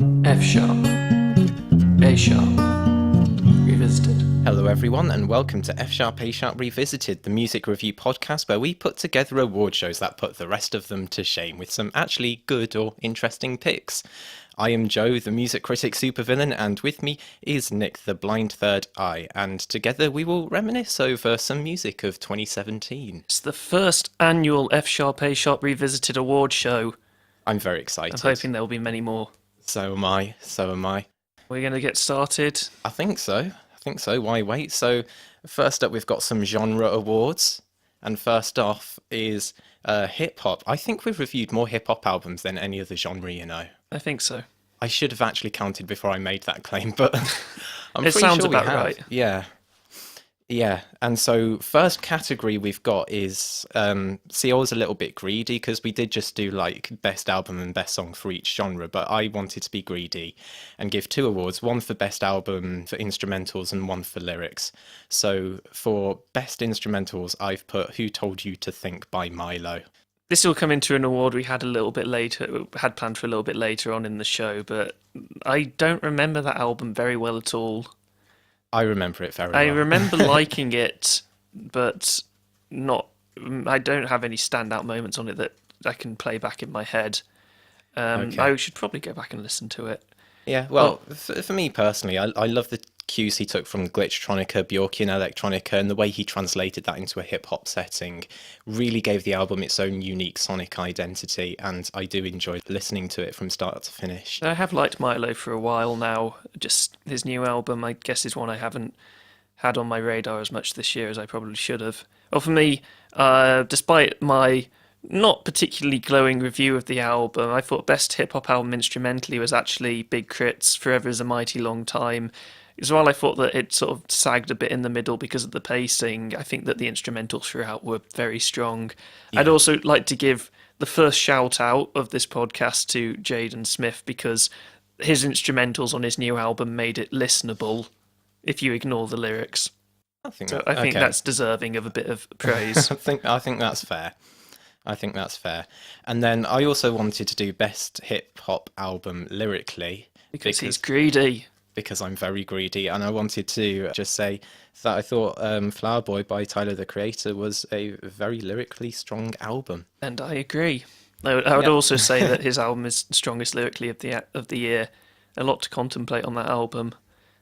F sharp, A sharp, revisited. Hello, everyone, and welcome to F Sharp A Sharp Revisited, the music review podcast where we put together award shows that put the rest of them to shame with some actually good or interesting picks. I am Joe, the music critic supervillain, and with me is Nick, the blind third eye, and together we will reminisce over some music of 2017. It's the first annual F sharp A sharp revisited award show. I'm very I'm excited. hoping there will be many more. So am I. We're going to get started. I think so. Why wait? So, first up, we've got some genre awards. And first off is hip hop. I think we've reviewed more hip hop albums than any other genre, you know. I think so. I should have actually counted before I made that claim, but I'm It pretty sounds sure we about have. right. Yeah. And so first category we've got is, see, I was a little bit greedy because we did just do like best album and best song for each genre, but I wanted to be greedy and give two awards, one for best album for instrumentals and one for lyrics. So for best instrumentals, I've put Who Told You to Think by Milo. This will come into an award we had a little bit later, had planned for a little bit later on in the show, but I don't remember that album very well at all. I remember it very I well. remember liking it, but not. I don't have any standout moments on it that I can play back in my head. Okay. I should probably go back and listen to it. Yeah, well, for me personally, I love the cues he took from Glitchtronica, Bjorkian Electronica, and the way he translated that into a hip-hop setting really gave the album its own unique sonic identity, and I do enjoy listening to it from start to finish. I have liked Milo for a while now. Just his new album, I guess, is one I haven't had on my radar as much this year as I probably should have. Well, for me, despite my not particularly glowing review of the album, I thought best hip-hop album instrumentally was actually Big Crit's Forever is a Mighty Long Time. As well, I thought that it sort of sagged a bit in the middle because of the pacing. I think that the instrumentals throughout were very strong. Yeah. I'd also like to give the first shout out of this podcast to Jaden Smith because his instrumentals on his new album made it listenable if you ignore the lyrics. I think Okay. That's deserving of a bit of praise. I think that's fair. And then I also wanted to do best hip hop album lyrically because he's greedy. because I'm very greedy, and I wanted to just say that I thought Flower Boy by Tyler the Creator was a very lyrically strong album. And I agree. I would also say that his album is strongest lyrically of the year. A lot to contemplate on that album.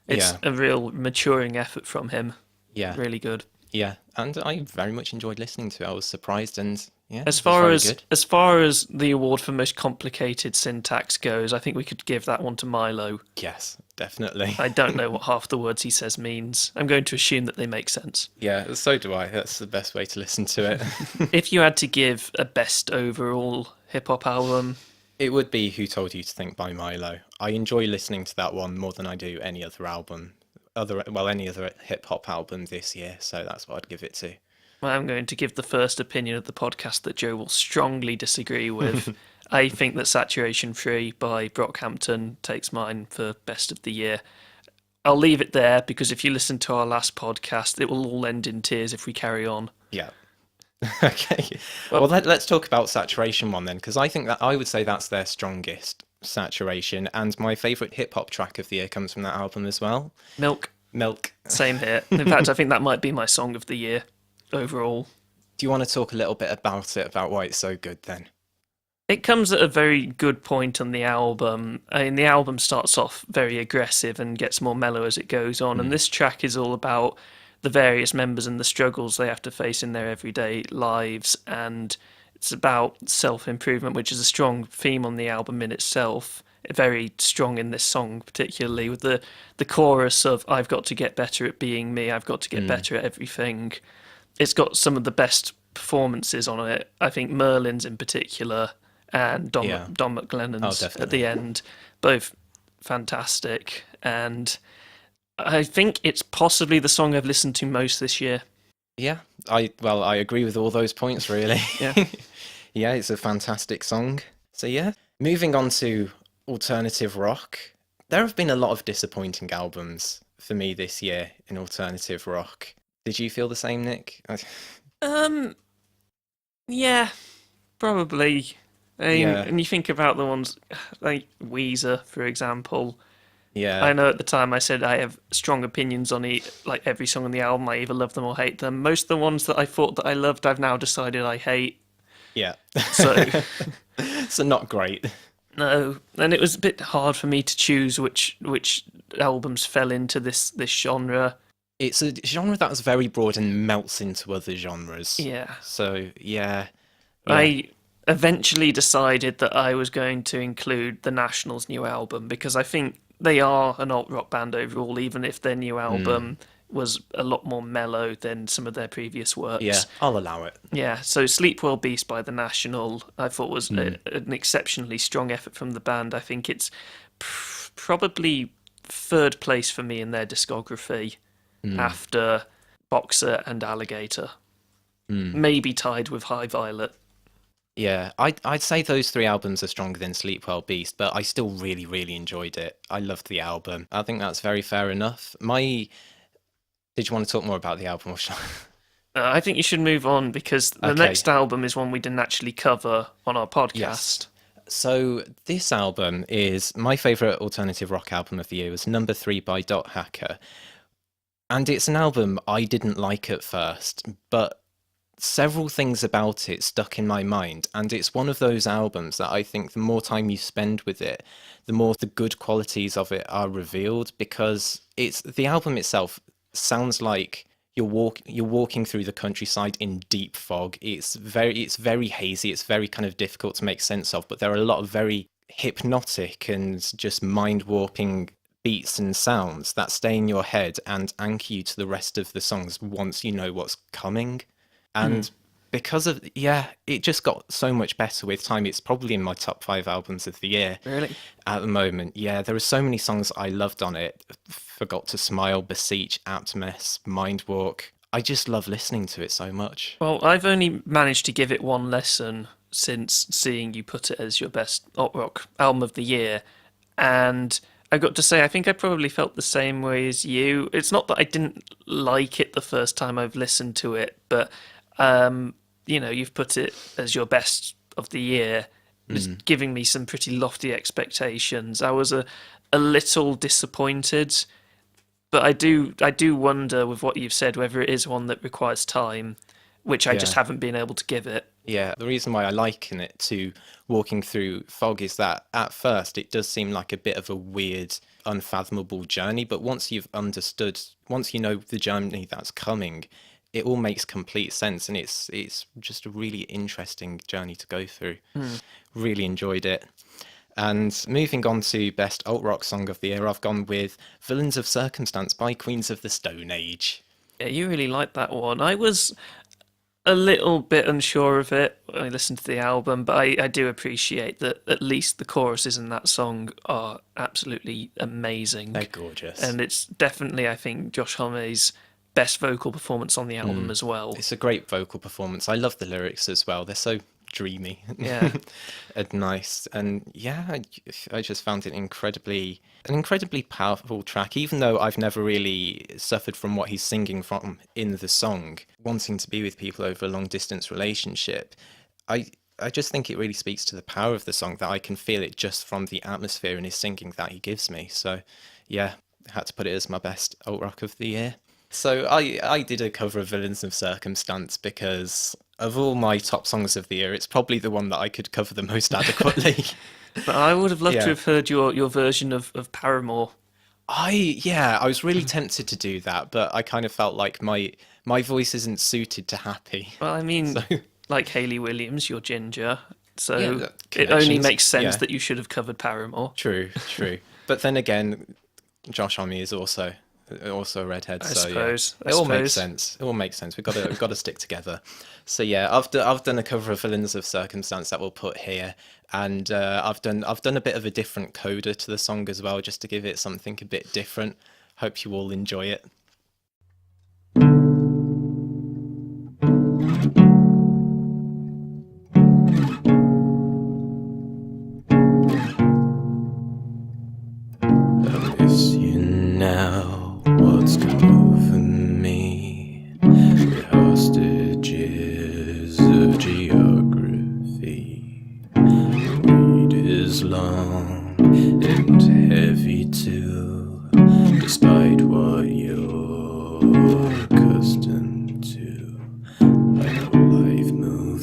It's a real maturing effort from him. Yeah. Really good. Yeah, and I very much enjoyed listening to it. I was surprised, and yeah, As it was very as good. far as the award for most complicated syntax goes, I think we could give that one to Milo. Yes, definitely. I don't know what half the words he says means. I'm going to assume that they make sense. Yeah, so do I. That's the best way to listen to it. If you had to give a best overall hip hop album, It would be Who Told You to Think by Milo. I enjoy listening to that one more than I do any other album. Any other hip hop album this year, so that's what I'd give it to. I'm going to give the first opinion of the podcast that Joe will strongly disagree with. I think that Saturation Free by Brockhampton takes mine for best of the year. I'll leave it there because if you listen to our last podcast, it will all end in tears if we carry on. Yeah. Okay. Well, let's talk about Saturation one then, because I would say that's their strongest, Saturation, and my favourite hip hop track of the year comes from that album as well. Milk. Same here. In fact, I think that might be my song of the year overall. Do you want to talk a little bit about it, about why it's so good then? It comes at a very good point on the album. I mean, the album starts off very aggressive and gets more mellow as it goes on, and this track is all about the various members and the struggles they have to face in their everyday lives, and it's about self-improvement, which is a strong theme on the album in itself. Very strong in this song, particularly with the chorus of "I've got to get better at being me. I've got to get better at everything." It's got some of the best performances on it. I think Merlin's in particular, and Don McLennan's at the end, both fantastic. And I think it's possibly the song I've listened to most this year. Yeah, I agree with all those points, really. Yeah. Yeah, it's a fantastic song. So yeah, moving on to alternative rock. There have been a lot of disappointing albums for me this year in alternative rock. Did you feel the same, Nick? Yeah, probably. Yeah, And you think about the ones like Weezer, for example. I yeah, know at the time I said I have strong opinions on like every song on the album. I either love them or hate them. Most of the ones that I thought that I loved, I've now decided I hate. yeah. So So not great. no, and it was a bit hard for me to choose which albums fell into this genre. It's a genre that's very broad and melts into other genres. Yeah, So yeah, yeah, I eventually decided that I was going to include the National's new album because I think they are an alt rock band overall, even if their new album was a lot more mellow than some of their previous yeah. works. I'll allow it. Yeah, so Sleep Well Beast by The National, I thought was an exceptionally strong effort from the band. I think it's probably third place for me in their discography after Boxer and Alligator. Maybe tied with High Violet. Yeah, I'd say those three albums are stronger than Sleep Well Beast, but I still really, really enjoyed it. I loved the album. I think that's very fair enough. Did you want to talk more about the album or shall I think you should move on because the Okay, next album is one we didn't actually cover on our yes. podcast. So this album is my favorite alternative rock album of the year. It was number 3 by Dot Hacker, and it's an album I didn't like at first, but several things about it stuck in my mind, and it's one of those albums that I think the more time you spend with it, the more the good qualities of it are revealed, because it's the album itself sounds like you're walking through the countryside in deep fog. It's very hazy, it's very kind of difficult to make sense of, but there are a lot of very hypnotic and just mind-warping beats and sounds that stay in your head and anchor you to the rest of the songs once you know what's coming. And because of, yeah, it just got so much better with time. It's probably in my top 5 albums of the year Really? at the moment. Yeah, there are so many songs I loved on it. Forgot to Smile, Beseech, Apt Mess, Mind Walk. I just love listening to it so much. Well, I've only managed to give it one lesson since seeing you put it as your best alt rock album of the year, and I got to say I think I probably felt the same way as you. It's not that I didn't like it the first time I've listened to it, but you've put it as your best of the year. It's giving me some pretty lofty expectations. I was a little disappointed, but I do wonder with what you've said whether it is one that requires time, which I just Yeah. haven't been able to give it. Yeah, the reason why I liken it to walking through fog is that at first it does seem like a bit of a weird, unfathomable journey, but once you know the journey that's coming, it all makes complete sense, and it's just a really interesting journey to go through. Really enjoyed it. And moving on to best alt rock song of the year, I've gone with "Villains of Circumstance" by Queens of the Stone Age. Yeah, you really liked that one. I was a little bit unsure of it when I listened to the album, but I do appreciate that at least the choruses in that song are absolutely amazing. They're gorgeous. And it's definitely, I think, Josh Homme's best vocal performance on the album as well. It's a great vocal performance. I love the lyrics as well. They're so dreamy Yeah. and nice. And yeah, I just found it an incredibly powerful track, even though I've never really suffered from what he's singing from in the song, wanting to be with people over a long distance relationship. I just think it really speaks to the power of the song, that I can feel it just from the atmosphere and his singing that he gives me. So yeah, I had to put it as my best alt rock of the year. So I did a cover of Villains of Circumstance because of all my top songs of the year, it's probably the one that I could cover the most adequately. But I would have loved to Yeah. have heard your version of Paramore. I was really tempted to do that, but I kind of felt like my voice isn't suited to happy. Well, I mean, So like Hayley Williams, you're Ginger, yeah, so it only connections. makes sense Yeah, that you should have covered Paramore. true, true. But then again, Josh Homme is also a redhead, I so yeah, suppose. I it all makes suppose. sense. It all makes sense. We've got to stick together. So yeah, I've done a cover of Villains of Circumstance that we'll put here, and I've done a bit of a different coda to the song as well, just to give it something a bit different. Hope you all enjoy it. I miss you now. What's come over me? The hostages of geography.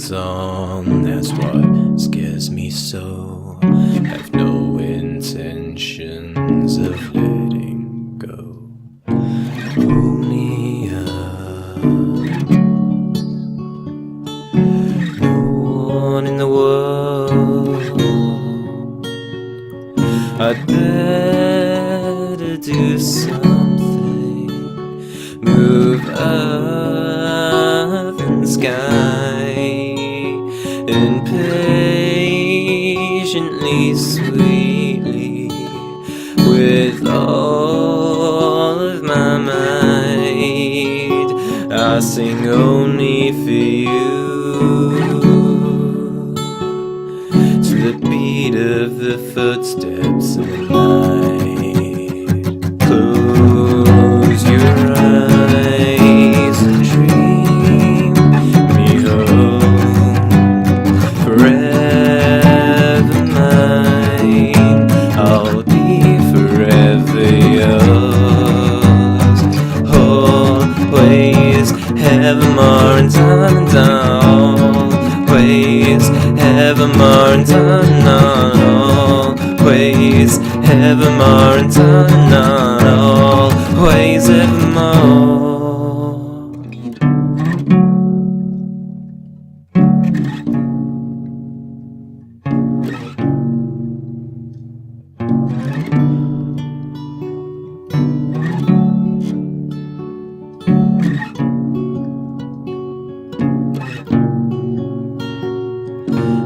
song, that's what scares me so. Have no intentions of letting go. Pull me up. No one in the world. I'd better do something. Move earth and sky, and patiently, sweetly, with all of my might, I sing only for you, to the beat of the footsteps of the night. Close your eyes and dream me home, forever mine. I'll be forever yours, always, evermore and time and always, evermore and time, always, evermore and time, always, evermore.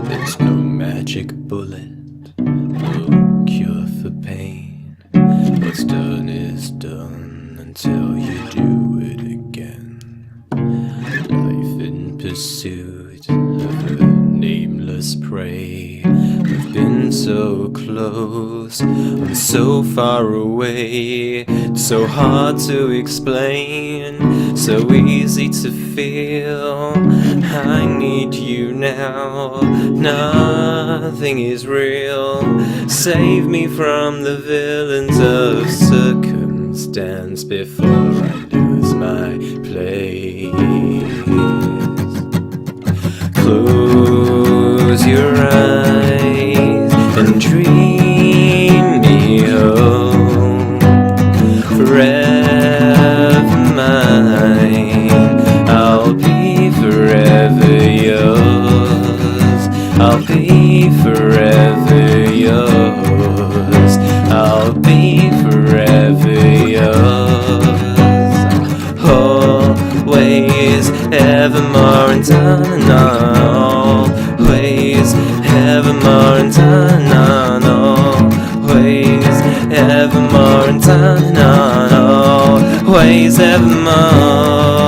There's no magic bullet, no cure for pain. What's done is done until you do it again. Life in pursuit of a nameless prey. We've been so close, I'm so far away. So hard to explain, so easy to feel. I need you now, nothing is real. Save me from the villains of circumstance before I lose my place. Close your eyes and dream me home, forever mine. I'll be forever yours, I'll be forever yours, I'll be forever yours, always, evermore and time, always, evermore and time, always, evermore and time, always, evermore.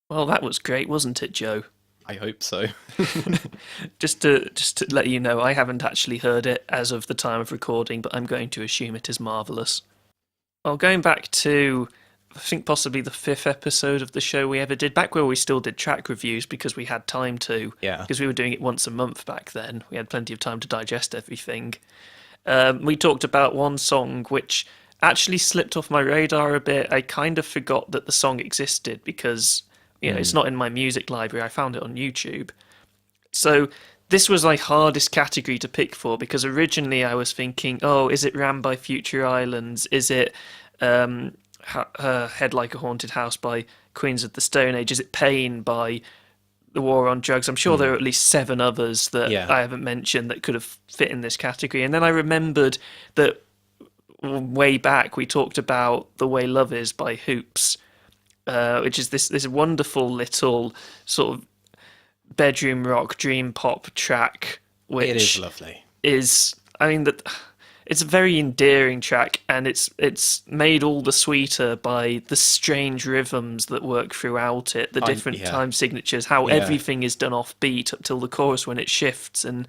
Well, that was great, wasn't it, Joe? I hope so. Just to let you know, I haven't actually heard it as of the time of recording, but I'm going to assume it is marvellous. Well, going back to, I think possibly the 5th episode of the show we ever did, back where we still did track reviews because we had time to, Yeah. because we were doing it once a month back then. We had plenty of time to digest everything. We talked about one song which actually slipped off my radar a bit. I kind of forgot that the song existed because, it's not in my music library. I found it on YouTube. So this was my hardest category to pick for because originally I was thinking, oh, is it Ran by Future Islands? Is it Head Like a Haunted House by Queens of the Stone Age? Is it Pain by The War on Drugs? I'm sure there are at least seven others that Yeah, I haven't mentioned that could have fit in this category. And then I remembered that way back we talked about The Way Love Is by Hoops, which is this wonderful little sort of bedroom rock dream pop track, it is which lovely. is, I mean, that it's a very endearing track, and it's made all the sweeter by the strange rhythms that work throughout it, the different Yeah, time signatures, how yeah. everything is done off beat up till the chorus when it shifts, and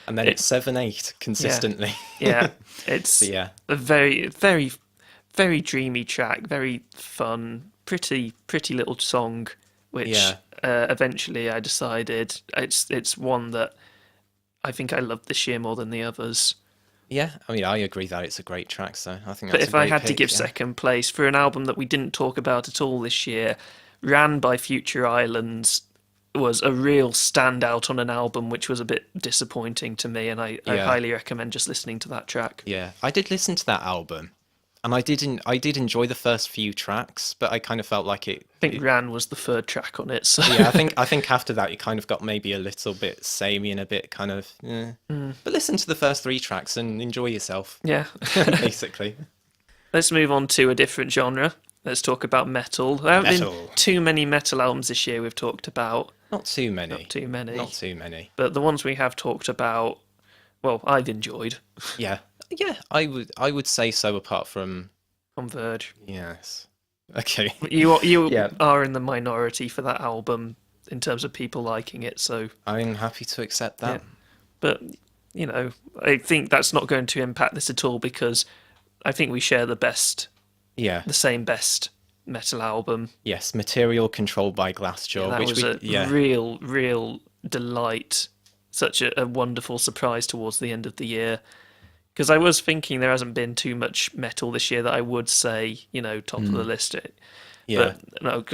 And then it, it's 7/8 yeah, consistently. yeah, So it's yeah, a very dreamy track, very fun, pretty little song, which yeah, eventually I decided it's one that I think I loved this year more than the others. yeah. I mean, I agree that it's a great track. So I think But that's a if I great had to give pick. Yeah. second place for an album that we didn't talk about at all this year, Ran by Future Islands was a real standout on an album which was a bit disappointing to me, and I Yeah, highly recommend just listening to that track. yeah. I did listen to that album, and I did enjoy the first few tracks, but I kind of felt like I think Ran was the third track on it, so yeah, I think after that it kind of got maybe a little bit samey and a bit kind of. But listen to the first three tracks and enjoy yourself, yeah. basically. Let's move on to a different genre. Let's talk about metal. There haven't been Metal. too many metal albums this year we've talked about. Not too Not many. too Not many. too many. But the ones we have talked about, well, I've enjoyed. Yeah. Yeah, I would say so apart from Converge. yes. Okay. You Yeah. are in the minority for that album in terms of people liking it, so I'm happy to accept yeah. that. But you know, I think that's not going to impact this at all because I think we share Yeah. the same best metal album. Yes, Material controlled by Yeah, Glassjaw, that which was we a yeah. real delight. Such a wonderful surprise towards the end of the year. Because I was thinking there hasn't been too much metal this year that I would say, top of the list. Yeah. But no,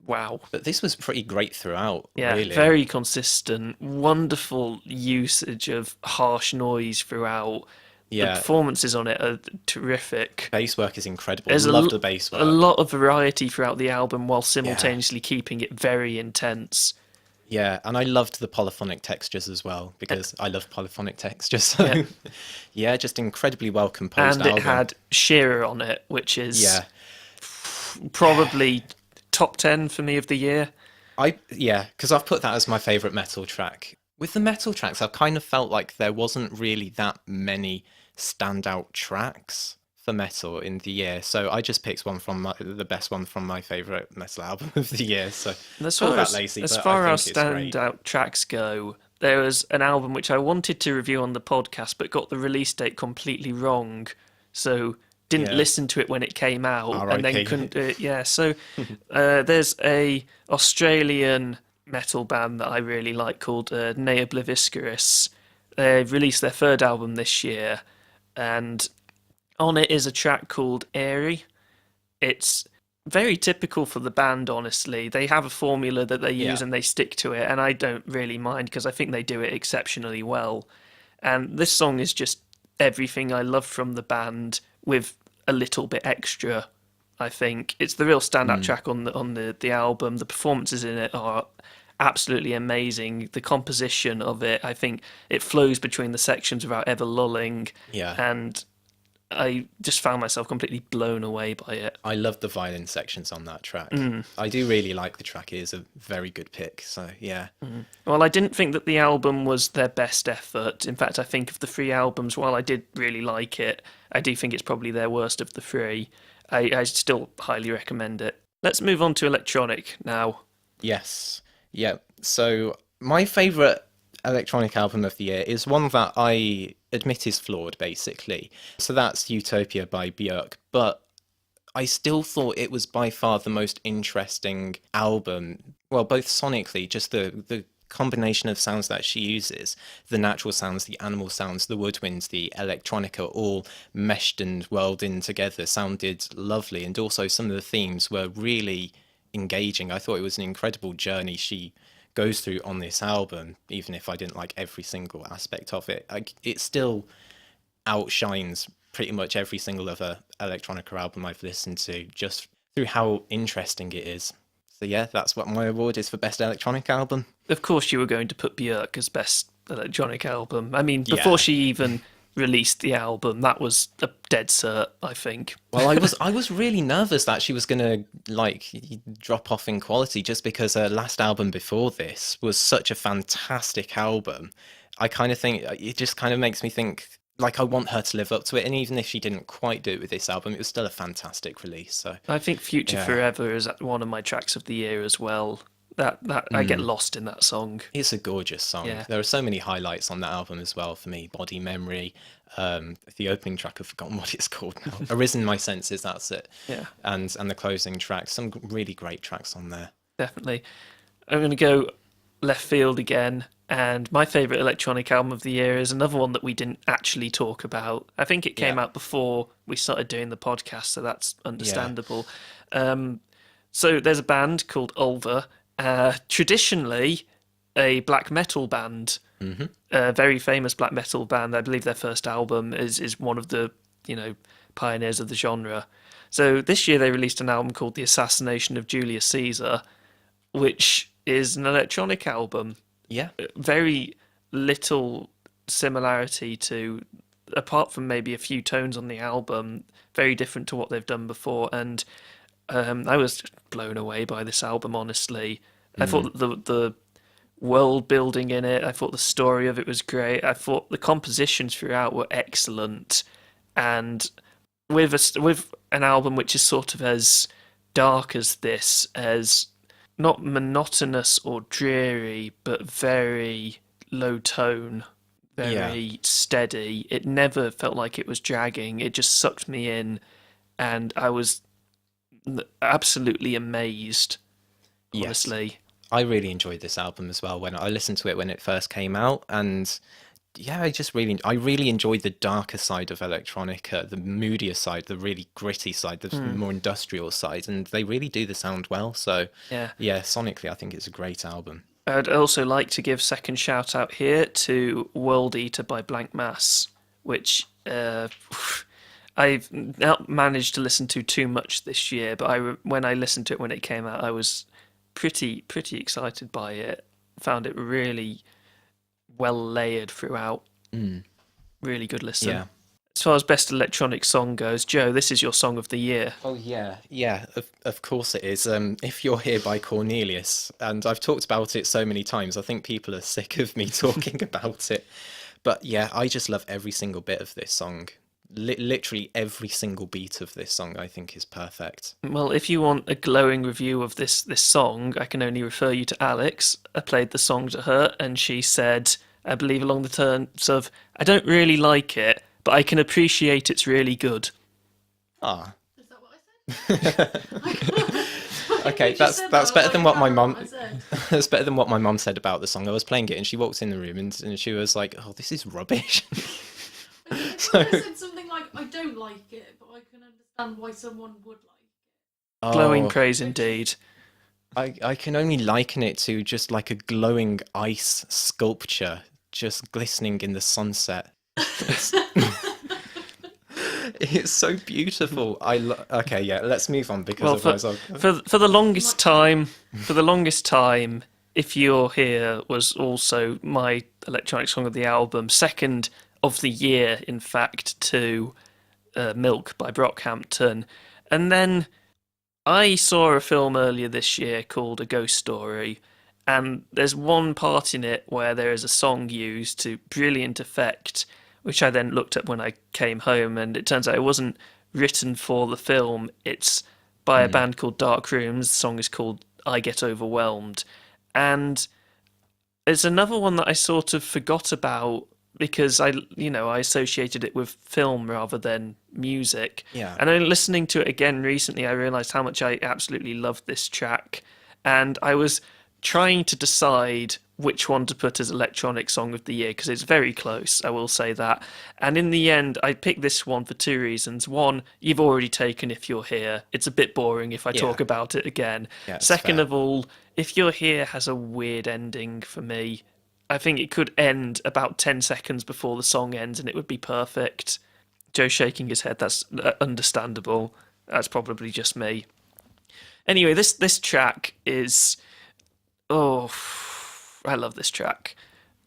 wow. But this was pretty great throughout, Yeah, really. very consistent, wonderful usage of harsh noise throughout. The Yeah. performances on it are terrific. Bass work is incredible. There's Love the bass a work. lot of variety throughout the album while Yeah. simultaneously keeping it very intense. Yeah, and I loved the polyphonic textures as well because I love polyphonic textures. Yeah. So yeah, just incredibly well composed And it album. had Shearer on it, which is Yeah. probably top 10 for me of the year. Yeah, because I've put that as my favorite metal track. With the metal tracks, I've kind of felt like there wasn't really that many standout tracks for metal in the year. So I just picked one from the best one from my favorite metal album of the year. So And as call far that as, lazy, as but far I as think it's great. standout tracks go, there was an album which I wanted to review on the podcast but got the release date completely wrong. So didn't Yeah. listen to it when it came out and then R.I.P.. couldn't do it. Yeah, so there's a Australian metal band that I really like called Nea Blaviscaris. They released their third album this year, and on it is a track called Airy. It's very typical for the band, honestly. They have a formula that they use Yeah. and they stick to it, and I don't really mind because I think they do it exceptionally well. And this song is just everything I love from the band with a little bit extra. I think it's the real standout track on the album. The performances in it are absolutely amazing. The composition of it, I think, it flows between the sections without ever lulling, Yeah. and I just found myself completely blown away by it. I love the violin sections on that track. I do really like the track. It is a very good pick. So yeah. Well, I didn't think that the album was their best effort. In fact, I think of the three albums, while I did really like it, I do think it's probably their worst of the three. I still highly recommend it. Let's move on to Electronic now. Yes. Yeah. So my favorite electronic album of the year is one that I admit is flawed, basically. So that's Utopia by Björk, but I still thought it was by far the most interesting album. Well, both sonically, just the combination of sounds that she uses, the natural sounds, the animal sounds, the woodwinds, the electronica, all meshed and whirled in together, sounded lovely. And also some of the themes were really engaging. I thought it was an incredible journey she goes through on this album, even if I didn't like every single aspect of it, it still outshines pretty much every single other Electronica album I've listened to, just through how interesting it is. So yeah, that's what my award is for best electronic album. Of course, you were going to put Björk as best electronic album. I mean, before Yeah. she even released the album, that was a dead cert, I think. Well, I was really nervous that she was gonna like drop off in quality just because her last album before this was such a fantastic album. I kind of think it just kind of makes me think like I want her to live up to it, and even if she didn't quite do it with this album, it was still a fantastic release. So I think Future yeah. Forever is one of my tracks of the year as well. That I get lost in that song. It's a gorgeous song. Yeah. There are so many highlights on that album as well for me. Body Memory, the opening track, I've forgotten what it's called now. Arisen My Senses, that's it. Yeah. And the closing track, some really great tracks on there. Definitely. I'm going to go left field again. And my favourite electronic album of the year is another one that we didn't actually talk about. I think it came Yeah. out before we started doing the podcast, so that's understandable. So there's a band called Ulver, traditionally a black metal band, a very famous black metal band. I believe their first album is one of the pioneers of the genre. So this year they released an album called The Assassination of Julius Caesar, which is an electronic album. Yeah. Very little similarity to, apart from maybe a few tones on the album, very different to what they've done before. And I was blown away by this album, honestly. I thought the world building in it, I thought the story of it was great. I thought the compositions throughout were excellent. And with an album which is sort of as dark as this, as not monotonous or dreary, but very low tone, very steady. It never felt like it was dragging. It just sucked me in, and I was absolutely amazed, honestly. Yes. I really enjoyed this album as well when I listened to it when it first came out, and yeah, I really enjoyed the darker side of electronica, the moodier side, the really gritty side, the more industrial side, and they really do the sound well. So Yeah. yeah, sonically, I think it's a great album. I'd also like to give second shout out here to World Eater by Blank Mass, which I've not managed to listen to too much this year, but when I listened to it when it came out, I was pretty excited by it. Found it really well layered throughout. Really good listen. Yeah. As far as best electronic song goes, Joe, this is your song of the year. Oh yeah, of course it is. If You're Here by Cornelius, and I've talked about it so many times, I think people are sick of me talking about it. But yeah, I just love every single bit of this song. Literally every single beat of this song, I think, is perfect. Well, if you want a glowing review of this song, I can only refer you to Alex. I played the song to her, and she said, I believe along the terms of, I don't really like it, but I can appreciate it's really good. Ah. Is that what I said? Okay, that's better than what my mum. That's better than what my mum said about the song. I was playing it, and she walked in the room, and she was like, "Oh, this is rubbish." I said something like, I don't like it, but I can understand why someone would like it. Glowing praise indeed. I can only liken it to just like a glowing ice sculpture, just glistening in the sunset. It's so beautiful. Okay, yeah. Let's move on because Well, otherwise for the longest time, If You're Here was also my electronic song of the album, second of the year, in fact, to Milk by Brockhampton. And then I saw a film earlier this year called A Ghost Story, and there's one part in it where there is a song used to brilliant effect, which I then looked up when I came home, and it turns out it wasn't written for the film. It's by a band called Dark Rooms. The song is called I Get Overwhelmed. And it's another one that I sort of forgot about because I associated it with film rather than music. Yeah. And then listening to it again recently, I realised how much I absolutely loved this track. And I was trying to decide which one to put as electronic song of the year because it's very close, I will say that. And in the end, I picked this one for two reasons. One, you've already taken If You're Here. It's a bit boring if I talk about it again. Yeah, Second fair. of all, If You're Here has a weird ending for me. I think it could end about 10 seconds before the song ends and it would be perfect. Joe's shaking his head. That's understandable. That's probably just me. Anyway, this track is... Oh, I love this track.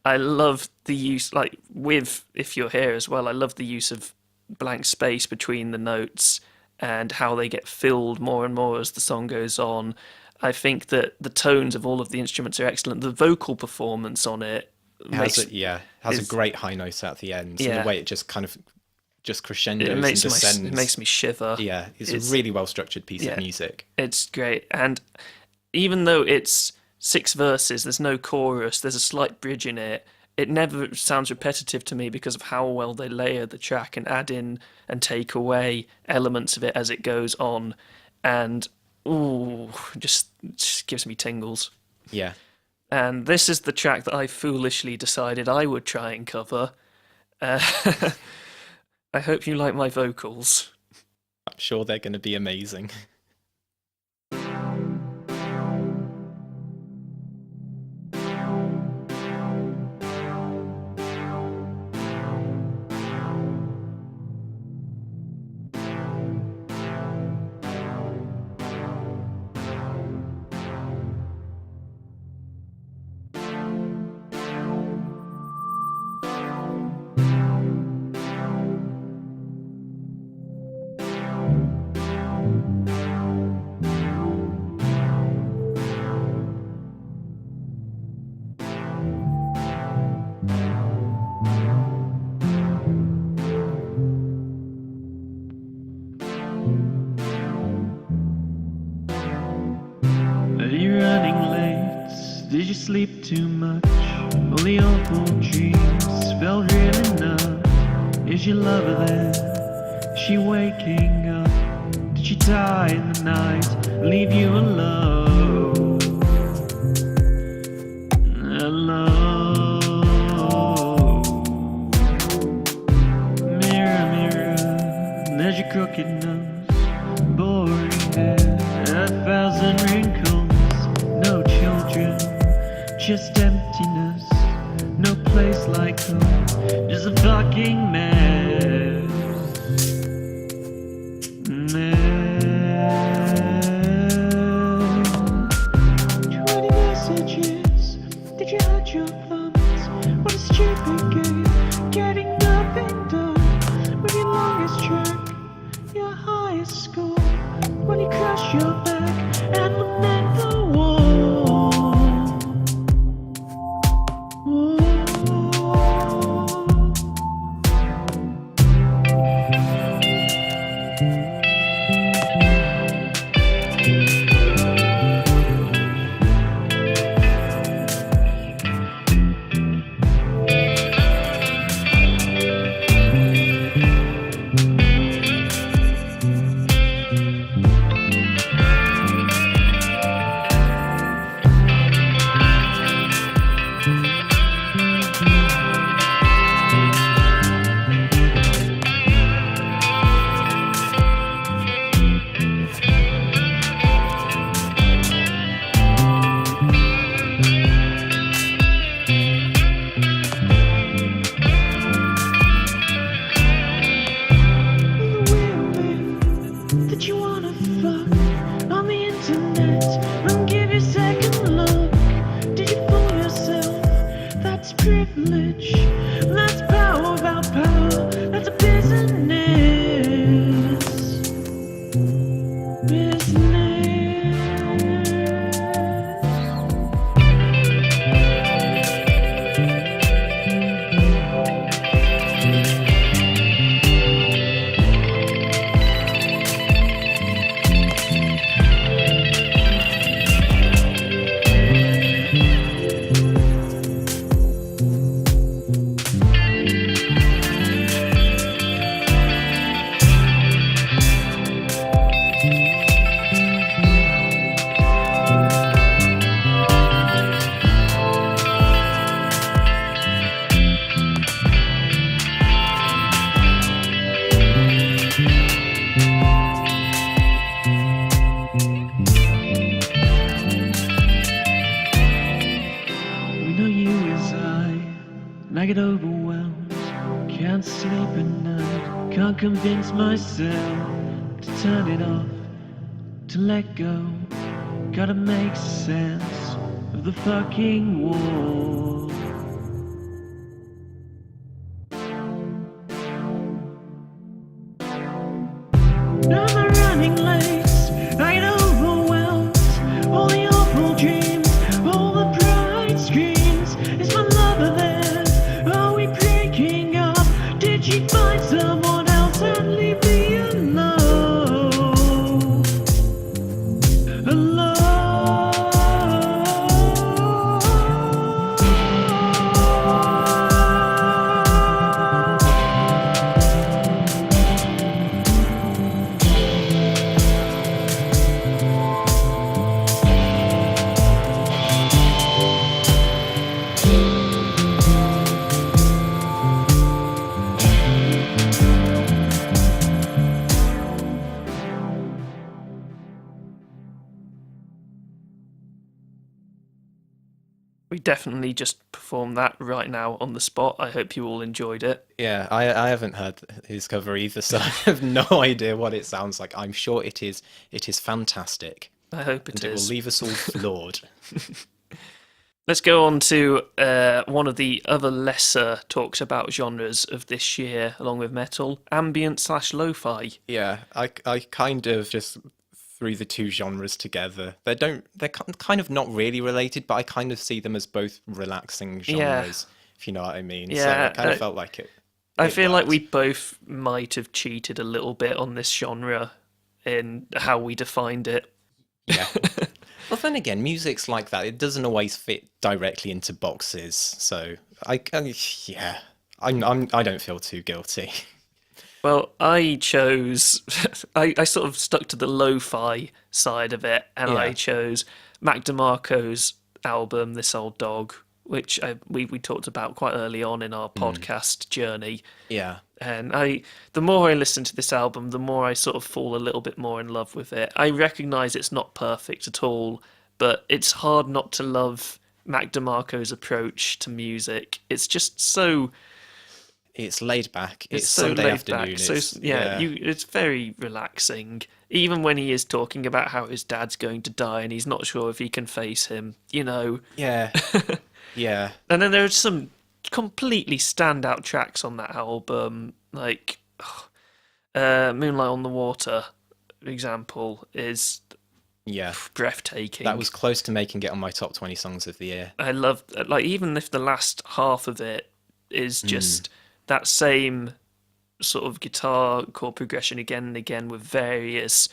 I love the use, like, with If You're Here as well, I love the use of blank space between the notes and how they get filled more and more as the song goes on. I think that the tones of all of the instruments are excellent. The vocal performance on it has a great high note at the end. And the way it just kind of just crescendos and descends. It makes me shiver. Yeah, it's a really well-structured piece of music. It's great. And even though it's 6 verses, there's no chorus, there's a slight bridge in it, it never sounds repetitive to me because of how well they layer the track and add in and take away elements of it as it goes on. And, ooh, just gives me tingles. Yeah. And this is the track that I foolishly decided I would try and cover. I hope you like my vocals. I'm sure they're going to be amazing. Did you sleep too much? All the awful dreams felt real enough. Is your lover there? Is she waking up? Did she die in the night? Leave you alone? Alone. Mirror, mirror, there's your crooked nose, boring hair, 1,000 wrinkles, no children. Just emptiness, no place like home, just a fucking mess. Mess. 20 messages, did you hide your thumbs? What a stupid game, getting nothing done. With your longest track, your highest score, when you crash your back and lament the war. convince myself to turn it off, to let go. Gotta make sense of the fucking war. Now I'm running late, I'm overwhelmed. All the awful dreams, all the bright screens. Is my lover there? Are we breaking up? Did she find someone else and leave me alone? Alone. We definitely just performed that right now on the spot. I hope you all enjoyed it. Yeah, I haven't heard his cover either, so I have no idea what it sounds like. I'm sure it is fantastic. I hope And it it will is. leave us all floored. Let's go on to one of the other lesser talked about genres of this year, along with metal, ambient / lo-fi. Yeah, I kind of just threw the two genres together. They're kind of not really related, but I kind of see them as both relaxing genres, if you know what I mean. So Yeah, I kind of felt like it. I it feel like worked. we both might have cheated a little bit on this genre in how we defined it. Yeah. Well, then again, music's like that. It doesn't always fit directly into boxes. So I don't feel too guilty. Well, I chose, I sort of stuck to the lo-fi side of it, and I Yeah. chose Mac DeMarco's album, This Old Dog, which we talked about quite early on in our podcast journey. Yeah. And the more I listen to this album, the more I sort of fall a little bit more in love with it. I recognise it's not perfect at all, but it's hard not to love Mac DeMarco's approach to music. It's just so... It's laid back. It's so Sunday laid afternoon. back. So It's, it's very relaxing. Even when he is talking about how his dad's going to die and he's not sure if he can face him, you know. Yeah. Yeah. And then there are some completely standout tracks on that album, like Moonlight on the Water, for example, is Yeah. breathtaking. That was close to making it on my top 20 songs of the year. I love, like, even if the last half of it is just that same sort of guitar chord progression again and again with various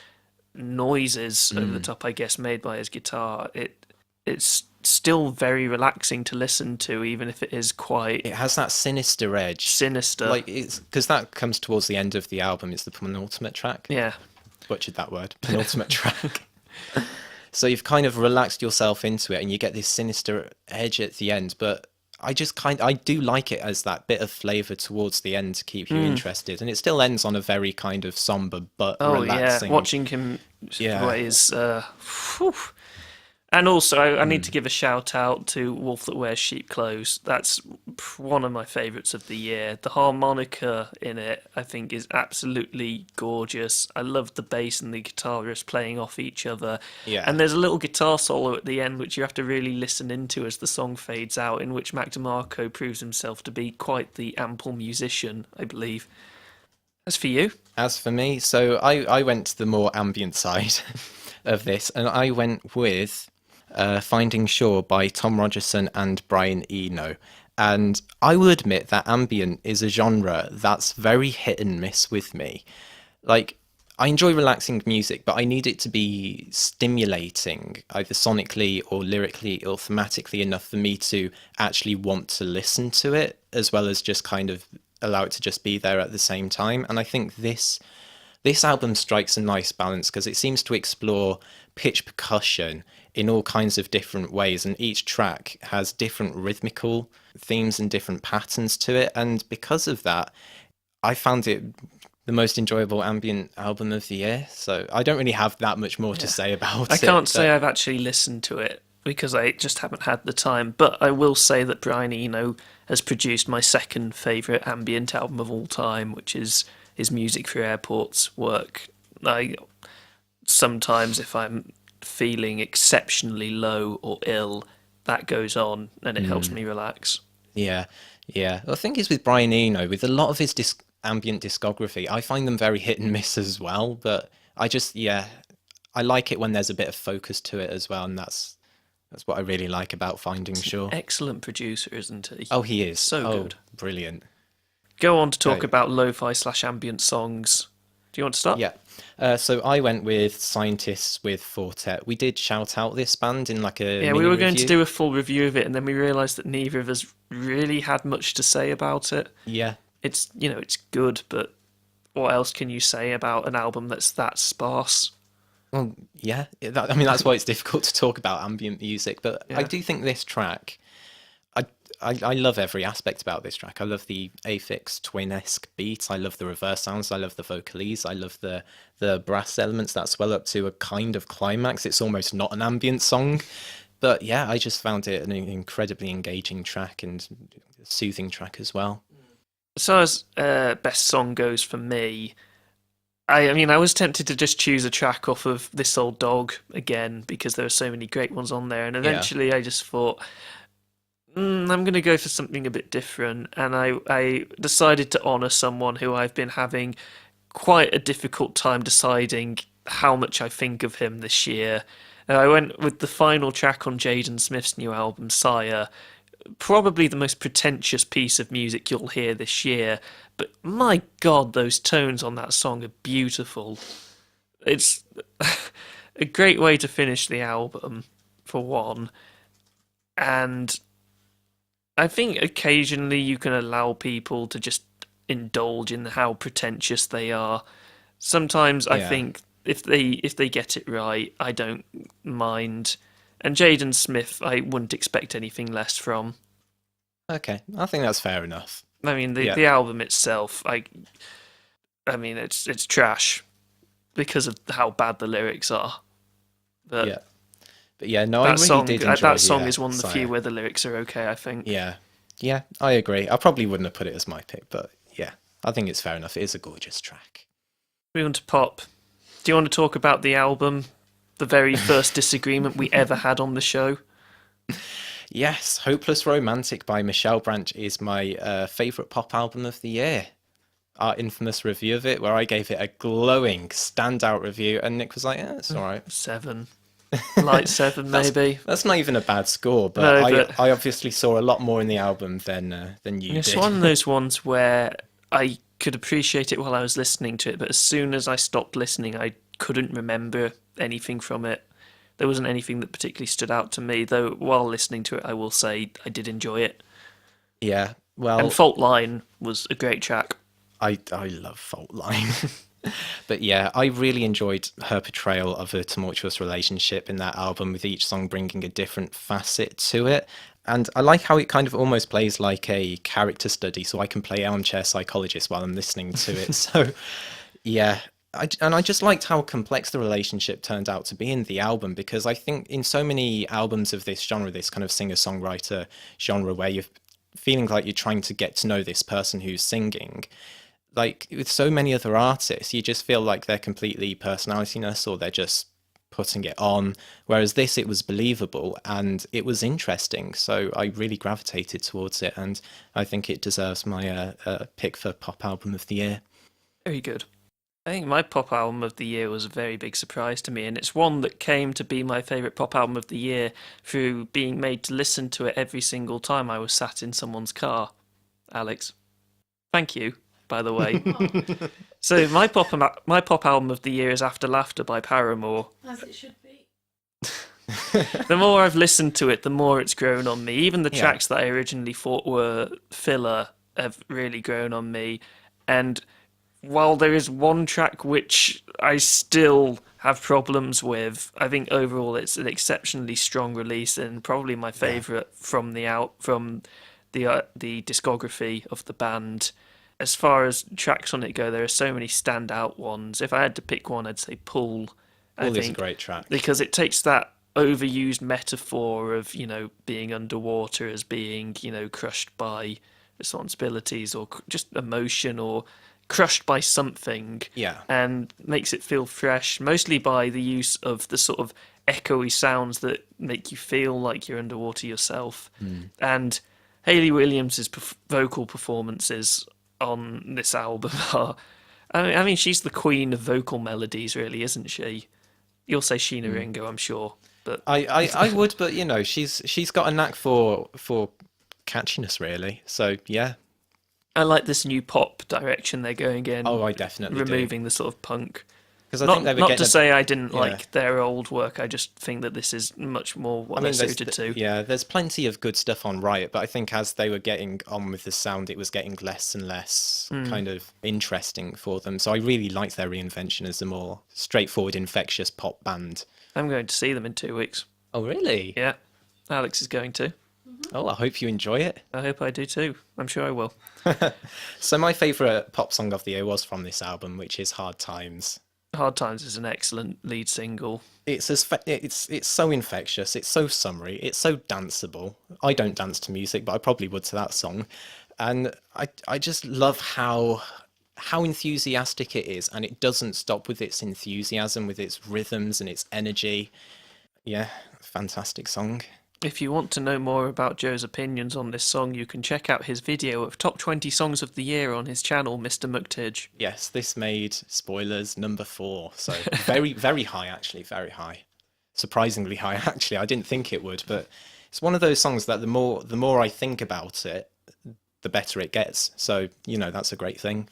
noises over the top, I guess, made by his guitar, it's still very relaxing to listen to, even if it is quite It has that sinister edge. sinister. Like, it's because that comes towards the end of the album. It's the penultimate track. Yeah. Butchered that word. Penultimate track. So you've kind of relaxed yourself into it and you get this sinister edge at the end, but I do like it as that bit of flavour towards the end to keep you interested, and it still ends on a very kind of somber but relaxing. Yeah, watching him Yeah. is whew. And also, I need to give a shout out to Wolf That Wears Sheep Clothes. That's one of my favourites of the year. The harmonica in it, I think, is absolutely gorgeous. I love the bass and the guitarist playing off each other. Yeah. And there's a little guitar solo at the end, which you have to really listen into as the song fades out, in which Mac DeMarco proves himself to be quite the ample musician, I believe. As for you? As for me, so I went to the more ambient side of this, and I went with Finding Shore by Tom Rogerson and Brian Eno. And I will admit that ambient is a genre that's very hit and miss with me. Like, I enjoy relaxing music, but I need it to be stimulating, either sonically or lyrically or thematically enough for me to actually want to listen to it, as well as just kind of allow it to just be there at the same time. And I think this album strikes a nice balance because it seems to explore pitch percussion in all kinds of different ways, and each track has different rhythmical themes and different patterns to it. And because of that, I found it the most enjoyable ambient album of the year. So I don't really have that much more to say about I it. can't say I've actually listened to it because I just haven't had the time, but I will say that Brian Eno has produced my second favourite ambient album of all time, which is his music for airports work. Sometimes if I'm feeling exceptionally low or ill, that goes on and it helps me relax. Yeah, yeah. The thing is with Brian Eno, with a lot of his ambient discography, I find them very hit and miss as well. But I like it when there's a bit of focus to it as well, and that's what I really like about Finding Shore. Excellent producer, isn't he? Oh, he is. So good. Brilliant. Go on to talk about lo-fi/ambient songs. Do you want to start? Yeah. So I went with Scientists with Fortet. We did shout out this band in like a we were going review. to do a full review of it, and then we realised that neither of us really had much to say about it. Yeah. It's it's good, but what else can you say about an album that's that sparse? Well, yeah. That's why it's difficult to talk about ambient music. But I do think this track, I love every aspect about this track. I love the Aphex Twin-esque beat. I love the reverse sounds. I love the vocalese. I love the brass elements that swell up to a kind of climax. It's almost not an ambient song. But yeah, I just found it an incredibly engaging track and soothing track as well. As far as best song goes for me, I was tempted to just choose a track off of This Old Dog again because there are so many great ones on there, and eventually I just thought, I'm going to go for something a bit different, and I decided to honour someone who I've been having quite a difficult time deciding how much I think of him this year. And I went with the final track on Jaden Smith's new album, Sire. Probably the most pretentious piece of music you'll hear this year, but my God, those tones on that song are beautiful. It's a great way to finish the album, for one, and I think occasionally you can allow people to just indulge in how pretentious they are. Sometimes I think if they get it right, I don't mind. And Jaden Smith, I wouldn't expect anything less from. Okay, I think that's fair enough. I mean, the album itself, it's trash because of how bad the lyrics are. But yeah. But yeah, no, I that really song, did enjoy that song is one of the few Sire. where the lyrics are okay, I think. Yeah, I agree. I probably wouldn't have put it as my pick, but yeah, I think it's fair enough. It is a gorgeous track. Moving on to pop. Do you want to talk about the album, the very first disagreement we ever had on the show? Yes, Hopeless Romantic by Michelle Branch is my favourite pop album of the year. Our infamous review of it, where I gave it a glowing standout review, and Nick was like, it's all right. 7. Light 7, maybe. That's not even a bad score, but, No, I obviously saw a lot more in the album than you did. It's one of those ones where I could appreciate it while I was listening to it, but as soon as I stopped listening, I couldn't remember anything from it. There wasn't anything that particularly stood out to me, though while listening to it, I will say I did enjoy it. Yeah, well... And Fault Line was a great track. I love Fault Line. But yeah, I really enjoyed her portrayal of a tumultuous relationship in that album, with each song bringing a different facet to it. And I like how it kind of almost plays like a character study, so I can play armchair psychologist while I'm listening to it. So yeah, I just liked how complex the relationship turned out to be in the album, because I think in so many albums of this genre, this kind of singer-songwriter genre, where you're feeling like you're trying to get to know this person who's singing, like with so many other artists, you just feel like they're completely personalityless, or they're just putting it on. Whereas this, it was believable and it was interesting. So I really gravitated towards it, and I think it deserves my pick for pop album of the year. Very good. I think my pop album of the year was a very big surprise to me, and it's one that came to be my favourite pop album of the year through being made to listen to it every single time I was sat in someone's car. Alex, thank you, by the way. So my pop album of the year is After Laughter by Paramore. As it should be. The more I've listened to it, the more it's grown on me. Even the tracks that I originally thought were filler have really grown on me. And while there is one track which I still have problems with, I think overall it's an exceptionally strong release, and probably my favourite from the discography of the band. As far as tracks on it go, there are so many standout ones. If I had to pick one, I'd say Pull. Pull is a great track. Because it takes that overused metaphor of, being underwater as being, crushed by responsibilities or just emotion, or crushed by something, Yeah. and makes it feel fresh, mostly by the use of the sort of echoey sounds that make you feel like you're underwater yourself. And Hayley Williams' vocal performances on this album are, I mean, she's the queen of vocal melodies, really, isn't she? You'll say Sheena Ringo, I'm sure, but I would, but you know, she's got a knack for catchiness, really. So yeah. I like this new pop direction they're going in. Oh, I definitely removing the sort of punk. Because I Not, think they were not getting to say I didn't yeah. like their old work. I just think that this is much more what they're suited to. Yeah, there's plenty of good stuff on Riot, but I think as they were getting on with the sound, it was getting less and less kind of interesting for them. So I really liked their reinvention as a more straightforward, infectious pop band. I'm going to see them in 2 weeks. Oh, really? Yeah, Alex is going to. Oh, I hope you enjoy it. I hope I do too. I'm sure I will. So my favourite pop song of the year was from this album, which is Hard Times. Hard Times is an excellent lead single. It's it's so infectious. It's so summery. It's so danceable. I don't dance to music, but I probably would to that song. And I just love how enthusiastic it is, and it doesn't stop with its enthusiasm, with its rhythms and its energy. Yeah, fantastic song. If you want to know more about Joe's opinions on this song, you can check out his video of top 20 songs of the year on his channel, Mr. Muktij. Yes, this made, spoilers, number 4. So very, very high, actually, very high. Surprisingly high, actually. I didn't think it would, but it's one of those songs that the more I think about it, the better it gets. So, you know, that's a great thing.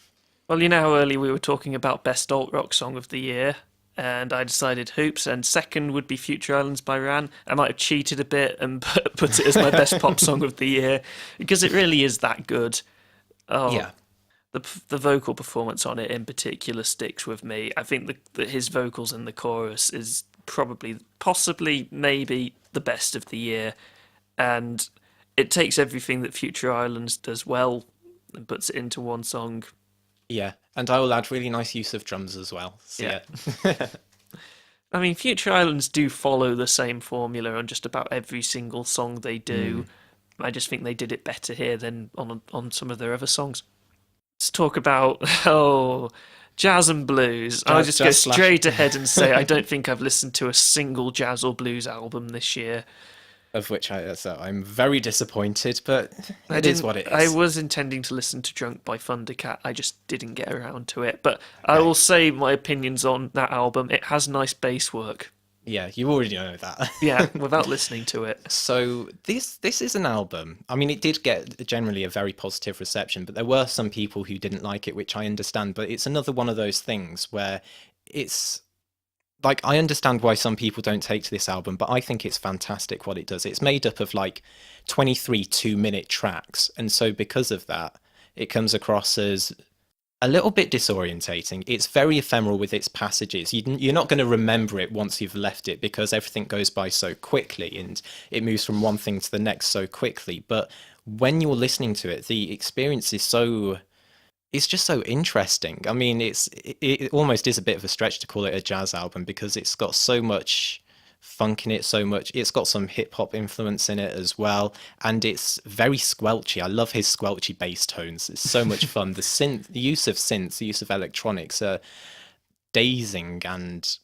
Well, you know how earlier we were talking about best alt-rock song of the year? And I decided Hoops, and second would be Future Islands by Ran. I might have cheated a bit and put it as my best pop song of the year, because it really is that good. Oh, Yeah. The vocal performance on it in particular sticks with me. I think that his vocals in the chorus is possibly, maybe the best of the year. And it takes everything that Future Islands does well and puts it into one song. Yeah, and I will add really nice use of drums as well. So, yeah. I mean, Future Islands do follow the same formula on just about every single song they do. I just think they did it better here than on some of their other songs. Let's talk about, jazz and blues. I'll just go straight ahead and say I don't think I've listened to a single jazz or blues album this year. Of which I'm very disappointed, but it is what it is. I was intending to listen to Drunk by Thundercat. I just didn't get around to it. But I will say my opinions on that album. It has nice bass work. Yeah, you already know that. Yeah, without listening to it. So this is an album. I mean, it did get generally a very positive reception, but there were some people who didn't like it, which I understand. But it's another one of those things where it's... Like, I understand why some people don't take to this album, but I think it's fantastic what it does. It's made up of, 23 2-minute tracks, and so because of that, it comes across as a little bit disorientating. It's very ephemeral with its passages. You're not going to remember it once you've left it, because everything goes by so quickly, and it moves from one thing to the next so quickly. But when you're listening to it, the experience is so... It's just so interesting. I mean, it almost is a bit of a stretch to call it a jazz album, because it's got so much funk in it, it's got some hip hop influence in it as well, and it's very squelchy. I love his squelchy bass tones. It's so much fun. The use of synths, the use of electronics are dazing, and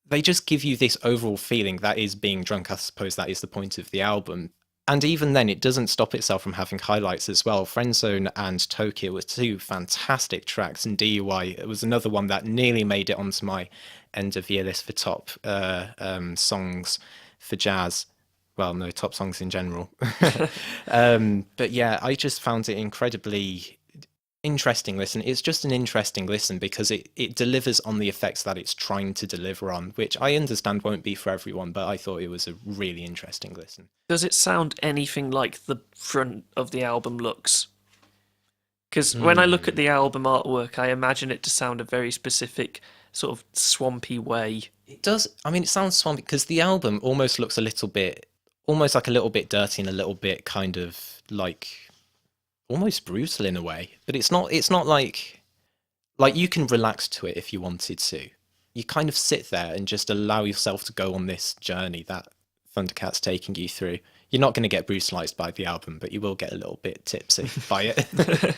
they just give you this overall feeling that is being drunk. I suppose that is the point of the album. And even then, it doesn't stop itself from having highlights as well. Friendzone and Tokyo were 2 fantastic tracks, and DUI was another one that nearly made it onto my end of year list for top songs for jazz. Well, no, top songs in general. But yeah, I just found it incredibly interesting listen. It's just an interesting listen because it delivers on the effects that it's trying to deliver on, which I understand won't be for everyone, but I thought it was a really interesting listen. Does it sound anything like the front of the album looks? Because when I look at the album artwork, I imagine it to sound a very specific sort of swampy way. It does. I mean, it sounds swampy because the album almost looks almost like a little bit dirty and a little bit kind of like almost brutal in a way, but it's not like you can relax to it if you wanted to. You kind of sit there and just allow yourself to go on this journey that Thundercat's taking you through. You're not going to get brutalized by the album, but you will get a little bit tipsy by it.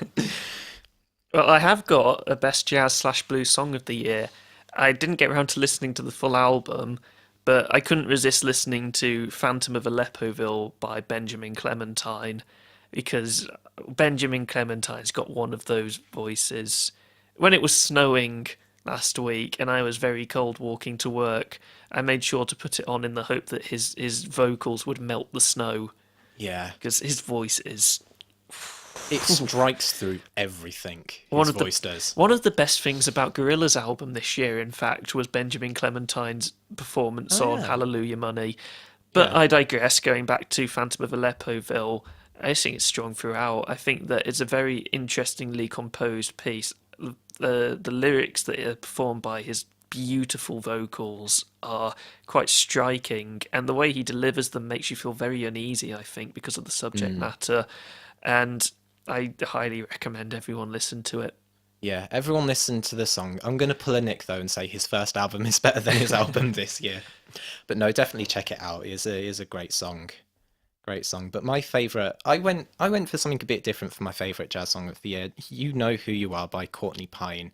Well, I have got a best jazz slash blues song of the year. I didn't get around to listening to the full album, but I couldn't resist listening to Phantom of Aleppoville by Benjamin Clementine because Benjamin Clementine's got one of those voices. When it was snowing last week and I was very cold walking to work, I made sure to put it on in the hope that his vocals would melt the snow Yeah, because his voice is it strikes through everything. one His of the voice does. one of the best things about Gorilla's album this year, in fact, was Benjamin Clementine's performance Oh, on yeah. Hallelujah Money. But Yeah. I digress. Going back to Phantom of Aleppoville, I just think it's strong throughout. I think that it's a very interestingly composed piece. The lyrics that are performed by his beautiful vocals are quite striking, and the way he delivers them makes you feel very uneasy, I think, because of the subject matter. And I highly recommend everyone listen to it. Yeah, everyone listen to the song. I'm going to pull a Nick, though, and say his first album is better than his album this year. But no, definitely check it out. It is a great song. Great song. But my favourite, I went for something a bit different for my favourite jazz song of the year. You Know Who You Are by Courtney Pine,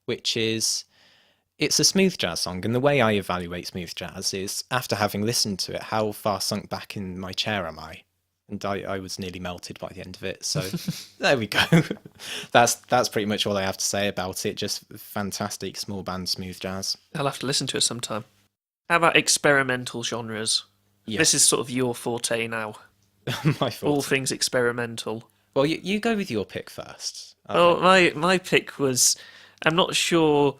which is... It's a smooth jazz song, and the way I evaluate smooth jazz is, after having listened to it, how far sunk back in my chair am I? And I was nearly melted by the end of it, so there we go. That's pretty much all I have to say about it. Just fantastic small band smooth jazz. I'll have to listen to it sometime. How about experimental genres? Yes. This is sort of your forte now. My All fault. things experimental. Well, you go with your pick first. Well, my pick was... I'm not sure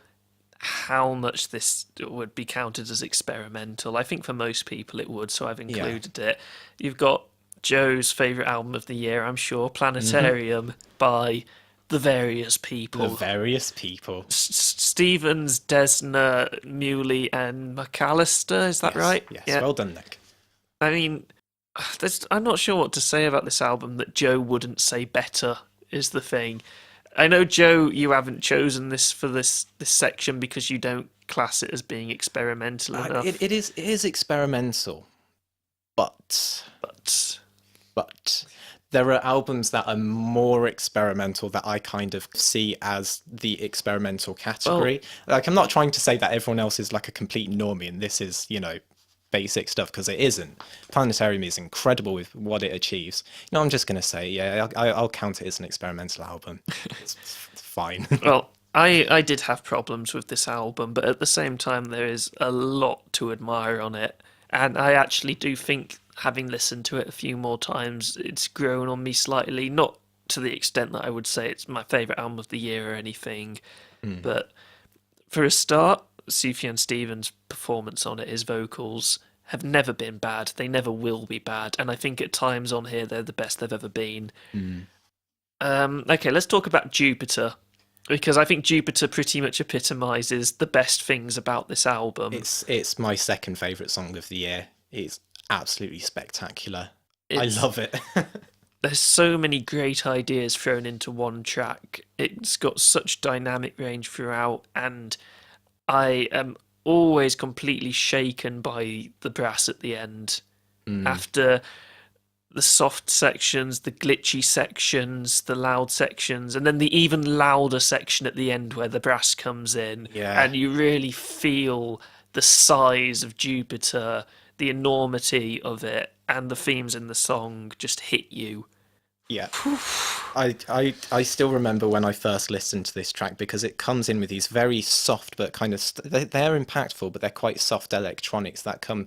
how much this would be counted as experimental. I think for most people it would, so I've included it. You've got Joe's favourite album of the year, I'm sure, Planetarium by the various people. The various people. Stevens, Desner, Muley, and McAllister, is that right? Yes, Yeah. well done, Nick. I mean, I'm not sure what to say about this album that Joe wouldn't say better, is the thing. I know, Joe, you haven't chosen this for this section because you don't class it as being experimental enough. It is experimental, but there are albums that are more experimental that I kind of see as the experimental category. Like, I'm not trying to say that everyone else is like a complete normie and this is, basic stuff, because it isn't. Planetarium is incredible with what it achieves. I'm just going to say, yeah, I'll count it as an experimental album. It's fine. Well, I did have problems with this album, but at the same time, there is a lot to admire on it. And I actually do think, having listened to it a few more times, it's grown on me slightly. Not to the extent that I would say it's my favourite album of the year or anything. But for a start, Sufjan Stevens' performance on it, his vocals, have never been bad. They never will be bad. And I think at times on here, they're the best they've ever been. Okay, let's talk about Jupiter. Because I think Jupiter pretty much epitomises the best things about this album. It's my second favourite song of the year. It's absolutely spectacular. I It's- love it. There's so many great ideas thrown into one track. It's got such dynamic range throughout, and I am always completely shaken by the brass at the end. After the soft sections, the glitchy sections, the loud sections, and then the even louder section at the end where the brass comes in. Yeah. And you really feel the size of Jupiter, the enormity of it, and the themes in the song just hit you. Yeah. I still remember when I first listened to this track, because it comes in with these very soft but kind of they're impactful, but they're quite soft electronics that come.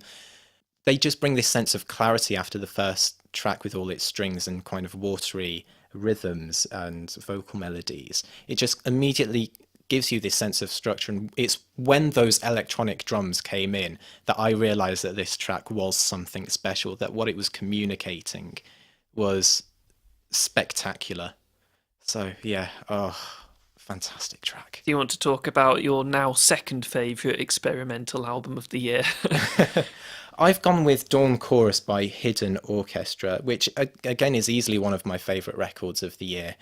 They just bring this sense of clarity after the first track with all its strings and kind of watery rhythms and vocal melodies. It just immediately gives you this sense of structure, and it's when those electronic drums came in that I realized that this track was something special, that what it was communicating was spectacular. So yeah, fantastic track. Do you want to talk about your now second favourite experimental album of the year? I've gone with Dawn Chorus by Hidden Orchestra, which again is easily one of my favourite records of the year.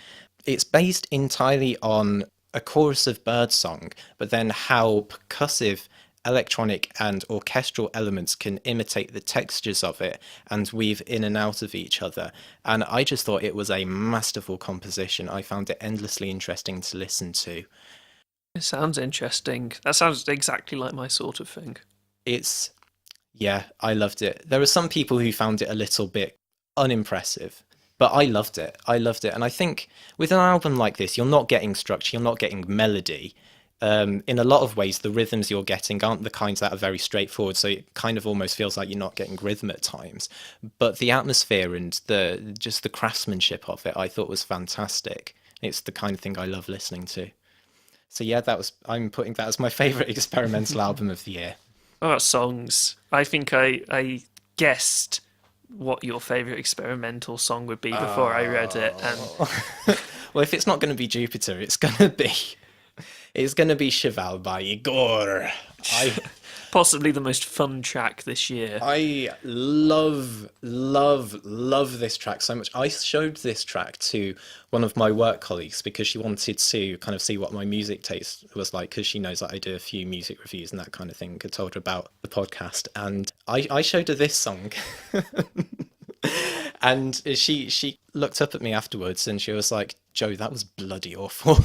It's based entirely on a chorus of birdsong, but then how percussive electronic and orchestral elements can imitate the textures of it and weave in and out of each other. And I just thought it was a masterful composition. I found it endlessly interesting to listen to. It sounds interesting. That sounds exactly like my sort of thing. Yeah, I loved it. There were some people who found it a little bit unimpressive, but I loved it. I loved it. And I think with an album like this, you're not getting structure, you're not getting melody. In a lot of ways, the rhythms you're getting aren't the kinds that are very straightforward, so it kind of almost feels like you're not getting rhythm at times. But the atmosphere and the craftsmanship of it, I thought was fantastic. It's the kind of thing I love listening to. So yeah, I'm putting that as my favourite experimental album of the year. What about songs? I think I guessed what your favourite experimental song would be before I read it, and Well, if it's not going to be Jupiter, it's going to be Cheval by Igor. possibly the most fun track this year. I love this track so much. I showed this track to one of my work colleagues because she wanted to kind of see what my music taste was like, because she knows that I do a few music reviews and that kind of thing. I told her about the podcast, and I showed her this song. And she looked up at me afterwards and she was like, "Joe, that was bloody awful."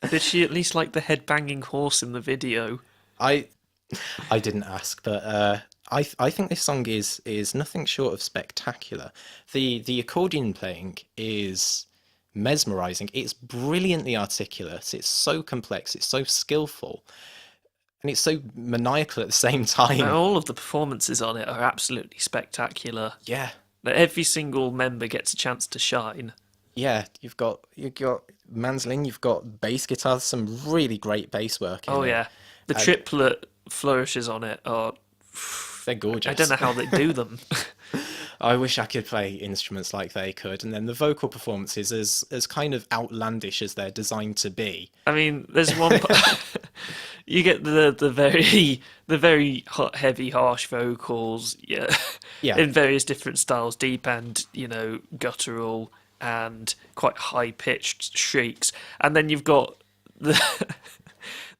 Did she at least like the head-banging horse in the video? I didn't ask, but I think this song is nothing short of spectacular. The accordion playing is mesmerizing. It's brilliantly articulate. It's so complex. It's so skillful, and it's so maniacal at the same time. And all of the performances on it are absolutely spectacular. Yeah, That every single member gets a chance to shine. yeah. You've got mandolin. You've got bass guitar. Some really great bass work in Oh it. yeah, the triplet flourishes on it are. They're gorgeous. I don't know how they do them. I wish I could play instruments like they could. And then the vocal performances, as kind of outlandish as they're designed to be. I mean, there's one. You get the very hot, heavy, harsh vocals, yeah, Yeah. in various different styles, deep and guttural and quite high pitched shrieks, and then you've got the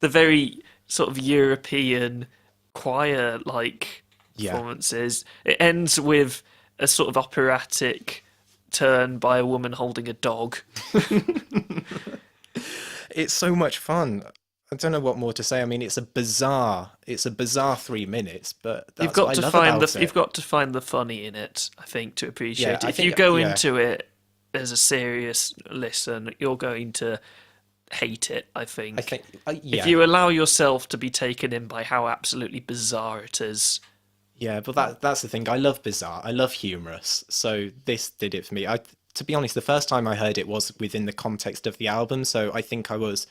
the very sort of European choir like Yeah. performances. It ends with a sort of operatic turn by a woman holding a dog. It's so much fun. I don't know what more to say. I mean, it's a bizarre 3 minutes, but that's You've got what to I love find about you've it. got to find the funny in it, I think, to appreciate Yeah, it. I If you think- go yeah. into it as a serious listen, you're going to hate it, I think. I think, yeah. If you allow yourself to be taken in by how absolutely bizarre it is. Yeah, but that's the thing. I love bizarre. I love humorous. So this did it for me. To be honest, the first time I heard it was within the context of the album. So I think I was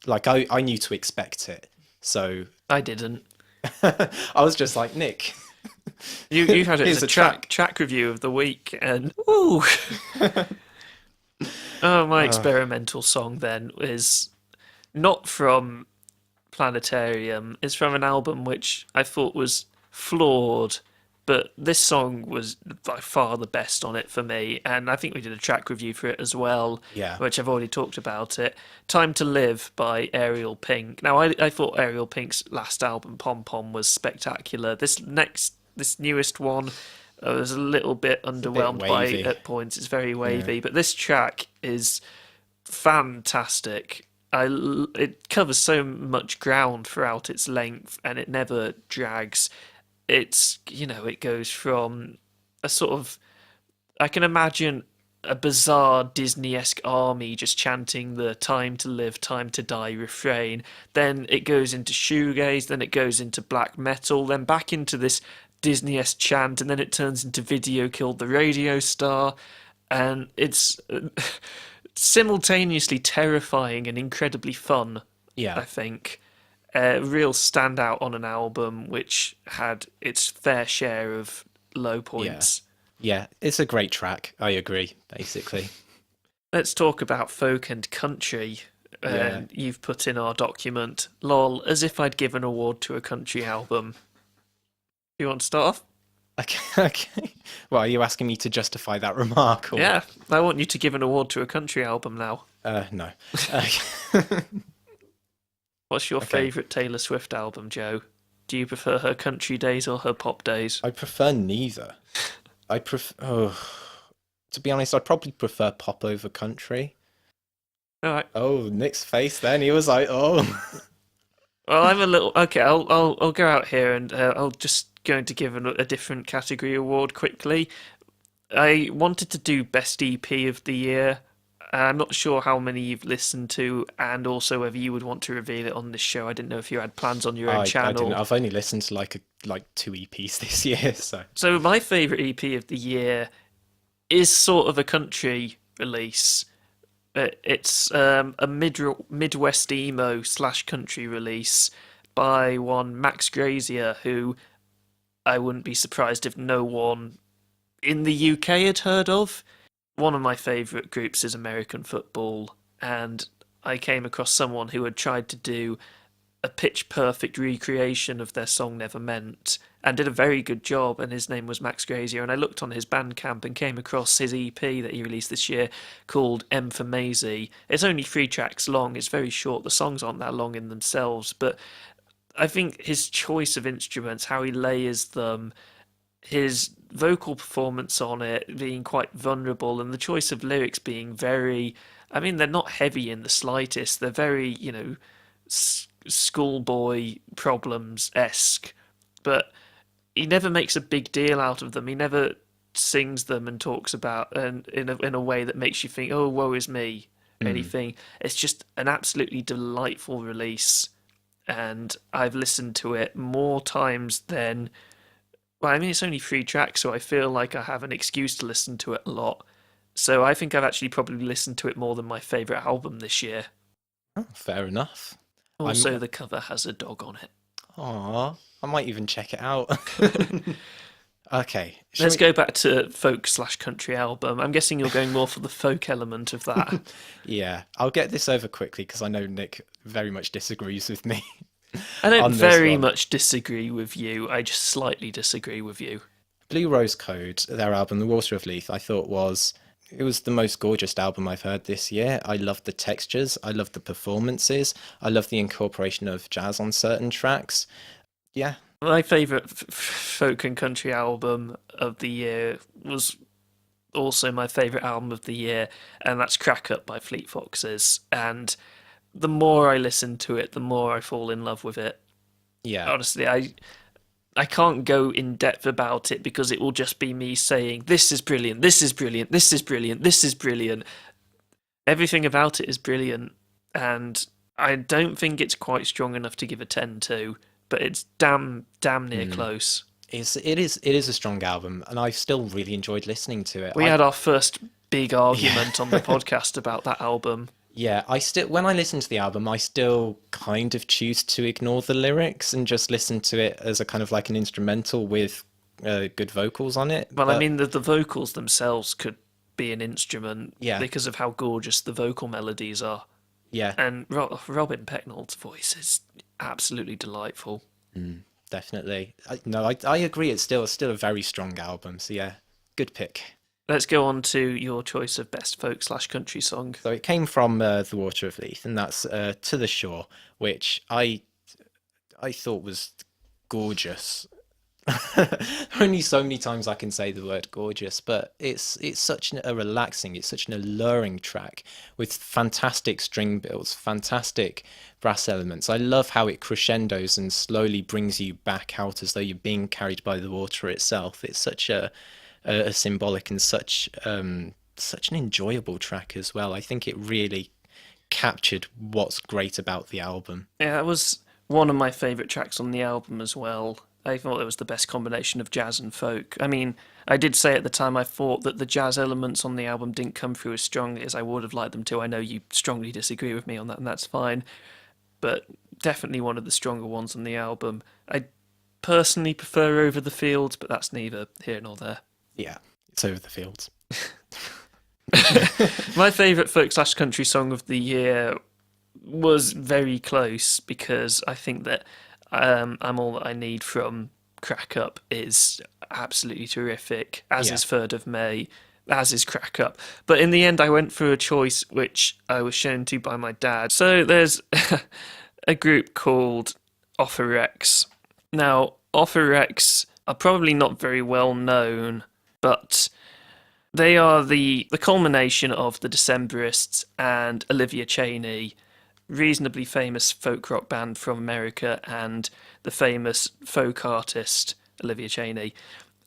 like, I knew to expect it. So I didn't. I was just like, Nick. You had it Here's as a a track. track review of the week, and ooh. Oh, my experimental song then is not from Planetarium. It's from an album which I thought was flawed, but this song was by far the best on it for me, and I think we did a track review for it as well, Yeah. which I've already talked about it. Time to Live by Ariel Pink. Now, I thought Ariel Pink's last album, Pom Pom, was spectacular. This newest one was a little bit underwhelmed by wavy. at points. It's very wavy, but this track is fantastic. It covers so much ground throughout its length, and it never drags. It's, it goes from a sort of, I can imagine a bizarre Disney-esque army just chanting the time to live, time to die refrain. Then it goes into shoegaze, then it goes into black metal, then back into this Disney-esque chant, and then it turns into Video Killed the Radio Star. And it's simultaneously terrifying and incredibly fun, Yeah. I think. A real standout on an album which had its fair share of low points. Yeah, it's a great track. I agree, basically. Let's talk about folk and country. Yeah. You've put in our document, lol, as if I'd give an award to a country album. You want to start off? Okay. Well, are you asking me to justify that remark? Or... Yeah, I want you to give an award to a country album now. No. What's your Okay. favourite Taylor Swift album, Joe? Do you prefer her country days or her pop days? I prefer neither. I prefer. Oh, to be honest, I'd probably prefer pop over country. All right. Oh, Nick's face then. He was like, oh. Well, I'm a little okay. I'll go out here and I'll just going to give a different category award quickly. I wanted to do best EP of the year. I'm not sure how many you've listened to, and also whether you would want to reveal it on this show. I didn't know if you had plans on your own I channel. didn't. I've only listened to like 2 EPs this year, so. So my favourite EP of the year is sort of a country release. It's a Midwest emo / country release by one Max Grazier, who I wouldn't be surprised if no one in the UK had heard of. One of my favourite groups is American Football, and I came across someone who had tried to do a pitch perfect recreation of their song Never Meant and did a very good job, and his name was Max Grazier, and I looked on his Bandcamp and came across his EP that he released this year called M for Maisie. It's only 3 tracks long, it's very short, the songs aren't that long in themselves, but I think his choice of instruments, how he layers them, his vocal performance on it being quite vulnerable, and the choice of lyrics being very, I mean, they're not heavy in the slightest, they're very, schoolboy problems-esque, but he never makes a big deal out of them. He never sings them and talks about and in a way that makes you think, oh, woe is me, anything. It's just an absolutely delightful release, and I've listened to it more times than, well, I mean, it's only 3 tracks, so I feel like I have an excuse to listen to it a lot. So I think I've actually probably listened to it more than my favourite album this year. Oh, fair enough. Also, the cover has a dog on it. Aw, I might even check it out. Okay. Let's go back to folk / country album. I'm guessing you're going more for the folk element of that. Yeah, I'll get this over quickly because I know Nick very much disagrees with me. I don't on this very one. much disagree with you. I just slightly disagree with you. Blue Rose Code, their album, The Water of Leith, I thought it was the most gorgeous album I've heard this year. I loved the textures, I loved the performances, I loved the incorporation of jazz on certain tracks. Yeah. My favourite folk and country album of the year was also my favourite album of the year, and that's Crack Up by Fleet Foxes. And the more I listen to it, the more I fall in love with it. Yeah. Honestly, I can't go in depth about it because it will just be me saying, this is brilliant, this is brilliant, this is brilliant, this is brilliant. Everything about it is brilliant, and I don't think it's quite strong enough to give a 10 to, but it's damn near close. It is a strong album, and I've still really enjoyed listening to it. We had our first big argument on the podcast about that album. Yeah, when I listen to the album, I still kind of choose to ignore the lyrics and just listen to it as a kind of like an instrumental with good vocals on it. Well, I mean, the vocals themselves could be an instrument because of how gorgeous the vocal melodies are. Yeah. And Robin Pecknold's voice is absolutely delightful. Definitely. I agree. It's still a very strong album. So yeah, good pick. Let's go on to your choice of best folk / country song. So it came from The Water of Leith, and that's To the Shore, which I thought was gorgeous. Only so many times I can say the word gorgeous, but it's such a relaxing, it's such an alluring track with fantastic string builds, fantastic brass elements. I love how it crescendos and slowly brings you back out as though you're being carried by the water itself. It's such a symbolic and such an enjoyable track as well. I think it really captured what's great about the album. Yeah, that was one of my favourite tracks on the album as well. I thought it was the best combination of jazz and folk. I mean, I did say at the time I thought that the jazz elements on the album didn't come through as strongly as I would have liked them to. I know you strongly disagree with me on that, and that's fine. But definitely one of the stronger ones on the album. I personally prefer Over the Fields, but that's neither here nor there. Yeah, it's Over the Fields. My favourite folk / country song of the year was very close because I think that I'm All That I Need from Crack Up is absolutely terrific, as is 3rd of May, as is Crack Up. But in the end, I went for a choice which I was shown to by my dad. So there's a group called Offer X, Now, Offer X are probably not very well known, but they are the culmination of the Decemberists and Olivia Cheney, reasonably famous folk rock band from America, and the famous folk artist Olivia Cheney.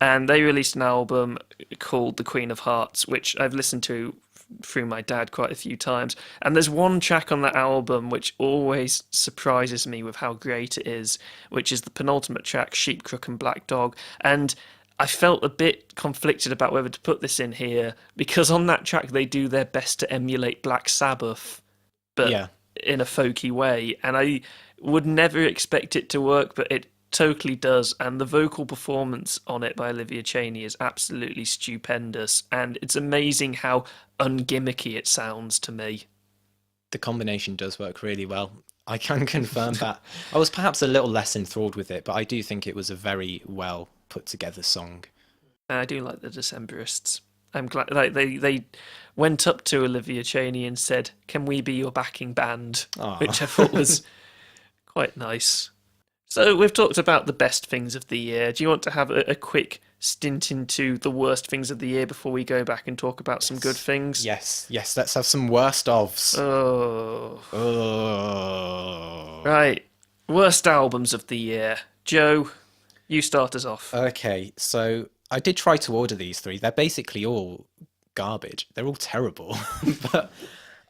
And they released an album called The Queen of Hearts, which I've listened to through my dad quite a few times. And there's one track on that album which always surprises me with how great it is, which is the penultimate track, Sheep, Crook and Black Dog. And I felt a bit conflicted about whether to put this in here, because on that track they do their best to emulate Black Sabbath, but Yeah. in a folky way. And I would never expect it to work, but it totally does. And the vocal performance on it by Olivia Cheney is absolutely stupendous. And it's amazing how ungimmicky it sounds to me. The combination does work really well. I can confirm that. I was perhaps a little less enthralled with it, but I do think it was a very well put together song. And I do like the Decemberists. I'm glad they went up to Olivia Cheney and said, "Can we be your backing band?" Aw. Which I thought was quite nice. So we've talked about the best things of the year. Do you want to have a quick stint into the worst things of the year before we go back and talk about some good things? Yes, let's have some worst ofs. Oh. Oh. Right. Worst albums of the year. Joe, you start us off. Okay, so I did try to order these three. They're basically all garbage. They're all terrible. But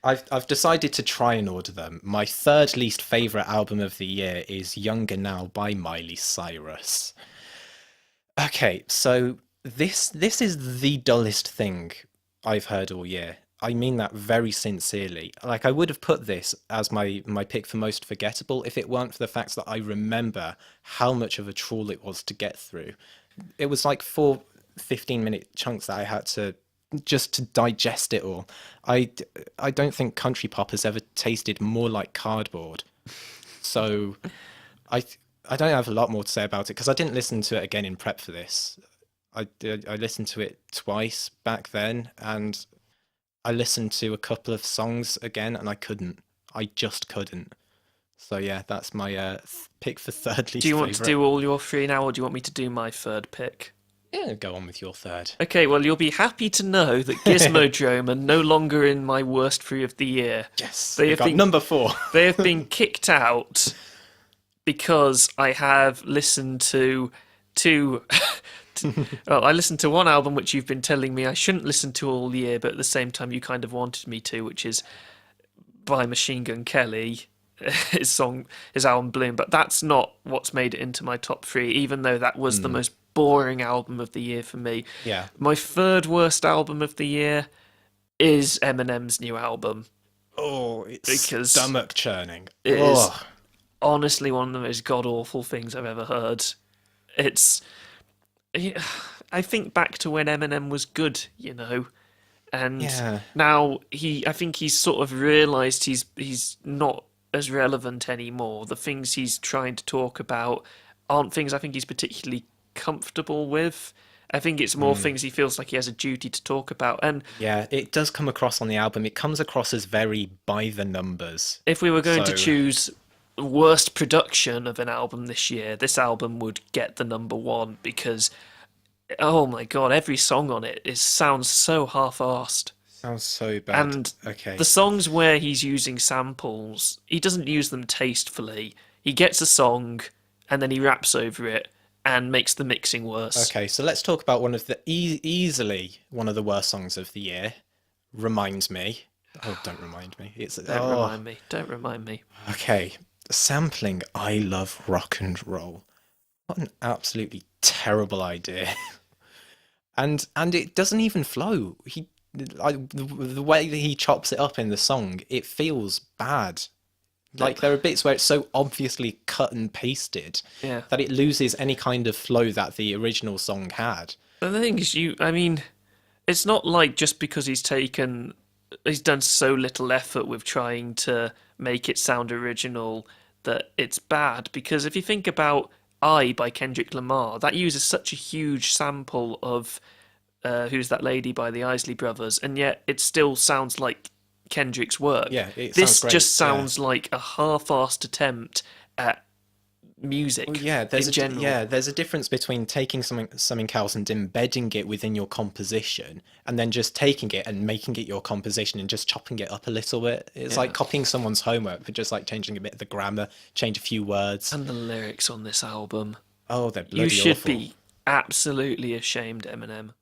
I've decided to try and order them. My third least favourite album of the year is Younger Now by Miley Cyrus. Okay, so this is the dullest thing I've heard all year. I mean that very sincerely. Like, I would have put this as my pick for most forgettable if it weren't for the fact that I remember how much of a trawl it was to get through. It was like 4 15-minute chunks that I had to just to digest it all. I don't think country pop has ever tasted more like cardboard. So I don't have a lot more to say about it because I didn't listen to it again in prep for this. I listened to it twice back then, and I listened to a couple of songs again, and I just couldn't. So yeah, that's my pick for third least Do you want to favourite. do all your three now, or do you want me to do my third pick? Yeah, go on with your third. Okay, well, you'll be happy to know that Gizmodrome are no longer in my worst three of the year. Yes, They we have got been- number 4. They have been kicked out because I have listened to well, I listened to one album which you've been telling me I shouldn't listen to all year, but at the same time you kind of wanted me to, which is by Machine Gun Kelly, his album Bloom. But that's not what's made it into my top 3, even though that was the most boring album of the year for me. Yeah. My third worst album of the year is Eminem's new album. Oh, it's Because stomach churning. It is Oh. honestly one of the most god-awful things I've ever heard. I think back to when Eminem was good, and Yeah. now I think he's sort of realised he's not as relevant anymore. The things he's trying to talk about aren't things I think he's particularly comfortable with. I think it's more things he feels like he has a duty to talk about. And Yeah, it does come across on the album. It comes across as very by the numbers. if we were going to So- choose worst production of an album this year, this album would get the number 1 because, oh my god, every song on it sounds so half-arsed. Sounds so bad. And okay. the songs where he's using samples, he doesn't use them tastefully. He gets a song and then he raps over it and makes the mixing worse. Okay, so let's talk about one of the easily one of the worst songs of the year. Reminds Me. Oh, don't remind me. Don't remind me. Okay, sampling I Love Rock and Roll. What an absolutely terrible idea. and it doesn't even flow. The way that he chops it up in the song, it feels bad. Like, there are bits where it's so obviously cut and pasted Yeah. that it loses any kind of flow that the original song had. But the thing is, it's not like just because he's done so little effort with trying to make it sound original that it's bad. Because if you think about I by Kendrick Lamar, that uses such a huge sample of Who's That Lady by the Isley Brothers, and yet it still sounds like Kendrick's work. Yeah, it this sounds great, just sounds like a half-assed attempt at music Well, yeah, there's in general. there's a difference between taking something else and embedding it within your composition, and then just taking it and making it your composition and just chopping it up a little bit. It's like copying someone's homework, but just like changing a bit of the grammar, change a few words. And the lyrics on this album. Oh, they're bloody You should awful. be absolutely ashamed, Eminem.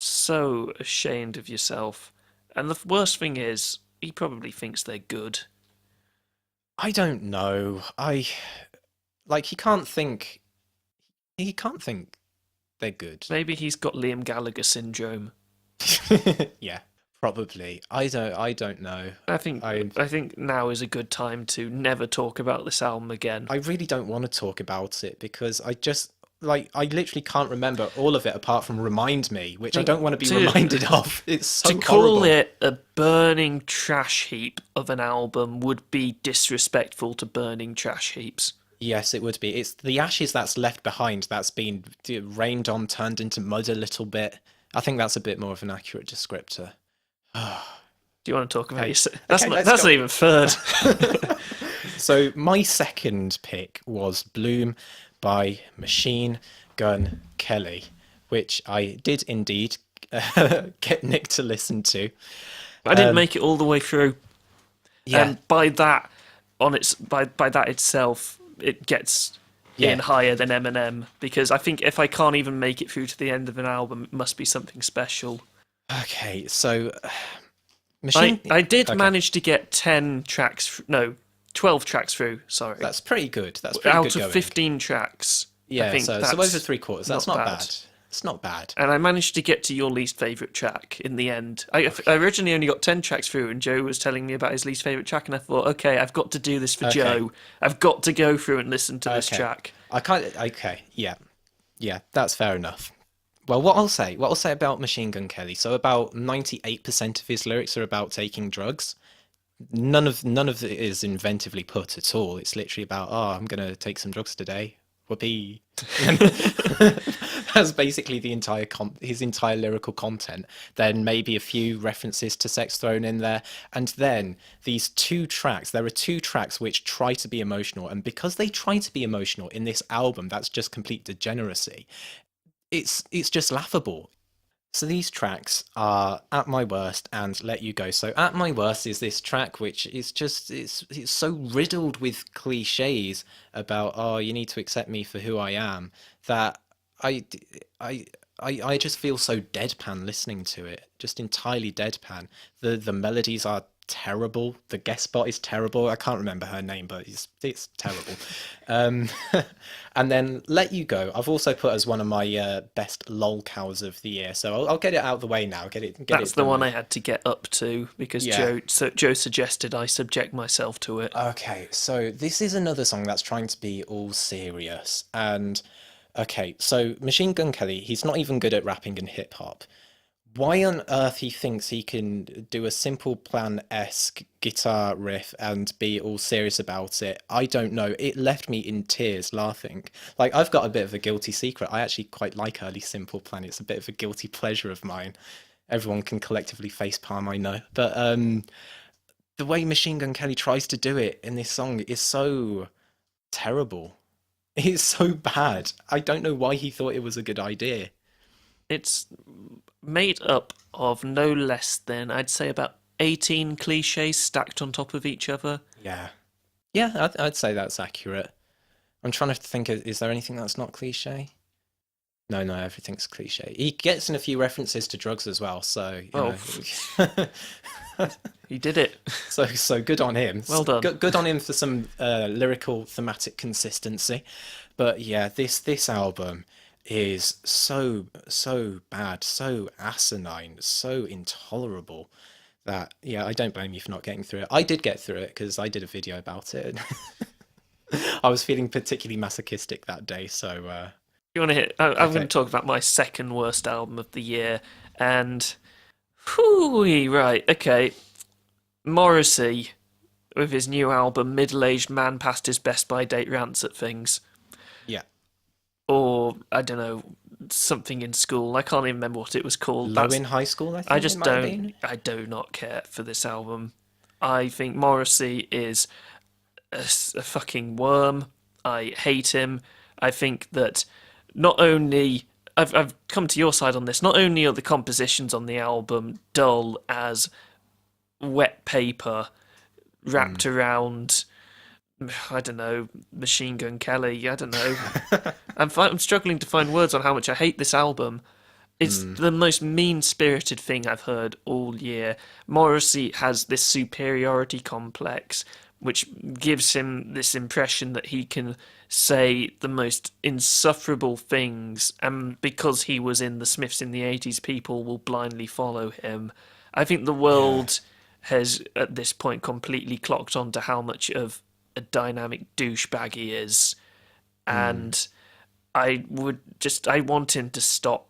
So ashamed of yourself. And the worst thing is, he probably thinks they're good. I don't know. He can't think. He can't think they're good. Maybe he's got Liam Gallagher syndrome. Yeah, probably. I don't know. I think now is a good time to never talk about this album again. I really don't want to talk about it because I literally can't remember all of it apart from Remind Me, which I don't want to be reminded of. It's so to call horrible. it a burning trash heap of an album would be disrespectful to burning trash heaps. Yes, it would be. It's the ashes that's left behind that's been rained on, turned into mud a little bit. I think that's a bit more of an accurate descriptor. Do you want to talk about Okay. your... That's Okay, not, let's that's go. not even third. So my second pick was Bloom by Machine Gun Kelly, which I did indeed get Nick to listen to. I didn't make it all the way through. Yeah. And by that itself, it gets in higher than Eminem, because I think if I can't even make it through to the end of an album, it must be something special. Okay, so I did okay. manage to get 12 tracks through, sorry. That's pretty good. That's pretty Out good of going. 15 tracks. I Yeah, think so that's over 3/4. That's not bad. bad. It's not bad. And I managed to get to your least favourite track in the end. I originally only got 10 tracks through, and Joe was telling me about his least favourite track, and I thought, okay, I've got to do this for Okay. Joe. I've got to go through and listen to this Okay. track. Okay, yeah, that's fair enough. Well, what I'll say about Machine Gun Kelly. So about 98% of his lyrics are about taking drugs. None of it is inventively put at all. It's literally about, I'm gonna take some drugs today. Whoopee. That's basically the entire his entire lyrical content. Then maybe a few references to sex thrown in there, and then these two tracks. There are two tracks which try to be emotional, and because they try to be emotional in this album, that's just complete degeneracy. It's just laughable. So these tracks are At My Worst and Let You Go. So At My Worst is this track which is just it's so riddled with cliches about, you need to accept me for who I am, that I just feel so deadpan listening to it. Just entirely deadpan. The melodies are terrible. The guest spot is terrible. I can't remember her name, but it's terrible. And then Let You Go, I've also put as one of my best lolcows of the year. So I'll get it out of the way now. That's the one I had to get up to, because Yeah. Joe suggested I subject myself to it. Okay, so this is another song that's trying to be all serious. And okay, so Machine Gun Kelly, he's not even good at rapping and hip hop. Why on earth he thinks he can do a Simple Plan-esque guitar riff and be all serious about it, I don't know. It left me in tears laughing. Like, I've got a bit of a guilty secret. I actually quite like early Simple Plan. It's a bit of a guilty pleasure of mine. Everyone can collectively facepalm, I know. But the way Machine Gun Kelly tries to do it in this song is so terrible. It's so bad. I don't know why he thought it was a good idea. It's made up of no less than, I'd say, about 18 cliches stacked on top of each other. Yeah. Yeah, I'd say that's accurate. I'm trying to think, is there anything that's not cliche? No, everything's cliche. He gets in a few references to drugs as well, so... you know. He did it. So good on him. Well done. Good on him for some lyrical thematic consistency. But yeah, this album is so bad, so asinine, so intolerable that, yeah, I don't blame you for not getting through it. I did get through it because I did a video about it. I was feeling particularly masochistic that day, so... You want to hear? I'm Okay. going to talk about my second worst album of the year, and... Whoo-wee, right, okay. Morrissey, with his new album, Middle-Aged Man Past His Best By Date Rants at Things. Yeah. Or, I don't know, something in school. I can't even remember what it was called. Low in high school, I think I just it might have been. I do not care for this album. I think Morrissey is a fucking worm. I hate him. I think that not only I've come to your side on this. Not only are the compositions on the album dull as wet paper wrapped around, I don't know, Machine Gun Kelly. I don't know. I'm struggling to find words on how much I hate this album. It's the most mean-spirited thing I've heard all year. Morrissey has this superiority complex, which gives him this impression that he can say the most insufferable things, and because he was in the Smiths in the 80s, people will blindly follow him. I think the world has, at this point, completely clocked on to how much of a dynamic douchebag he is, and I want him to stop.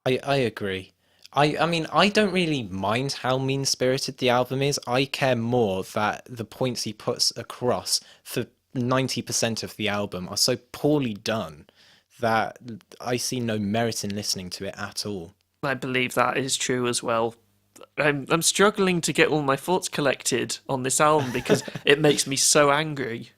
I agree. I mean, I don't really mind how mean-spirited the album is. I care more that the points he puts across for 90% of the album are so poorly done that I see no merit in listening to it at all. I believe that is true as well. I'm struggling to get all my thoughts collected on this album because it makes me so angry.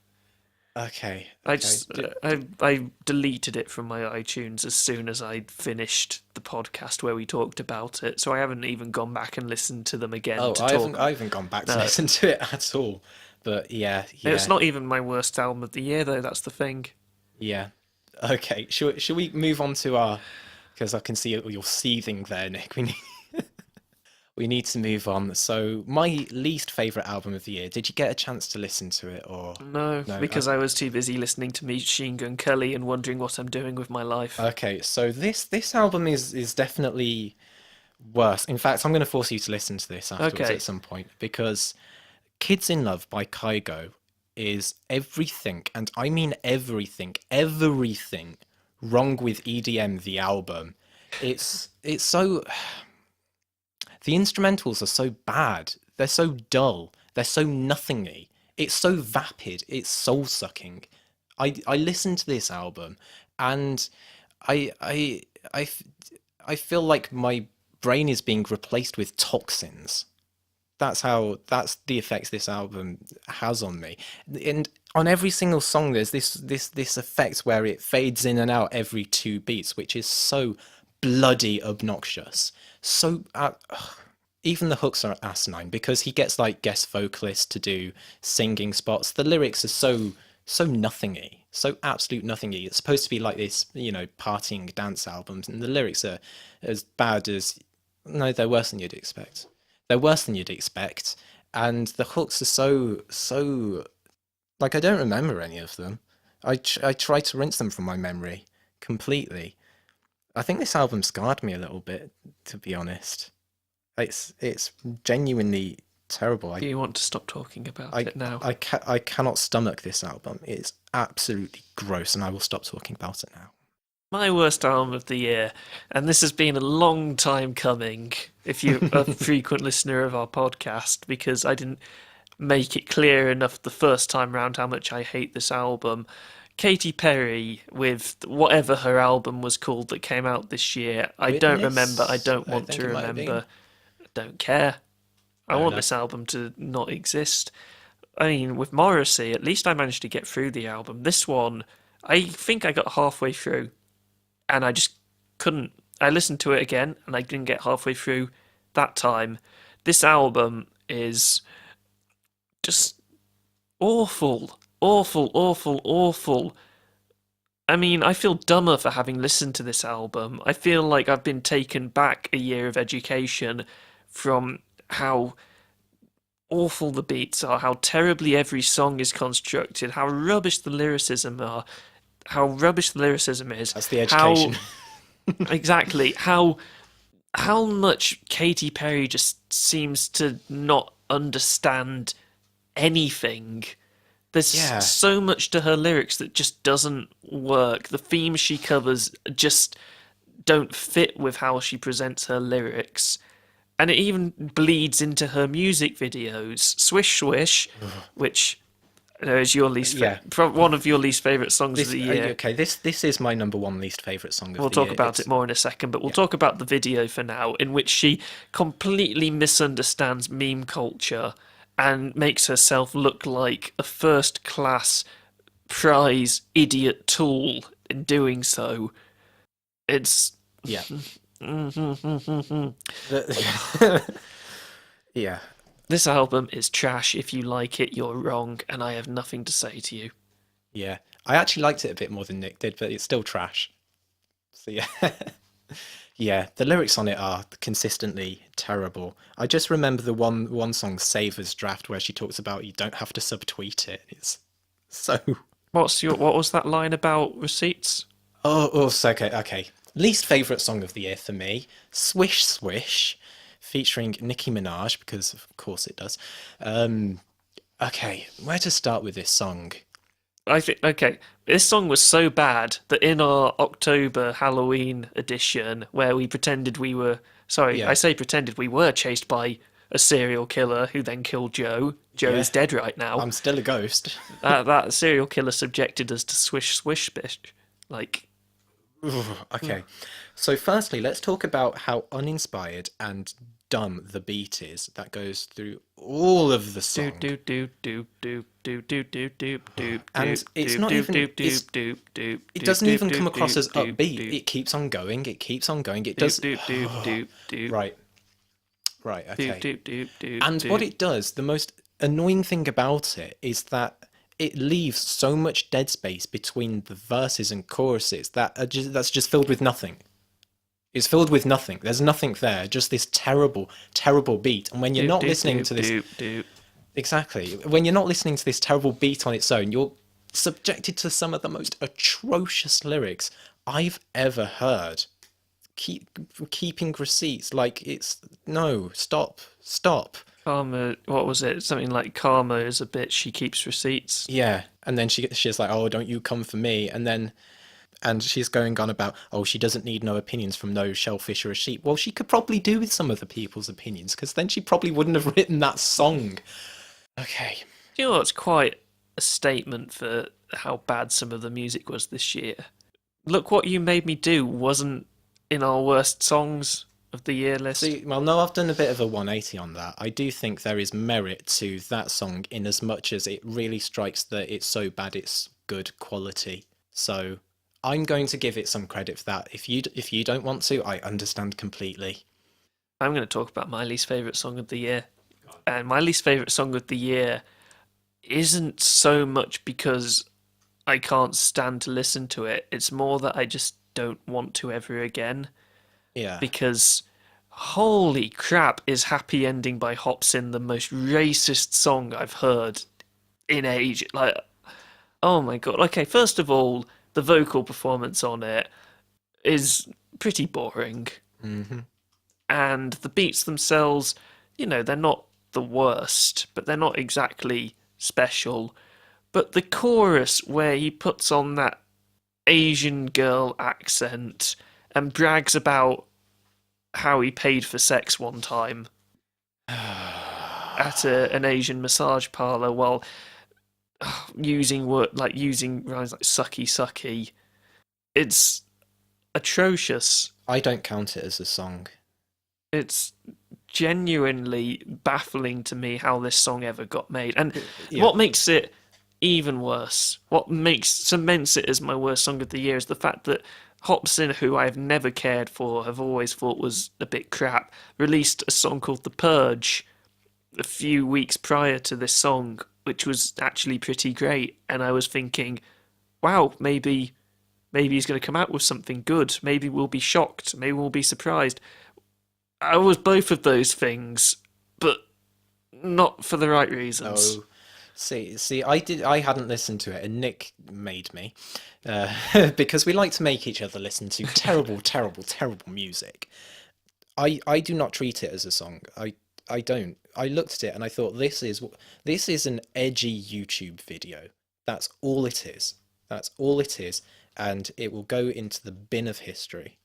Okay. I deleted it from my iTunes as soon as I finished the podcast where we talked about it, so I haven't even gone back and listened to them again. I haven't gone back to listen to it at all. But yeah. It's not even my worst album of the year, though. That's the thing. Yeah. Okay. Should we move on to our? Because I can see you're seething there, Nick. We need to move on. So, my least favourite album of the year. Did you get a chance to listen to it, or no? Because I was too busy listening to Machine Gun Kelly and wondering what I'm doing with my life. Okay, so this album is definitely worse. In fact, I'm going to force you to listen to this afterwards at some point, because "Kids in Love" by Kygo is everything, and I mean everything wrong with EDM. The album, it's so. The instrumentals are so bad. They're so dull. They're so nothingy. It's so vapid. It's soul-sucking. I listened to this album, and I feel like my brain is being replaced with toxins. That's the effects this album has on me. And on every single song, there's this effect where it fades in and out every 2 beats, which is so bloody obnoxious. So even the hooks are asinine because he gets like guest vocalists to do singing spots. The lyrics are so nothingy, so absolute nothingy. It's supposed to be like this, partying dance albums, and the lyrics are as bad as they're worse than you'd expect. They're worse than you'd expect, and the hooks are so like I don't remember any of them. I try to rinse them from my memory completely. I think this album scarred me a little bit, to be honest. It's genuinely terrible. Do you want to stop talking about it now? I cannot stomach this album. It's absolutely gross, and I will stop talking about it now. My worst album of the year, and this has been a long time coming, if you're a frequent listener of our podcast, because I didn't make it clear enough the first time round how much I hate this album. Katy Perry with whatever her album was called that came out this year. I don't remember. I don't want to remember. I don't care. I want this album to not exist. I mean, with Morrissey, at least I managed to get through the album. This one, I think I got halfway through, and I just couldn't. I listened to it again, and I didn't get halfway through that time. This album is just awful. Awful, awful, awful. I mean, I feel dumber for having listened to this album. I feel like I've been taken back a year of education from how awful the beats are, how terribly every song is constructed, how rubbish the lyricism is. That's the education. Exactly. How much Katy Perry just seems to not understand anything. There's so much to her lyrics that just doesn't work. The themes she covers just don't fit with how she presents her lyrics. And it even bleeds into her music videos. Swish Swish, which is your least one of your least favourite songs of the year. Okay, this is my number one least favourite song of the year. We'll talk about it more in a second, but we'll talk about the video for now, in which she completely misunderstands meme culture and makes herself look like a first-class prize idiot tool in doing so. It's Yeah. Yeah. This album is trash. If you like it, you're wrong, and I have nothing to say to you. Yeah. I actually liked it a bit more than Nick did, but it's still trash. So yeah. Yeah, the lyrics on it are consistently terrible. I just remember the one song, Savers Draft, where she talks about you don't have to subtweet it. It's so... What was that line about receipts? Oh, so okay. Least favourite song of the year for me, Swish Swish, featuring Nicki Minaj, because of course it does. Okay, where to start with this song? I think okay. This song was so bad that in our October Halloween edition, where we pretended we were Yeah. I say pretended we were chased by a serial killer who then killed Joe. Joe is dead right now. I'm still a ghost. That serial killer subjected us to swish swish bish. Like, Okay, so firstly, let's talk about how uninspired and dumb the beat is that goes through all of the do song. do do do do do do do do do. And it's not even... It doesn't even come across as upbeat. It keeps on going. It keeps on going. It does... Right. Right, okay. And what it does, the most annoying thing about it is that it leaves so much dead space between the verses and choruses that's just filled with nothing. It's filled with nothing. There's nothing there. Just this terrible, terrible beat. And when you're not listening to this... Exactly. When you're not listening to this terrible beat on its own, you're subjected to some of the most atrocious lyrics I've ever heard. Keeping receipts, like it's... No, stop. Karma, what was it? Something like karma is a bitch, she keeps receipts. Yeah, and then she's like, oh, don't you come for me, and she's going on about, oh, she doesn't need no opinions from no shellfish or a sheep. Well, she could probably do with some other people's opinions, because then she probably wouldn't have written that song. Okay. You know what's quite a statement for how bad some of the music was this year? Look What You Made Me Do wasn't in our worst songs of the year list. See, well, no, I've done a bit of a 180 on that. I do think there is merit to that song in as much as it really strikes that it's so bad it's good quality. So I'm going to give it some credit for that. If you don't want to, I understand completely. I'm going to talk about my least favourite song of the year. And my least favourite song of the year isn't so much because I can't stand to listen to it. It's more that I just don't want to ever again. Yeah. Because holy crap, is Happy Ending by Hopsin the most racist song I've heard in age. Like, oh my god. Okay, first of all, the vocal performance on it is pretty boring. Mm-hmm. And the beats themselves, you know, they're not the worst, but they're not exactly special. But the chorus where he puts on that Asian girl accent and brags about how he paid for sex one time at an Asian massage parlor while using rhymes like sucky sucky. It's atrocious. I don't count it as a song. It's genuinely baffling to me how this song ever got made. And Yeah. what makes it even worse, cements it as my worst song of the year, is the fact that Hopsin, who I've never cared for, have always thought was a bit crap, released a song called The Purge a few weeks prior to this song, which was actually pretty great. And I was thinking, wow, maybe he's going to come out with something good. Maybe we'll be shocked. Maybe we'll be surprised. I was both of those things, but not for the right reasons. Oh, see, I hadn't listened to it, and Nick made me, because we like to make each other listen to terrible, terrible, terrible music. I do not treat it as a song. I don't. I looked at it and I thought this is an edgy YouTube video. That's all it is. That's all it is, and it will go into the bin of history.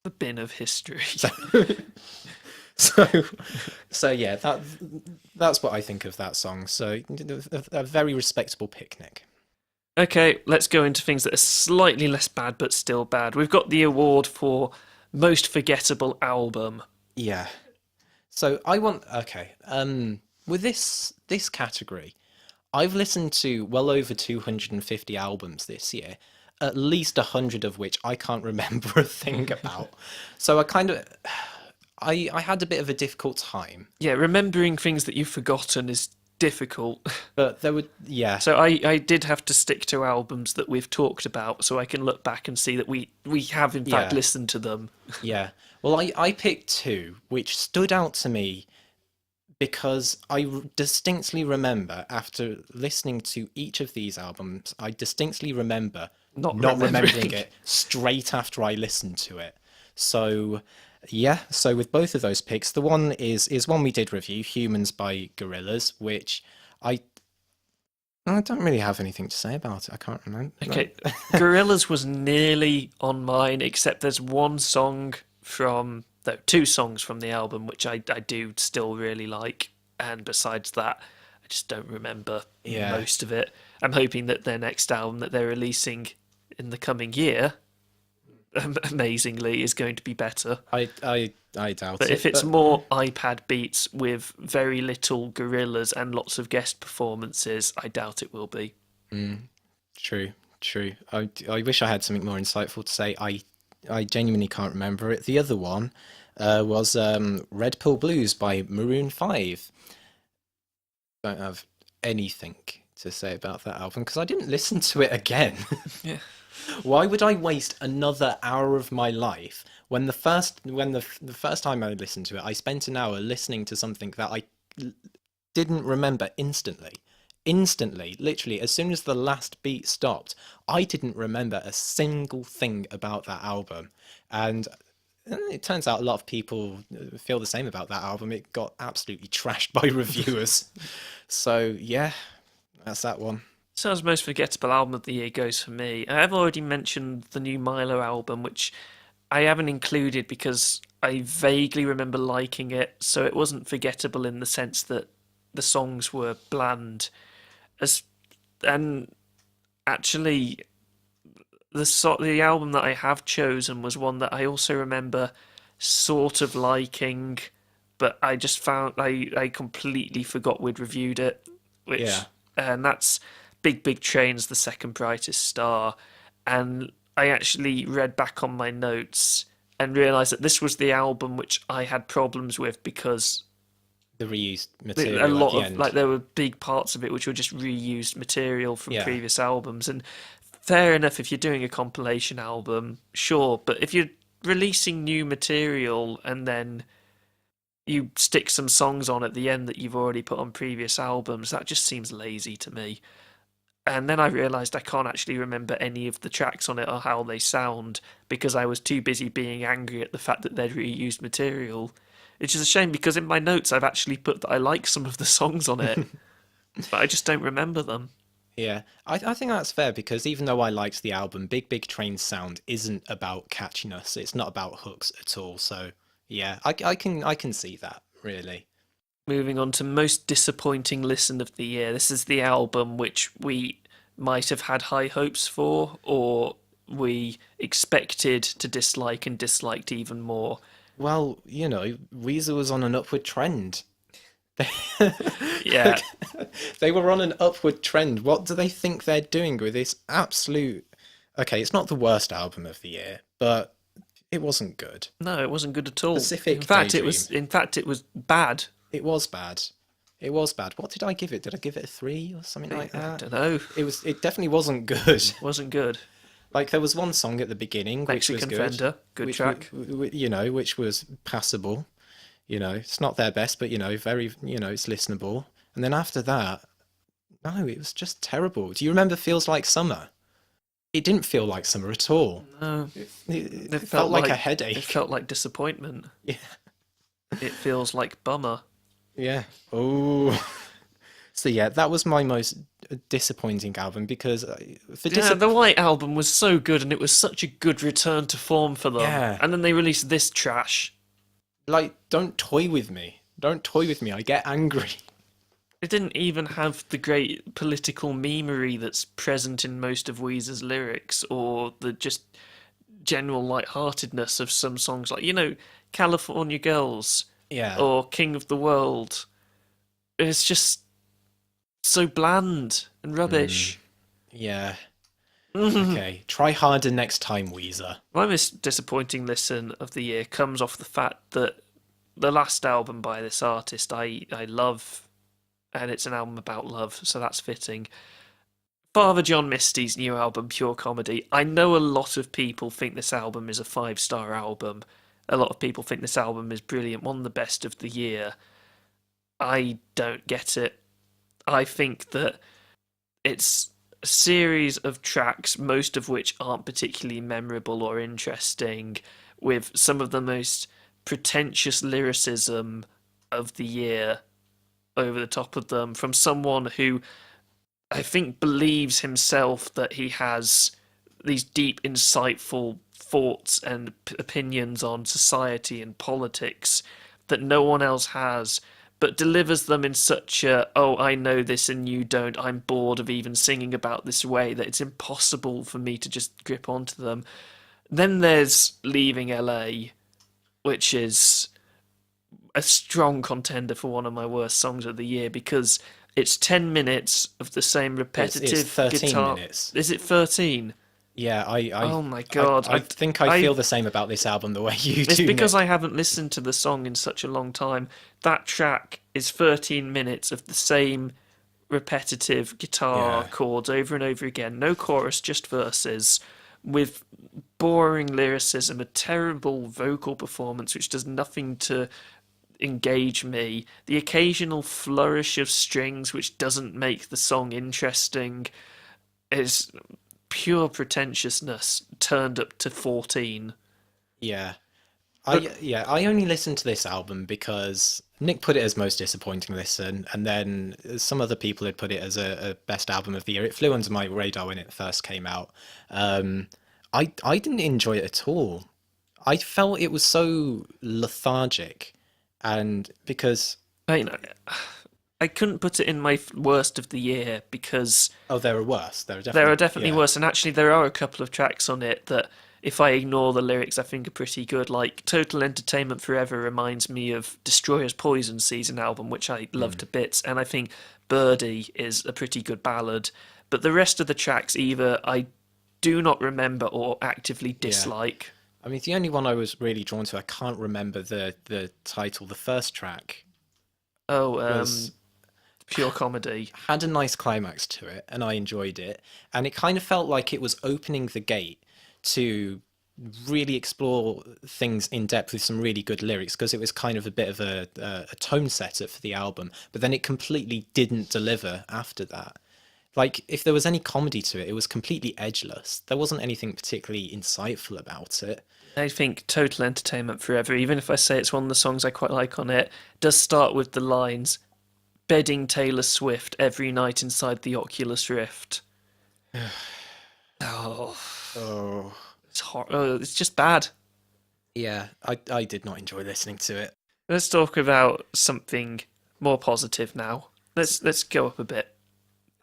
The bin of history. So yeah, that's what I think of that song. So a very respectable picnic. Okay, let's go into things that are slightly less bad but still bad. We've got the award for most forgettable album. Yeah. So with this category, I've listened to well over 250 albums this year, at least 100 of which I can't remember a thing about. So I had a bit of a difficult time. Yeah, remembering things that you've forgotten is difficult. But there would, yeah. So I did have to stick to albums that we've talked about so I can look back and see that we have in fact Yeah. listened to them. Yeah. Well, I picked two which stood out to me because distinctly remember after listening to each of these albums, I distinctly remember Not not remembering remembering. it straight after I listened to it. So, yeah. So with both of those picks, the one is one we did review, Humans by Gorillaz, which I don't really have anything to say about it. I can't remember. Okay, Gorillaz was nearly on mine, except there's one song two songs from the album which I do still really like, and besides that, I just don't remember Yeah. most of it. I'm hoping that their next album that they're releasing in the coming year, amazingly, is going to be better. I doubt But it. if it's more iPad beats with very little Gorillaz and lots of guest performances, I doubt it will be. True. I wish I had something more insightful to say. I genuinely can't remember it. The other one was Red Pill Blues by Maroon 5. Don't have anything to say about that album because I didn't listen to it again. Yeah. Why would I waste another hour of my life when the first time I listened to it, I spent an hour listening to something that I didn't remember instantly. Instantly, literally, as soon as the last beat stopped, I didn't remember a single thing about that album. And it turns out a lot of people feel the same about that album. It got absolutely trashed by reviewers. So, yeah, that's that one. Sounds most forgettable album of the year goes for me. I've already mentioned the new Milo album, which I haven't included because I vaguely remember liking it, so it wasn't forgettable in the sense that the songs were bland. And actually, the album that I have chosen was one that I also remember sort of liking, but I just found I completely forgot we'd reviewed it, and that's Big Train's The Second Brightest Star. And I actually read back on my notes and realised that this was the album which I had problems with because The reused material a lot at the of end. like there were big parts of it which were just reused material from Yeah. previous albums. And fair enough, if you're doing a compilation album, sure, but if you're releasing new material and then you stick some songs on at the end that you've already put on previous albums, that just seems lazy to me. And then I realised I can't actually remember any of the tracks on it or how they sound because I was too busy being angry at the fact that they'd reused material. Which is a shame because in my notes I've actually put that I like some of the songs on it, but I just don't remember them. Yeah, I think that's fair because even though I liked the album, Big Train's sound isn't about catchiness. It's not about hooks at all. So yeah, I can see that really. Moving on to most disappointing listen of the year. This is the album which we might have had high hopes for, or we expected to dislike and disliked even more. Well, Weezer was on an upward trend. Yeah, They were on an upward trend. What do they think they're doing with this absolute... Okay, it's not the worst album of the year, but it wasn't good. no, it wasn't good at all. Pacific In fact, Daydream. it was bad. It was bad. It was bad. What did I give it? Did I give it a 3 or something like I that? don't know. It definitely wasn't good. Wasn't good. Like there was one song at the beginning which was Mexican good. Fender, good track. Which was passable. It's not their best, but very, it's listenable. And then after that, no, it was just terrible. Do you remember Feels Like Summer? It didn't feel like summer at all. No, It felt like a headache. It felt like disappointment. Yeah. It feels like bummer. Yeah. Oh. So yeah, that was my most disappointing album because The White Album was so good and it was such a good return to form for them. Yeah. And then they released this trash. like, don't toy with me. Don't toy with me. I get angry. It didn't even have the great political memery that's present in most of Weezer's lyrics, or the just general lightheartedness of some songs, like California Girls Yeah. or King of the World. It's just so bland and rubbish. Yeah. Okay. Try harder next time, Weezer. My most disappointing listen of the year comes off the fact that the last album by this artist I love, and it's an album about love, so that's fitting. Father John Misty's new album, Pure Comedy. I know a lot of people think this album is a 5-star album. A lot of people think this album is brilliant, one of the best of the year. I don't get it. I think that it's a series of tracks, most of which aren't particularly memorable or interesting, with some of the most pretentious lyricism of the year over the top of them from someone who I think believes himself that he has these deep, insightful thoughts and opinions on society and politics that no one else has, but delivers them in such a, oh, I know this and you don't, I'm bored of even singing about this way, that it's impossible for me to just grip onto them. Then there's Leaving LA, which is a strong contender for one of my worst songs of the year because it's 10 minutes of the same repetitive It's 13 guitar. minutes. Is it 13? Yeah, Oh my God. I think I feel the same about this album the way you do. It's because Nick. I haven't listened to the song in such a long time. That track is 13 minutes of the same repetitive guitar chords over and over again. No chorus, just verses, with boring lyricism, a terrible vocal performance which does nothing to engage me, the occasional flourish of strings which doesn't make the song interesting, is pure pretentiousness turned up to 14. Yeah. I only listened to this album because Nick put it as most disappointing listen, and then some other people had put it as a best album of the year. It flew under my radar when it first came out. I didn't enjoy it at all. I felt it was so lethargic, and because I couldn't put it in my worst of the year because there are worse. There are definitely worse, and actually there are a couple of tracks on it that, if I ignore the lyrics, I think are pretty good. Like Total Entertainment Forever reminds me of Destroyer's Poison Season album, which I love to bits, and I think Birdie is a pretty good ballad. But the rest of the tracks either I do not remember or actively dislike. I mean, the only one I was really drawn to, I can't remember the title. The first track was Pure Comedy. Had a nice climax to it, and I enjoyed it. And it kind of felt like it was opening the gate to really explore things in depth with some really good lyrics, because it was kind of a bit of a tone setter for the album. But then it completely didn't deliver after that. Like, if there was any comedy to it, it was completely edgeless. There wasn't anything particularly insightful about it. I think Total Entertainment Forever, even if I say it's one of the songs I quite like on it, does start with the lines, bedding Taylor Swift every night inside the Oculus Rift. It's just bad. Yeah, I did not enjoy listening to it. Let's talk about something more positive now. Let's go up a bit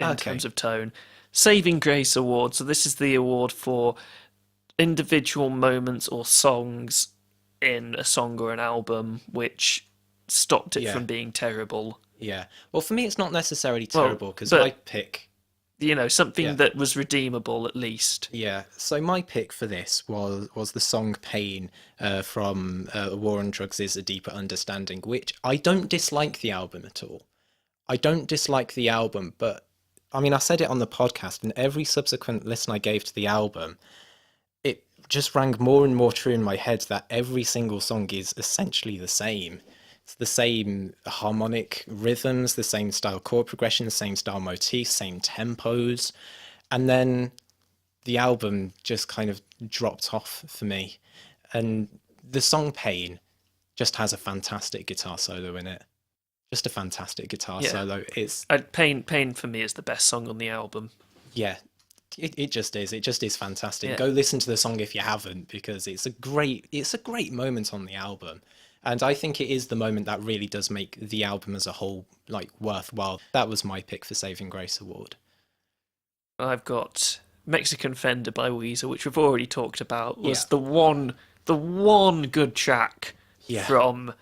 in terms of tone. Saving Grace Award. So this is the award for individual moments or songs in a song or an album which stopped it from being terrible. Yeah. Well, for me, it's not necessarily terrible because but, my pick... something that was redeemable at least. Yeah. So my pick for this was the song Pain from A War on Drugs is a Deeper Understanding, which I don't dislike the album at all. I don't dislike the album, but I mean, I said it on the podcast, and every subsequent listen I gave to the album, it just rang more and more true in my head that every single song is essentially the same. It's the same harmonic rhythms, the same style chord progression, the same style motifs, same tempos. And then the album just kind of dropped off for me. And the song Pain just has a fantastic guitar solo in it. Just a fantastic guitar solo. It's Pain for me is the best song on the album. Yeah, it just is. It just is fantastic. Yeah. Go listen to the song if you haven't, because it's a great moment on the album. And I think it is the moment that really does make the album as a whole like worthwhile. That was my pick for Saving Grace Award. I've got Mexican Fender by Weezer, which we've already talked about. Was the one good track from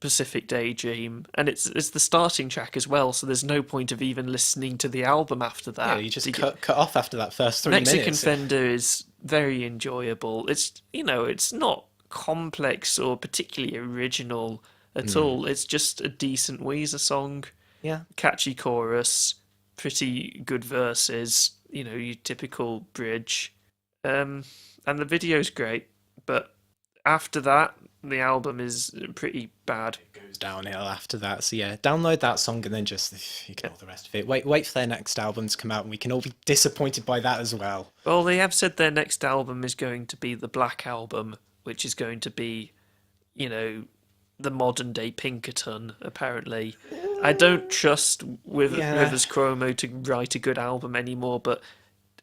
Pacific Daydream, and it's the starting track as well. So there's no point of even listening to the album after that. Yeah, you just cut off after that first 3 minutes. Mexican Fender is very enjoyable. It's it's not complex or particularly original at all. It's just a decent Weezer song. Yeah. Catchy chorus, pretty good verses, your typical bridge. And the video's great, but after that, the album is pretty bad. It goes downhill after that. So yeah, download that song and then just ignore the rest of it. Wait for their next album to come out and we can all be disappointed by that as well. Well, they have said their next album is going to be the Black Album, which is going to be, the modern day Pinkerton, apparently. I don't trust Rivers Cuomo to write a good album anymore, but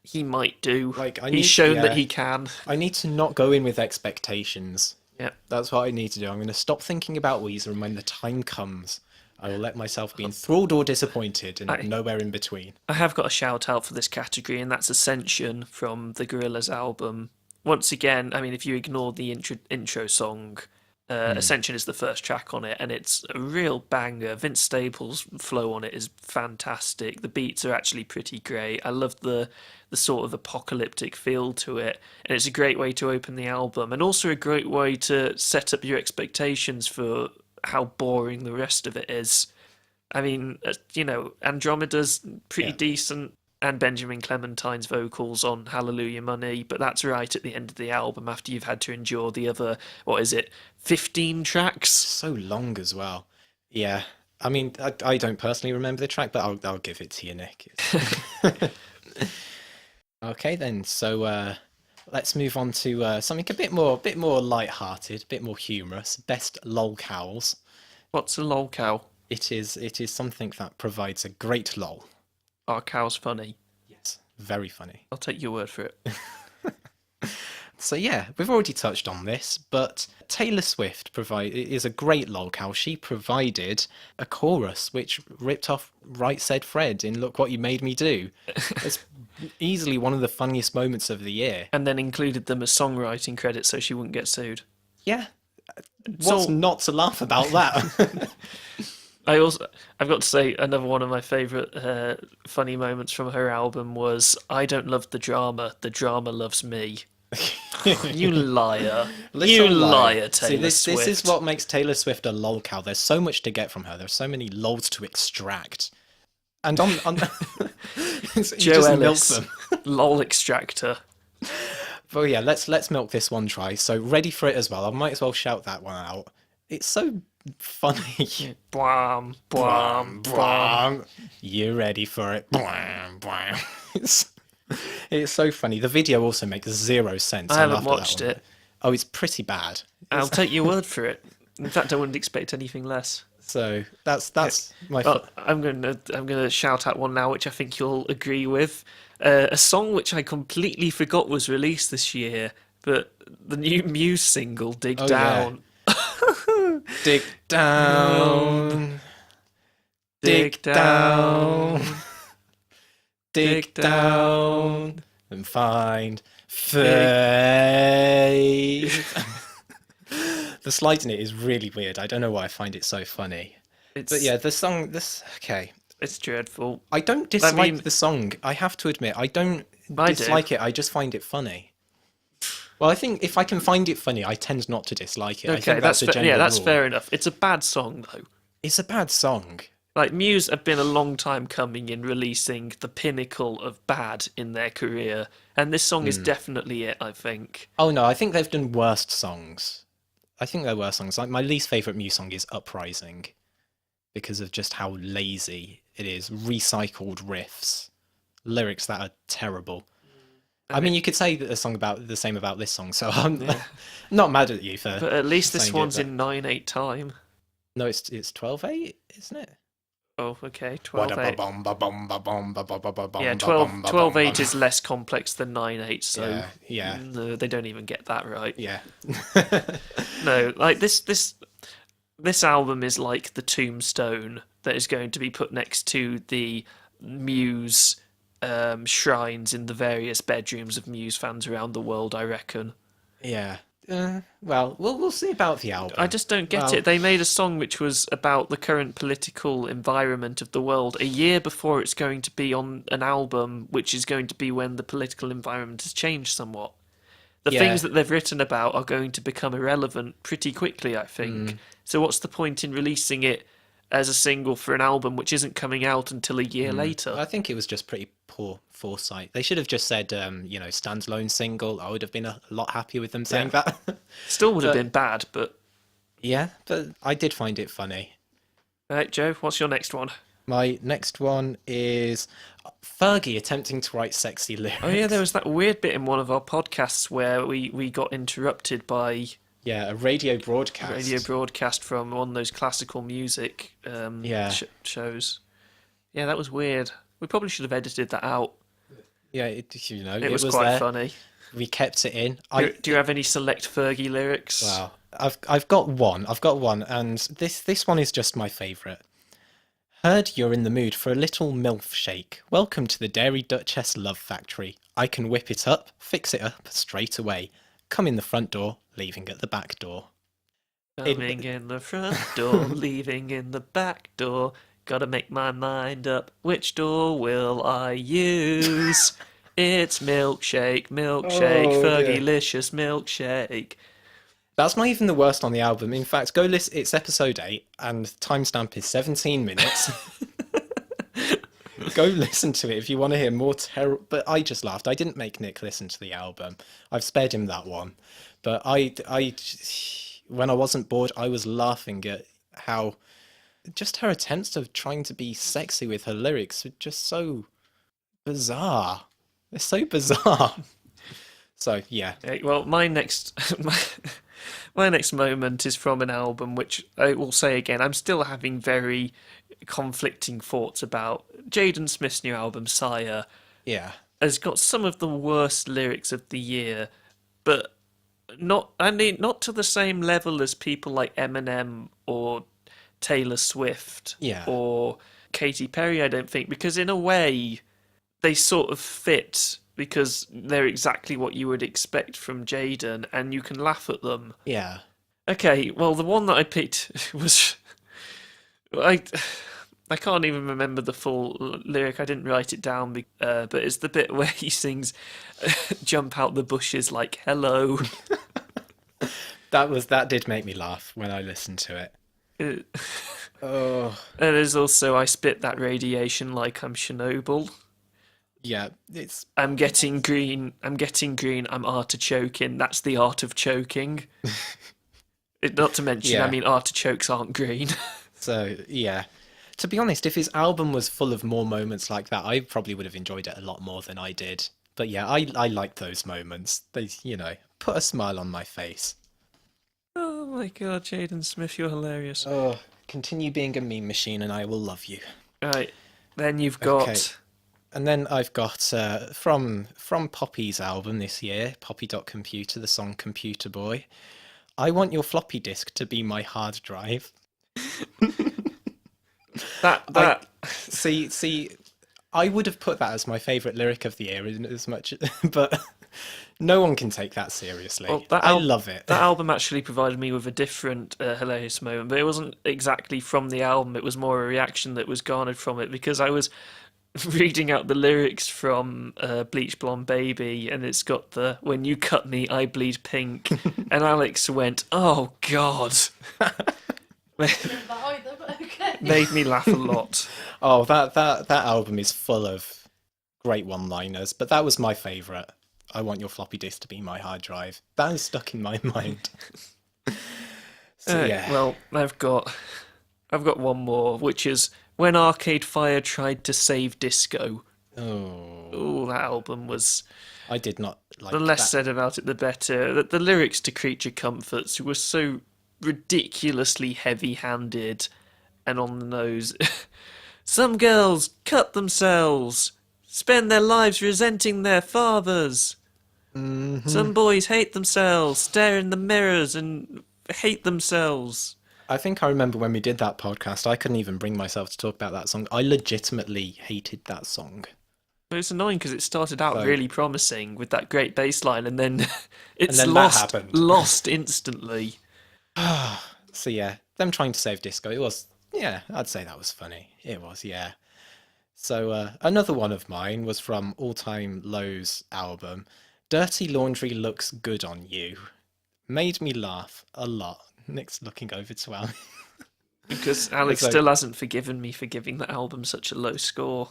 he might do. He's shown that he can. I need to not go in with expectations. Yeah. That's what I need to do. I'm going to stop thinking about Weezer, and when the time comes, I will let myself be enthralled or disappointed, and nowhere in between. I have got a shout out for this category, and that's Ascension from the Gorillaz album. Once again, I mean, if you ignore the intro song, Ascension is the first track on it, and it's a real banger. Vince Staples' flow on it is fantastic. The beats are actually pretty great. I love the sort of apocalyptic feel to it, and it's a great way to open the album, and also a great way to set up your expectations for how boring the rest of it is. I mean, Andromeda's pretty decent, and Benjamin Clementine's vocals on Hallelujah Money, but that's right at the end of the album after you've had to endure the other, 15 tracks? So long as well. Yeah. I mean, I don't personally remember the track, but I'll give it to you, Nick. Okay then, so let's move on to something a bit more light-hearted, a bit more humorous. Best lolcows. What's a lolcow? It is something that provides a great lol. Are cows funny? Yes, very funny. I'll take your word for it. So yeah, we've already touched on this, but Taylor Swift is a great lolcow. She provided a chorus which ripped off Right Said Fred in Look What You Made Me Do. It's easily one of the funniest moments of the year. And then included them as songwriting credits so she wouldn't get sued. Yeah. What's not to laugh about that? I've got to say, another one of my favourite funny moments from her album was, I don't love the drama loves me. You liar. You liar, Taylor Swift. This is what makes Taylor Swift a lolcow. There's so much to get from her. There's so many lols to extract. And on Joe Ellis, lol extractor. But yeah, let's milk this one try. So ready for it as well. I might as well shout that one out. It's so funny. Blam, blam, blam. You ready for it? Blam, blam. It's so funny. The video also makes zero sense. I haven't watched it. Oh, it's pretty bad. I'll take your word for it. In fact, I wouldn't expect anything less. So that's my. Well, I'm gonna shout out one now, which I think you'll agree with. A song which I completely forgot was released this year, but the new Muse single, "Dig Down." Yeah. Dig down. Dig down. Dig down and find faith. The slide in it is really weird. I don't know why I find it so funny. But yeah, the song, okay. It's dreadful. I don't dislike the song. I have to admit, I don't dislike it. I just find it funny. Well, I think if I can find it funny, I tend not to dislike it. Okay, I think that's a general that's rule. fair enough. It's a bad song, though. It's a bad song. Like, Muse have been a long time coming in releasing the pinnacle of bad in their career, and this song is definitely it, I think. Oh no, I think they've done worst songs. I think they're worse songs. Like, my least favourite Muse song is Uprising, because of just how lazy it is. Recycled riffs. Lyrics that are terrible. I mean, you could say that the same about this song, so I'm not mad at you for. But at least this one's it, in 9/8 time. No, it's 12/8, isn't it? Oh, okay, 12/8. Yeah, 12/8 is less complex than 9/8, so yeah. No, they don't even get that right. Yeah. No, like this album is like the tombstone that is going to be put next to the Muse shrines in the various bedrooms of Muse fans around the world, I reckon. Yeah. Well, we'll see about the album. I just don't get Well, it. They made a song which was about the current political environment of the world a year before it's going to be on an album, which is going to be when the political environment has changed somewhat. The Yeah. things that they've written about are going to become irrelevant pretty quickly, I think. So what's the point in releasing it as a single for an album which isn't coming out until a year later? I think it was just pretty poor foresight. They should have just said, standalone single. I would have been a lot happier with them saying that. Still would have But- been bad, but... Yeah, but I did find it funny. Right, Joe, what's your next one? My next one is Fergie attempting to write sexy lyrics. Oh yeah, there was that weird bit in one of our podcasts where we got interrupted by Yeah, a radio broadcast. a radio broadcast from one of those classical music Yeah. shows. Yeah, that was weird. We probably should have edited that out. Yeah, it It was was quite there. funny. We kept it in. Do you have any select Fergie lyrics? Wow. I've got one. And this one is just my favourite. Heard you're in the mood for a little MILF shake. Welcome to the Dairy Duchess Love Factory. I can whip it up, fix it up straight away. Come in the front door, leaving at the back door. Coming in the front door, leaving in the back door. Gotta make my mind up. Which door will I use? It's milkshake, milkshake, Oh, Fergie-licious milkshake. That's not even the worst on the album. In fact, go listen. It's episode 8, and timestamp is 17 minutes. Go listen to it if you want to hear more terrible. But I just laughed. I didn't make Nick listen to the album. I've spared him that one. But when I wasn't bored, I was laughing at how just her attempts of trying to be sexy with her lyrics are just so bizarre. They're so bizarre. So yeah, Okay, well, my next my next moment is from an album which I will say again, I'm still having very conflicting thoughts about. Jaden Smith's new album, Sire, yeah. has got some of the worst lyrics of the year, but not to the same level as people like Eminem or Taylor Swift Yeah. or Katy Perry, I don't think, because in a way they sort of fit because they're exactly what you would expect from Jaden and you can laugh at them. Yeah. Okay, well, the one that I picked was... I can't even remember the full lyric. I didn't write it down, but it's the bit where he sings "Jump out the bushes like hello." That did make me laugh when I listened to it. And Oh, there's also "I spit that radiation like I'm Chernobyl." yeah. It's I'm getting green. I'm artichoking. That's the art of choking. Not to mention, Yeah. I mean, artichokes aren't green. so yeah. To be honest, if his album was full of more moments like that, I probably would have enjoyed it a lot more than I did. But yeah, I like those moments. They, put a smile on my face. Oh my god, Jaden Smith, you're hilarious. Oh, continue being a meme machine and I will love you. Right, then you've got... Okay. And then I've got from Poppy's album this year, Poppy.Computer, the song Computer Boy. I want your floppy disk to be my hard drive. That See, I would have put that as my favourite lyric of the year, as much, but no one can take that seriously. Well, I love it. That album actually provided me with a different hilarious moment, but it wasn't exactly from the album. It was more a reaction that was garnered from it because I was reading out the lyrics from Bleach Blonde Baby, and it's got the "When you cut me, I bleed pink," and Alex went, "Oh God." That either, but okay. Made me laugh a lot. Oh, that album is full of great one-liners, but that was my favourite. I want your floppy disk to be my hard drive. That is stuck in my mind. So yeah. Well, I've got one more, which is "When Arcade Fire Tried to Save Disco." Oh, Oh, that album was... I did not like The less that. said about it, the better. The lyrics to Creature Comforts were so ridiculously heavy-handed and on the nose. Some girls cut themselves, spend their lives resenting their fathers. Some boys hate themselves, stare in the mirrors and hate themselves. I think I remember when we did that podcast, I couldn't even bring myself to talk about that song. I legitimately hated that song. It was annoying because it started out So- really promising with that great bass line, and then it's then that lost happened. lost instantly. So yeah, them trying to save disco. It was, yeah, I'd say that was funny. It was, yeah. So another one of mine was from All Time Low's album. Dirty Laundry Looks Good on You. Made me laugh a lot. Nick's looking over to Al. Because Alex So- still hasn't forgiven me for giving that album such a low score.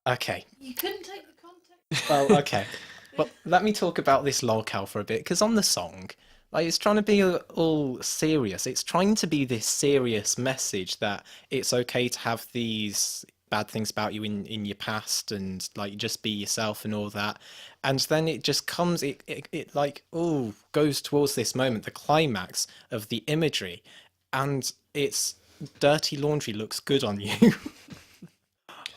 Okay. You couldn't take the context. Well, okay. Well, let me talk about this lolcow for a bit, because on the song, like, it's trying to be all serious. It's trying to be this serious message that it's okay to have these bad things about you in your past and like just be yourself and all that. And then it just comes, it like, oh, goes towards this moment, the climax of the imagery, and it's dirty laundry looks good on you.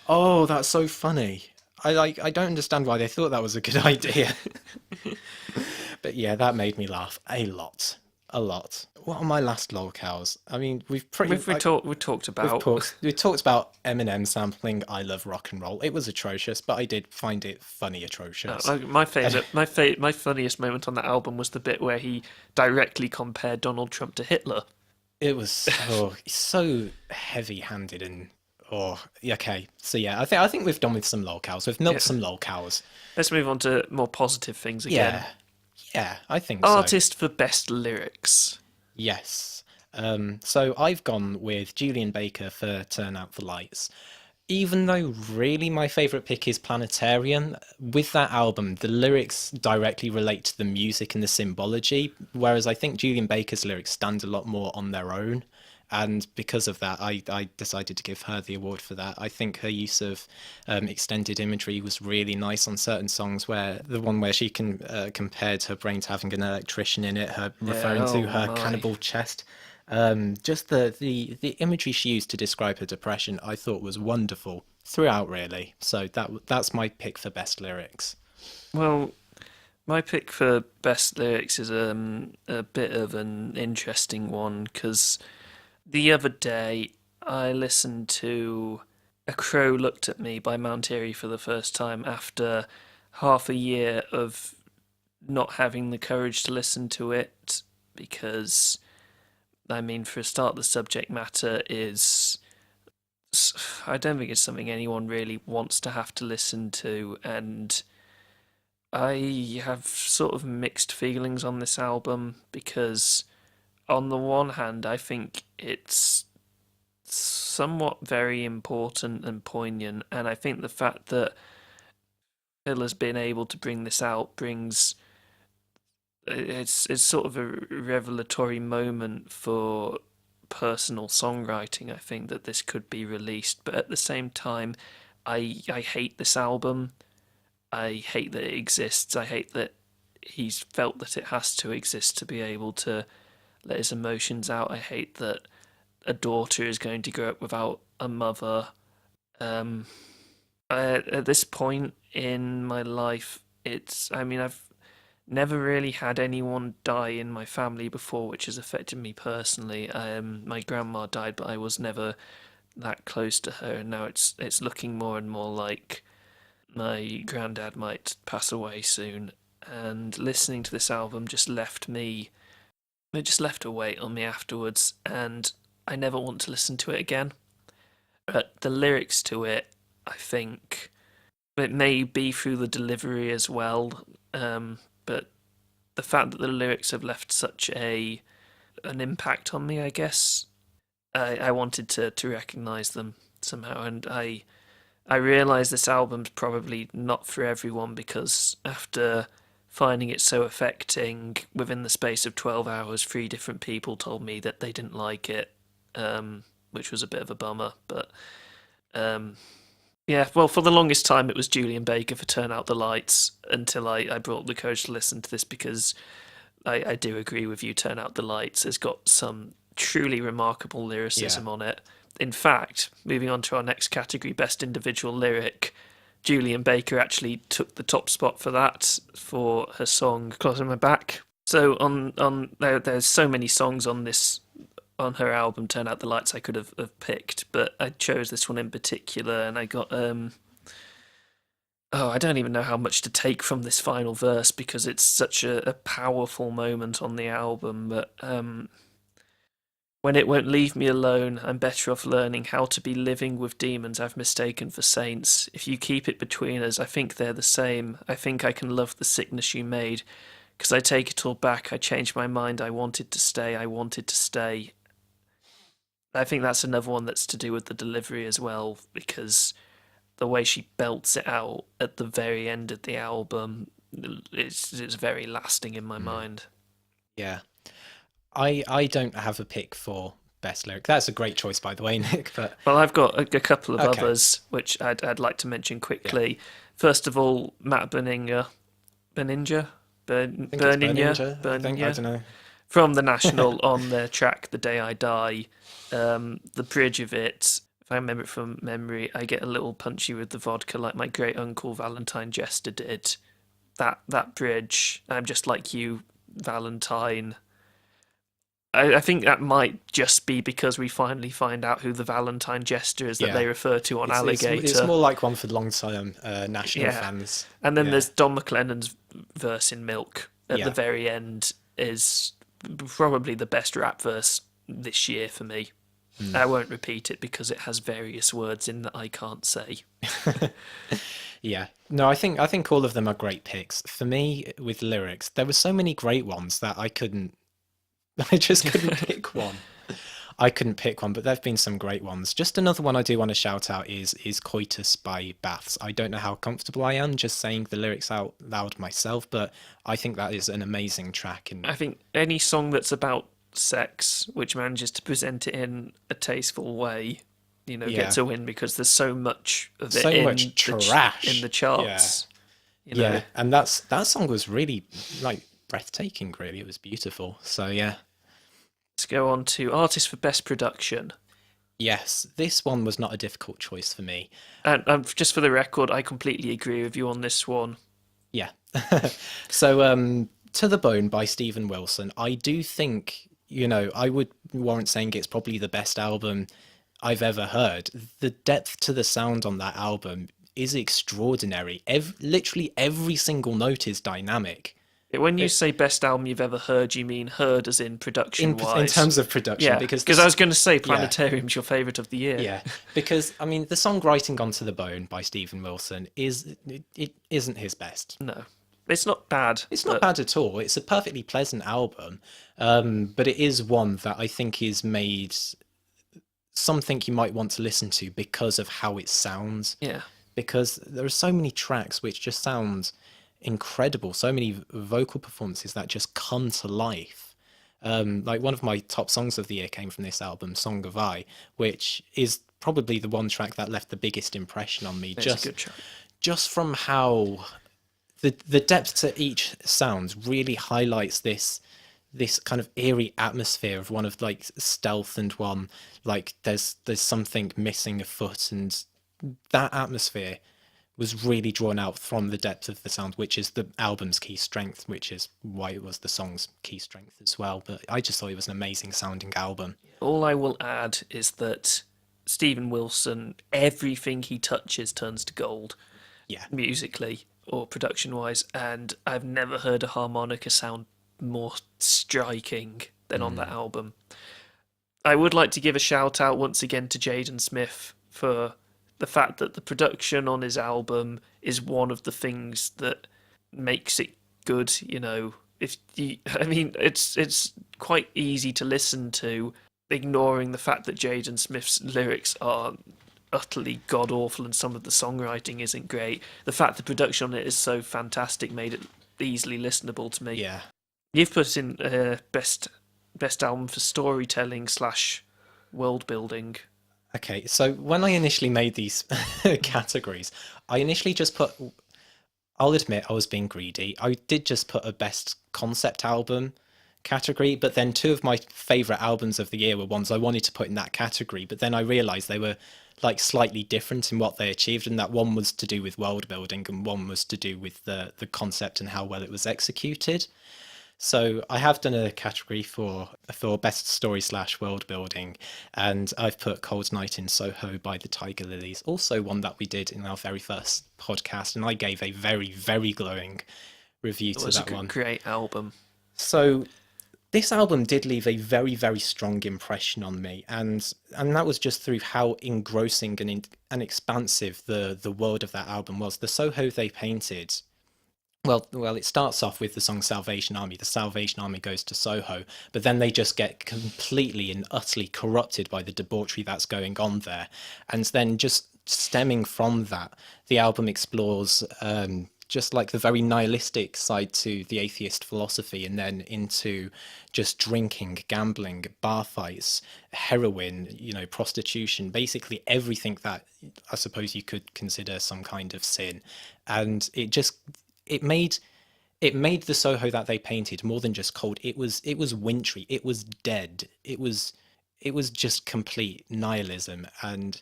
Oh, that's so funny. I don't understand why they thought that was a good idea. But yeah, that made me laugh a lot. A lot. What are my last lolcows? I mean, we've We talked about. we talked about Eminem sampling "I Love Rock and Roll." It was atrocious, but I did find it funny atrocious. My favorite, my funniest moment on that album was the bit where he directly compared Donald Trump to Hitler. It was so heavy-handed and okay. So yeah, I think we've done with some lolcows. We've milked some lolcows. Let's move on to more positive things again. Yeah, yeah, I think so. Artist for best lyrics. Yes. So I've gone with Julian Baker for Turn Out the Lights. Even though really my favourite pick is Planetarium, with that album, the lyrics directly relate to the music and the symbology, whereas I think Julian Baker's lyrics stand a lot more on their own. And because of that, I decided to give her the award for that. I think her use of extended imagery was really nice on certain songs, where the one where she compared her brain to having an electrician in it, her referring to her cannibal chest. Just the imagery she used to describe her depression, I thought was wonderful throughout, really. So that's my pick for best lyrics. Well, my pick for best lyrics is a bit of an interesting one because the other day I listened to A Crow Looked at Me by Mount Eerie for the first time after half a year of not having the courage to listen to it because, I mean, for a start, the subject matter is, I don't think it's something anyone really wants to have to listen to, and I have sort of mixed feelings on this album because, on the one hand, I think it's somewhat very important and poignant, and I think the fact that Phil has been able to bring this out brings it's sort of a revelatory moment for personal songwriting. I think that this could be released, but at the same time, I hate this album. I hate that it exists. I hate that he's felt that it has to exist to be able to let his emotions out. I hate that a daughter is going to grow up without a mother. At this point in my life, I've never really had anyone die in my family before, which has affected me personally. My grandma died, but I was never that close to her, and now it's looking more and more like my granddad might pass away soon. And listening to this album just left a weight on me afterwards, and I never want to listen to it again. But the lyrics to it, I think, it may be through the delivery as well, but the fact that the lyrics have left such an impact on me, I guess, I wanted to recognise them somehow, and I realise this album's probably not for everyone because after finding it so affecting, within the space of 12 hours, 3 different people told me that they didn't like it, which was a bit of a bummer, but yeah, well, for the longest time it was Julian Baker for Turn Out the Lights until I brought the courage to listen to this because I do agree with you, Turn Out the Lights has got some truly remarkable lyricism on it. In fact, moving on to our next category, Best Individual Lyric, Julian Baker actually took the top spot for that for her song Close on My Back. So there's so many songs on her album Turn Out the Lights I could have picked, but I chose this one in particular, and I got Oh, I don't even know how much to take from this final verse because it's such a powerful moment on the album. But when it won't leave me alone, I'm better off learning how to be living with demons I've mistaken for saints. If you keep it between us, I think they're the same. I think I can love the sickness you made. 'Cause I take it all back, I changed my mind, I wanted to stay, I wanted to stay. I think that's another one that's to do with the delivery as well, because the way she belts it out at the very end of the album, it's very lasting in my mind. Yeah. I don't have a pick for best lyric. That's a great choice, by the way, Nick. But Well, I've got a couple of Okay. others which I'd like to mention quickly. First of all, Matt Berninger, Berninger, I think it's Berninger, I think. I don't know. from The National on their track "The Day I Die." The bridge of it, if I remember it from memory, I get a little punchy with the vodka like my great uncle Valentine Jester did. That bridge, I'm just like you, Valentine. I think that might just be because we finally find out who the Valentine Jester is that Yeah. they refer to on It's Alligator. more like one for long-term National Yeah. fans. And then Yeah. there's Don McLennan's verse in Milk at Yeah. the very end is probably the best rap verse this year for me. I won't repeat it because it has various words in that I can't say. Yeah. No, I think all of them are great picks. For me, with lyrics, there were so many great ones that I just couldn't pick one. I couldn't pick one, but there've been some great ones. Just another one I do want to shout out is Coitus by Baths. I don't know how comfortable I am just saying the lyrics out loud myself, but I think that is an amazing track. And I think any song that's about sex, which manages to present it in a tasteful way, Yeah. gets a win because there's so much of it So in much the trash. in the charts. Yeah, and that song was really like breathtaking, really. It was beautiful. So yeah. Let's go on to artist for best production. Yes, this one was not a difficult choice for me. And just for the record, I completely agree with you on this one. Yeah. So, To the Bone by Stephen Wilson. I do think, I would warrant saying it's probably the best album I've ever heard. The depth to the sound on that album is extraordinary. Literally every single note is dynamic. When you say best album you've ever heard, you mean heard as in production wise? In terms of production, yeah, because I was going to say Planetarium's your favourite of the year. Yeah, because I mean, the songwriting on To the Bone by Stephen Wilson it isn't his best. No, it's not bad. It's not bad at all. It's a perfectly pleasant album, but it is one that I think is made something you might want to listen to because of how it sounds. Yeah, because there are so many tracks which just sound incredible, so many vocal performances that just come to life. Like one of my top songs of the year came from this album, Song of I, which is probably the one track that left the biggest impression on me. it's a good track. Just from how the depth to each sound really highlights this kind of eerie atmosphere of one of like stealth and one like there's something missing a foot, and that atmosphere was really drawn out from the depth of the sound, which is the album's key strength, which is why it was the song's key strength as well. But I just thought it was an amazing sounding album. All I will add is that Stephen Wilson, everything he touches turns to gold. Yeah. Musically or production wise, and I've never heard a harmonica sound more striking than on that album. I would like to give a shout out once again to Jaden Smith for the fact that the production on his album is one of the things that makes it good. It's quite easy to listen to, ignoring the fact that Jaden Smith's lyrics are utterly god awful and some of the songwriting isn't great. The fact the production on it is so fantastic made it easily listenable to me. Yeah. You've put in best album for storytelling / world building. Okay, so when I initially made these categories, I initially just put, I'll admit I was being greedy. I did just put a best concept album category, but then two of my favourite albums of the year were ones I wanted to put in that category, but then I realised they were like slightly different in what they achieved, and that one was to do with world building and one was to do with the concept and how well it was executed. So I have done a category for best story / world building, and I've put Cold Night in Soho by the Tiger Lilies, also one that we did in our very first podcast, and I gave a very, very glowing review It to was a that one. great album. So this album did leave a very, very strong impression on me, and that was just through how engrossing and expansive the world of that album was. The Soho they painted. Well, it starts off with the song Salvation Army. The Salvation Army goes to Soho, but then they just get completely and utterly corrupted by the debauchery that's going on there. And then just stemming from that, the album explores just like the very nihilistic side to the atheist philosophy, and then into just drinking, gambling, bar fights, heroin, prostitution, basically everything that I suppose you could consider some kind of sin. And it made the Soho that they painted more than just cold. It was wintry. It was dead. It was just complete nihilism, and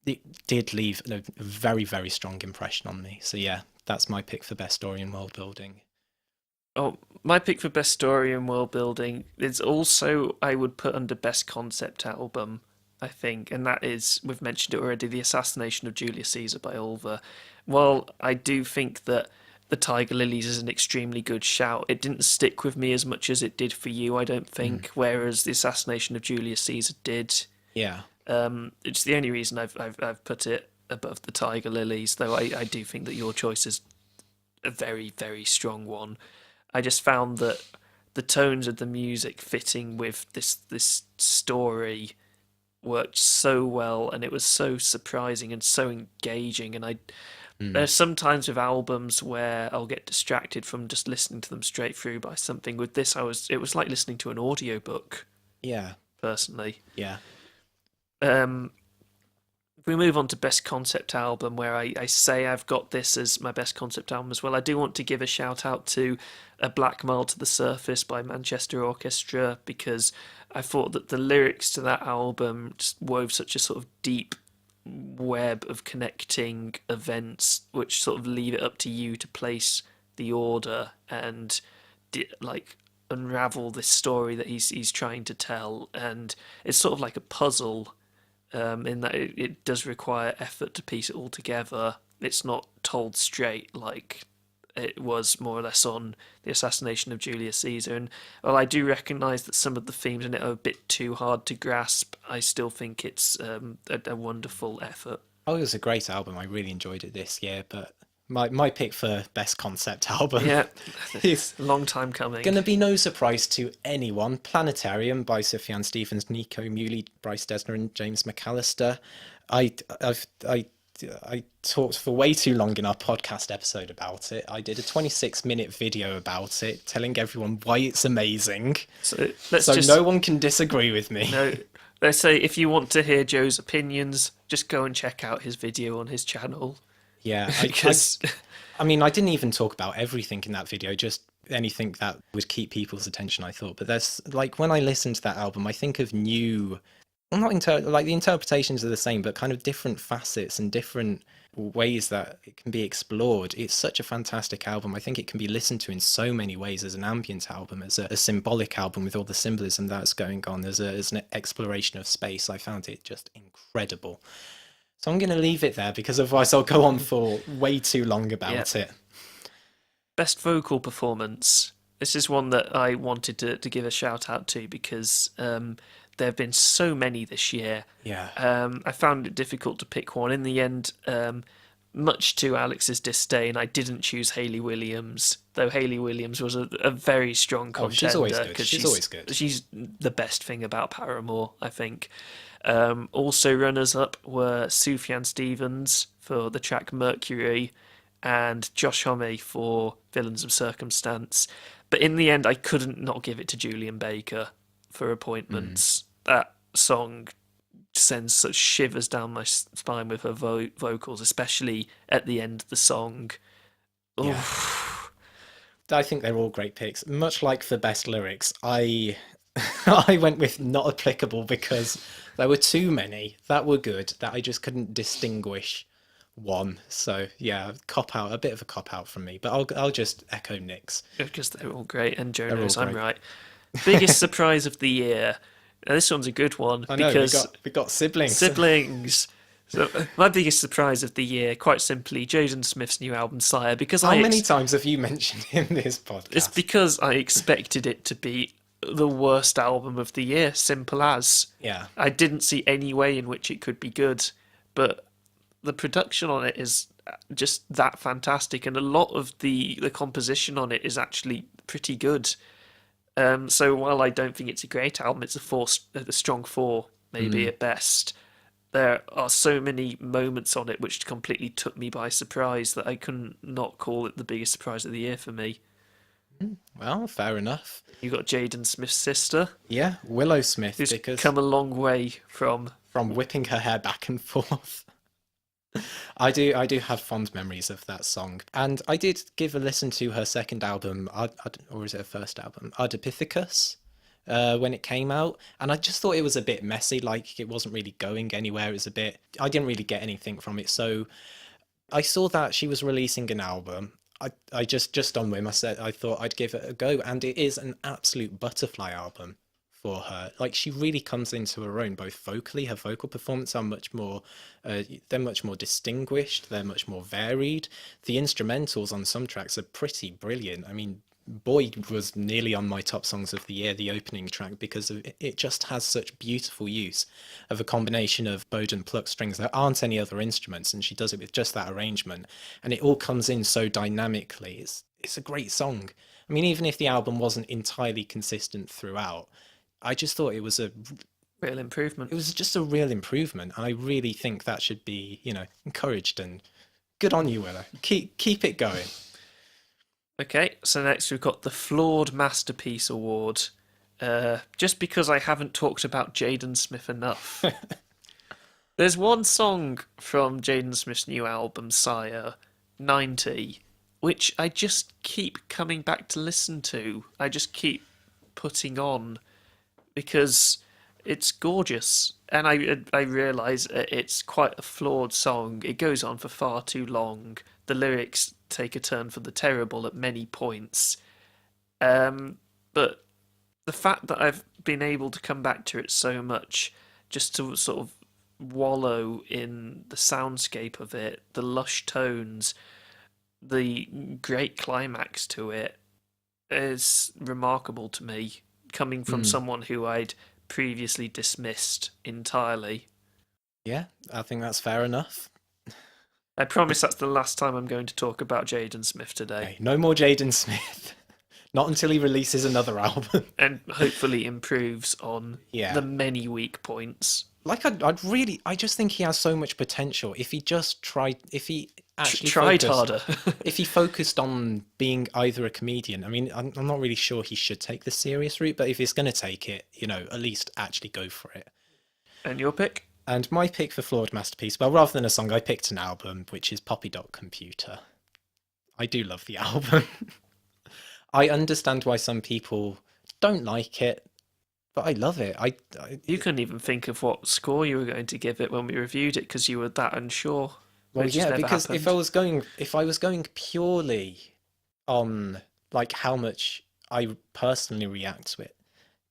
it did leave a very, very strong impression on me. So yeah, that's my pick for best story and world building. Oh, my pick for best story and world building is also, I would put under best concept album, I think, and that is, we've mentioned it already, The Assassination of Julius Caesar by Ulver. While I do think that The Tiger Lilies is an extremely good shout, it didn't stick with me as much as it did for you, I don't think, whereas The Assassination of Julius Caesar did. Yeah. It's the only reason I've put it above The Tiger Lilies, though I do think that your choice is a very, very strong one. I just found that the tones of the music fitting with this story worked so well, and it was so surprising and so engaging. And there's sometimes with albums where I'll get distracted from just listening to them straight through by something. With this, it was like listening to an audiobook. Yeah. Personally. Yeah. If we move on to best concept album, where I say I've got this as my best concept album as well, I do want to give a shout out to A Black Mile to the Surface by Manchester Orchestra, because I thought that the lyrics to that album just wove such a sort of deep web of connecting events, which sort of leave it up to you to place the order and like unravel this story that he's trying to tell. And it's sort of like a puzzle. In that it does require effort to piece it all together. It's not told straight like it was more or less on The Assassination of Julius Caesar. And while I do recognise that some of the themes in it are a bit too hard to grasp, I still think it's a wonderful effort. Oh, it was a great album. I really enjoyed it this year, but my pick for best concept album is a long time coming. Gonna be no surprise to anyone. Planetarium by Sufjan Stevens, Nico Muley, Bryce Dessner, and James McAllister. I talked for way too long in our podcast episode about it. I did a 26-minute video about it, telling everyone why it's amazing. So no one can disagree with me. No, let's say if you want to hear Joe's opinions, just go and check out his video on his channel. Yeah, I mean, I didn't even talk about everything in that video, just anything that would keep people's attention, I thought. But there's, like, when I listen to that album, I think of new, well, like the interpretations are the same, but kind of different facets and different ways that it can be explored. It's such a fantastic album. I think it can be listened to in so many ways as an ambient album, as a symbolic album with all the symbolism that's going on, as an exploration of space. I found it just incredible. So I'm going to leave it there, because otherwise I'll go on for way too long about it. Best vocal performance. This is one that I wanted to give a shout out to, because there have been so many this year. Yeah. I found it difficult to pick one. In the end, much to Alex's disdain, I didn't choose Hayley Williams, though Hayley Williams was a very strong contender. She's always good. She's always good. She's the best thing about Paramore, I think. Also runners-up were Sufjan Stevens for the track Mercury and Josh Homme for Villains of Circumstance. But in the end, I couldn't not give it to Julian Baker for Appointments. That song sends such shivers down my spine with her vocals, especially at the end of the song. Yeah. I think they're all great picks. Much like the best lyrics, I went with not applicable because there were too many that were good that I just couldn't distinguish one. So yeah, cop out, a bit of a cop out from me, but I'll just echo Nick's. Because they're all great, and Joe They're all knows I'm great. right. Biggest surprise of the year. Now, this one's a good one I know because we got siblings. siblings. So my biggest surprise of the year, quite simply, Jaden Smith's new album Sire. Because How many times have you mentioned in this podcast? it's because I expected it to be the worst album of the year. Simple as. Yeah. I didn't see any way in which it could be good, but the production on it is just that fantastic, and a lot of the composition on it is actually pretty good. So while I don't think it's a great album, it's a strong four, maybe at best. There are so many moments on it which completely took me by surprise that I couldn't not call it the biggest surprise of the year for me. Well, fair enough. You got Jaden Smith's sister, Yeah, Willow Smith, who's because come a long way from. whipping her hair back and forth. I do have fond memories of that song, and I did give a listen to her second album, or is it her first album, Ardipithecus, when it came out, and I just thought it was a bit messy, like it wasn't really going anywhere. It was a bit, I didn't really get anything from it, so I saw that she was releasing an album. I just on whim, I thought I'd give it a go, and it is an absolute butterfly album for her. Like, she really comes into her own, both vocally. Her vocal performance are much more, they're much more distinguished. They're much more varied. The instrumentals on some tracks are pretty brilliant. I mean, Boy was nearly on my top songs of the year, the opening track, because it just has such beautiful use of a combination of bowed and plucked strings. There aren't any other instruments, and she does it with just that arrangement, and it all comes in so dynamically. It's a great song. I mean, even if the album wasn't entirely consistent throughout, I just thought it was Real improvement. it was just a real improvement, and I really think that should be, encouraged, and good on you, Willow. Keep it going. Okay, so next we've got the Flawed Masterpiece Award. Just because I haven't talked about Jaden Smith enough. There's one song from Jaden Smith's new album, Sire, 90, which I just keep coming back to listen to. I just keep putting on because it's gorgeous. And I realise it's quite a flawed song. It goes on for far too long. The lyrics take a turn for the terrible at many points. But the fact that I've been able to come back to it so much, just to sort of wallow in the soundscape of it, the lush tones, the great climax to it, is remarkable to me, coming from someone who I'd previously dismissed entirely. Yeah, I think that's fair enough. I promise that's the last time I'm going to talk about Jaden Smith today. Okay, no more Jaden Smith. Not until he releases another album. And hopefully improves on Yeah. the many weak points. Like, I just think he has so much potential. If he just tried, if he actually Tried focused- harder. if he focused on being either a comedian, I mean, I'm not really sure he should take the serious route, but if he's going to take it, at least actually go for it. And your pick? And my pick for Flawed Masterpiece, well, rather than a song, I picked an album, which is Poppy Dot Computer. I do love the album. I understand why some people don't like it, but I love it. You couldn't even think of what score you were going to give it when we reviewed it because you were that unsure. Well, Which has yeah, never because happened. if I was going purely on like how much I personally react to it,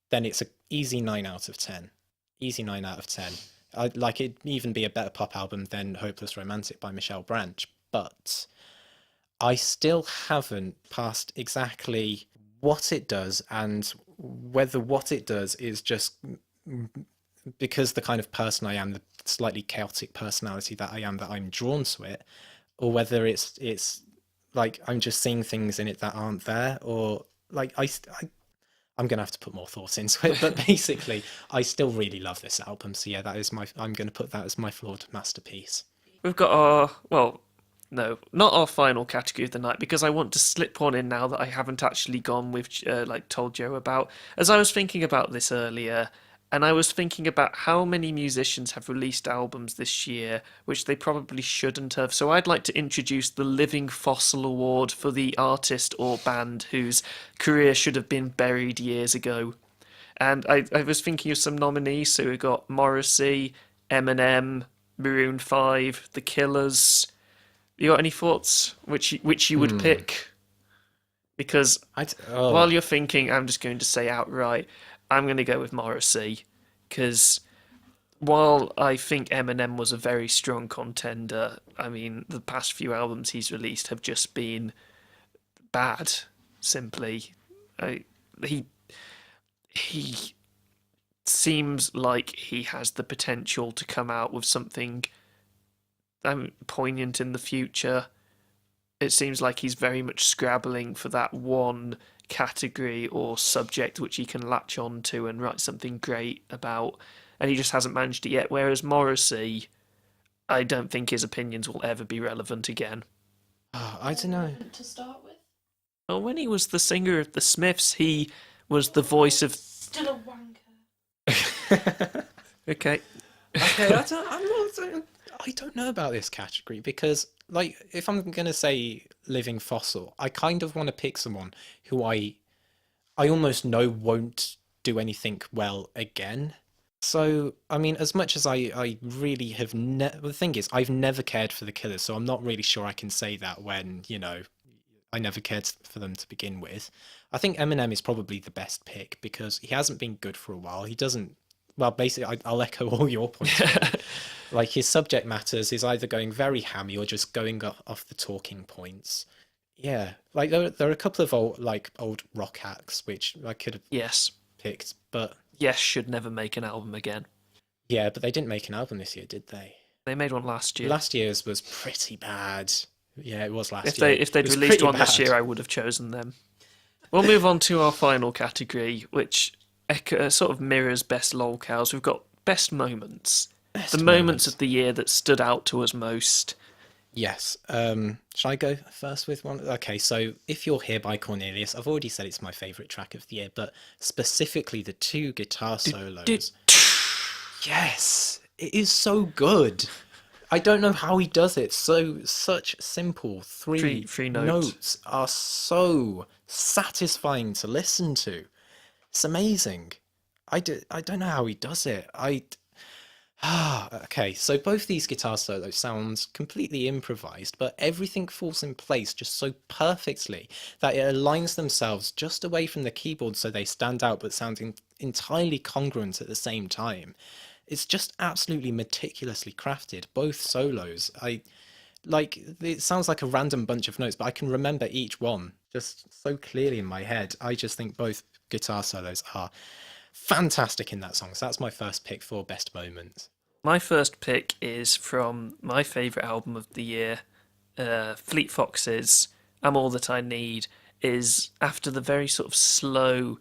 then it's a easy 9 out of 10. Easy 9 out of 10. I'd like it'd even be a better pop album than Hopeless Romantic by Michelle Branch, but I still haven't passed exactly what it does, and whether what it does is just because the kind of person I am, the slightly chaotic personality that I am, that I'm drawn to it, or whether it's like I'm just seeing things in it that aren't there, or like I'm gonna have to put more thought into it. But basically, I still really love this album. So yeah, I'm gonna put that as my flawed masterpiece. We've got our, well, no, not our final category of the night, because I want to slip one in now that I haven't actually gone with, told Joe about. As I was thinking about this earlier, and I was thinking about how many musicians have released albums this year, which they probably shouldn't have. So I'd like to introduce the Living Fossil Award for the artist or band whose career should have been buried years ago. And I was thinking of some nominees. So we've got Morrissey, Eminem, Maroon 5, The Killers. You got any thoughts which you would pick? Because while you're thinking, I'm just going to say outright, I'm going to go with Morrissey. Because while I think Eminem was a very strong contender, I mean, the past few albums he's released have just been bad, simply. He seems like he has the potential to come out with something poignant in the future. It seems like he's very much scrabbling for that one category or subject which he can latch on to and write something great about, and he just hasn't managed it yet. Whereas Morrissey, I don't think his opinions will ever be relevant again. I don't know. To start with. Well, when he was the singer of the Smiths, he was the voice of... Still a wanker. Okay. Okay, I don't know about this category because, like, if I'm gonna say living fossil, I kind of want to pick someone who I almost know won't do anything well again. So, I mean, as much as I really have the thing is, I've never cared for the Killers, so I'm not really sure I can say that when, you know, I never cared for them to begin with. I think Eminem is probably the best pick because he hasn't been good for a while. He doesn't, well, basically, I'll echo all your points. Really. Like, his subject matters is either going very hammy or just going off the talking points. Yeah, like, there are a couple of old rock acts which I could have picked, but... Yes should never make an album again. Yeah, but they didn't make an album this year, did they? They made one last year. Last year's was pretty bad. Yeah, it was last year. If they'd released one this year, I would have chosen them. We'll move on to our final category, which sort of mirrors best lolcows. We've got best moments. The moments of the year that stood out to us most. Yes. Shall I go first with one? Okay, so If You're Here by Cornelius, I've already said it's my favourite track of the year, but specifically the two guitar solos. Yes, it is so good. I don't know how he does it. Such simple three notes are so satisfying to listen to. It's amazing. I don't know how he does it. Okay, so both these guitar solos sound completely improvised, but everything falls in place just so perfectly that it aligns themselves just away from the keyboard so they stand out but sounding entirely congruent at the same time. It's just absolutely meticulously crafted, both solos. It sounds like a random bunch of notes, but I can remember each one just so clearly in my head. I just think both guitar solos are fantastic in that song. So that's my first pick for best moments. My first pick is from my favourite album of the year, Fleet Foxes, I'm All That I Need, is after the very sort of slow,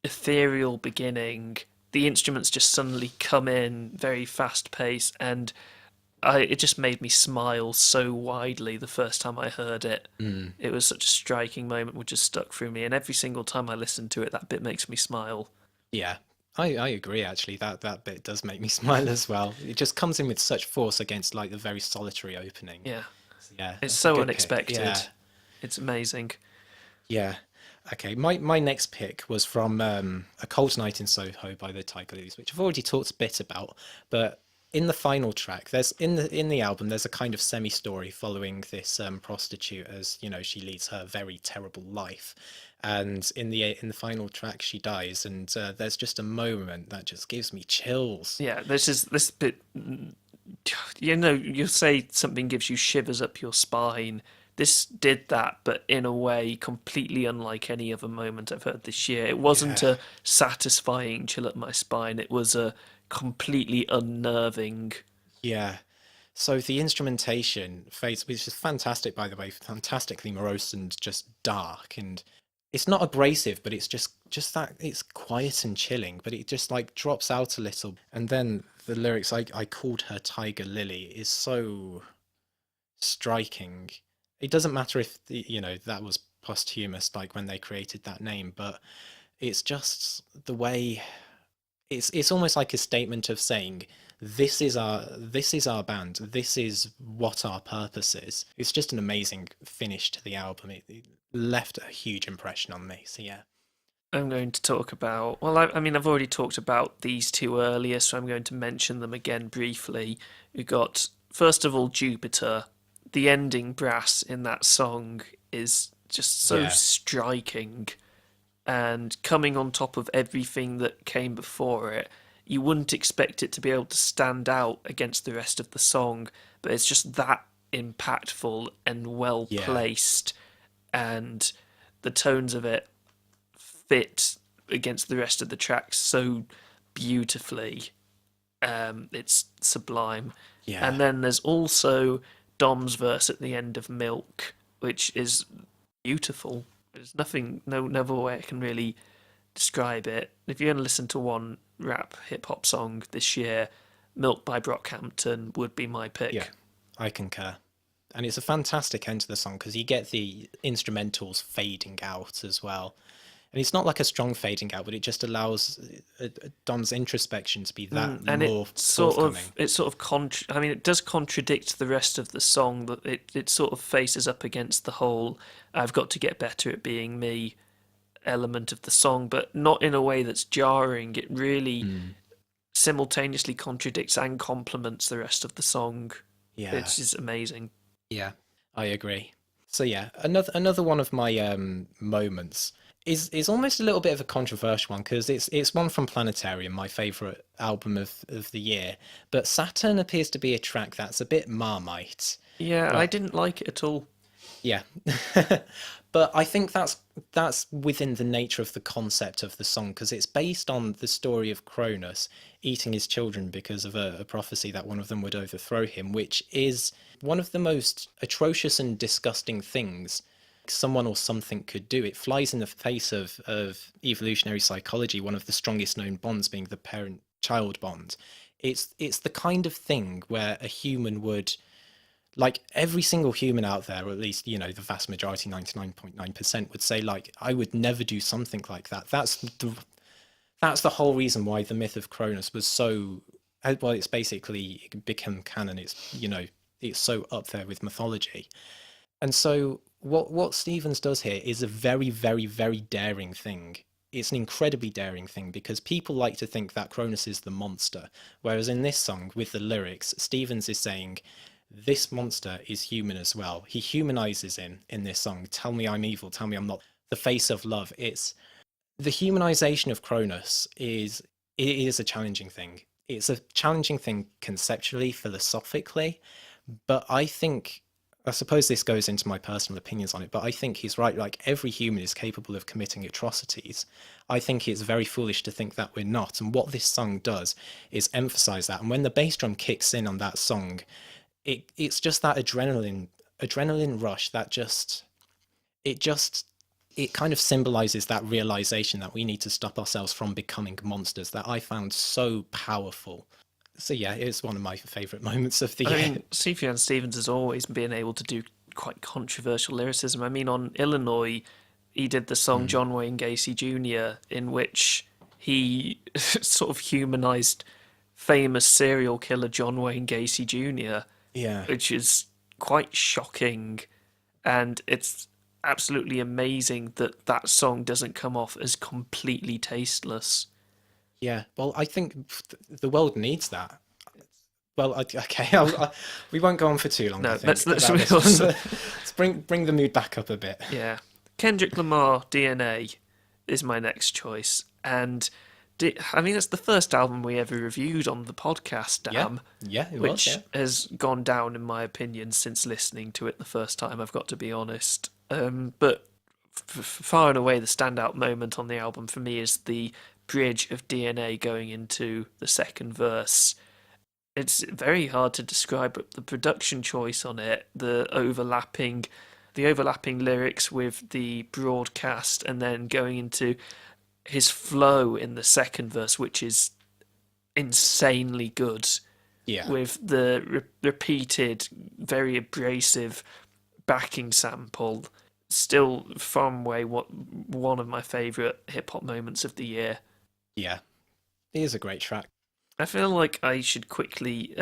ethereal beginning, the instruments just suddenly come in very fast paced, and it just made me smile so widely the first time I heard it. It was such a striking moment which just stuck through me, and every single time I listen to it, that bit makes me smile. Yeah, I agree actually. That bit does make me smile as well. It just comes in with such force against like the very solitary opening. Yeah. Yeah. It's so unexpected. Yeah. It's amazing. Yeah. Okay, my next pick was from A Cold Night in Soho by the Tiger Lilies, which I've already talked a bit about, but in the final track, there's in the album, there's a kind of semi-story following this prostitute as, you know, she leads her very terrible life, and in the final track she dies, and there's just a moment that just gives me chills. Yeah, this bit, you know, you'll say something gives you shivers up your spine. This did that, but in a way completely unlike any other moment I've heard this year. It wasn't a satisfying chill up my spine. It was a completely unnerving. Yeah. So the instrumentation fades, which is fantastic, by the way, fantastically morose and just dark. And it's not abrasive, but it's just that it's quiet and chilling, but it just like drops out a little. And then the lyrics, I called her Tiger Lily, is so striking. It doesn't matter if that was posthumous, like when they created that name, but it's just the way it's almost like a statement of saying this is our band, this is what our purpose is. It's just an amazing finish to the album. It left a huge impression on me. So yeah. I'm going to talk about. Well, I mean, I've already talked about these two earlier, so I'm going to mention them again briefly. We got, first of all, Jupiter. The ending brass in that song is just so Yeah, striking, and coming on top of everything that came before it, you wouldn't expect it to be able to stand out against the rest of the song, but it's just that impactful and well yeah, placed, and the tones of it fit against the rest of the tracks so beautifully. It's sublime. yeah, And then there's also Dom's verse at the end of Milk, which is beautiful. There's nothing, no other way I can really describe it. If you're going to listen to one rap hip hop song this year, Milk by Brockhampton would be my yeah. pick. I concur. And it's a fantastic end to the song because you get the instrumentals fading out as well. And it's not like a strong fading out, but it just allows Dom's introspection to be that And more forthcoming. I mean, it does contradict the rest of the song. That it sort of faces up against the whole "I've got to get better at being me" element of the song, but not in a way that's jarring. It really simultaneously contradicts and complements the rest of the song. Yeah, It's just amazing. yeah, I agree. So yeah, another one of my moments is almost a little bit of a controversial one because it's one from Planetarium, my favorite album of the year. But Saturn appears to be a track that's a bit Marmite. Yeah, I But didn't like it at all. yeah, but I think that's within the nature of the concept of the song because it's based on the story of Cronus eating his children because of a prophecy that one of them would overthrow him, which is one of the most atrocious and disgusting things someone or something could do. It flies in the face of evolutionary psychology, one of the strongest known bonds being the parent-child bond. It's the kind of thing where a human would, like every single human out there, or at least, the vast majority, 99.9%, would say, like, I would never do something like that. That's the whole reason why the myth of Cronus was so, well, it's basically become canon. It's so up there with mythology. And so what Stevens does here is a very, very, very daring thing. It's an incredibly daring thing because people like to think that Cronus is the monster, whereas in this song with the lyrics, Stevens is saying this monster is human as well. He humanizes him in this song. Tell me I'm evil. Tell me I'm not. The face of love. It's the humanization of Cronus is a challenging thing. It's a challenging thing conceptually, philosophically, but I suppose this goes into my personal opinions on it, but I think he's right. Like every human is capable of committing atrocities. I think it's very foolish to think that we're not. And what this song does is emphasize that. And when the bass drum kicks in on that song, it's just that adrenaline rush that it kind of symbolizes that realization that we need to stop ourselves from becoming monsters that I found so powerful. So yeah, it's one of my favorite moments of the I year. mean, Sufjan Stevens has always been able to do quite controversial lyricism. I mean, on Illinois, he did the song John Wayne Gacy Jr., in which he sort of humanized famous serial killer John Wayne Gacy Jr., Yeah. which is quite shocking. And it's absolutely amazing that that song doesn't come off as completely tasteless. Yeah, well, I think the world needs that. Well, okay, we won't go on for too long. No, I think let's about move this on. one. Let's bring the mood back up a bit. Yeah. Kendrick Lamar, DNA, is my next choice. And I mean, it's the first album we ever reviewed on the podcast, Yeah, damn, yeah, it was. which Yeah, has gone down, in my opinion, since listening to it the first time, I've got to be honest. But far and away, the standout moment on the album for me is the bridge of DNA going into the second verse. It's very hard to describe, but the production choice on it, the overlapping lyrics with the broadcast, and then going into his flow in the second verse, which is insanely good, yeah, with the repeated, very abrasive backing sample. Still, far and away, one of my favourite hip hop moments of the year. yeah. It is a great track. I feel like I should quickly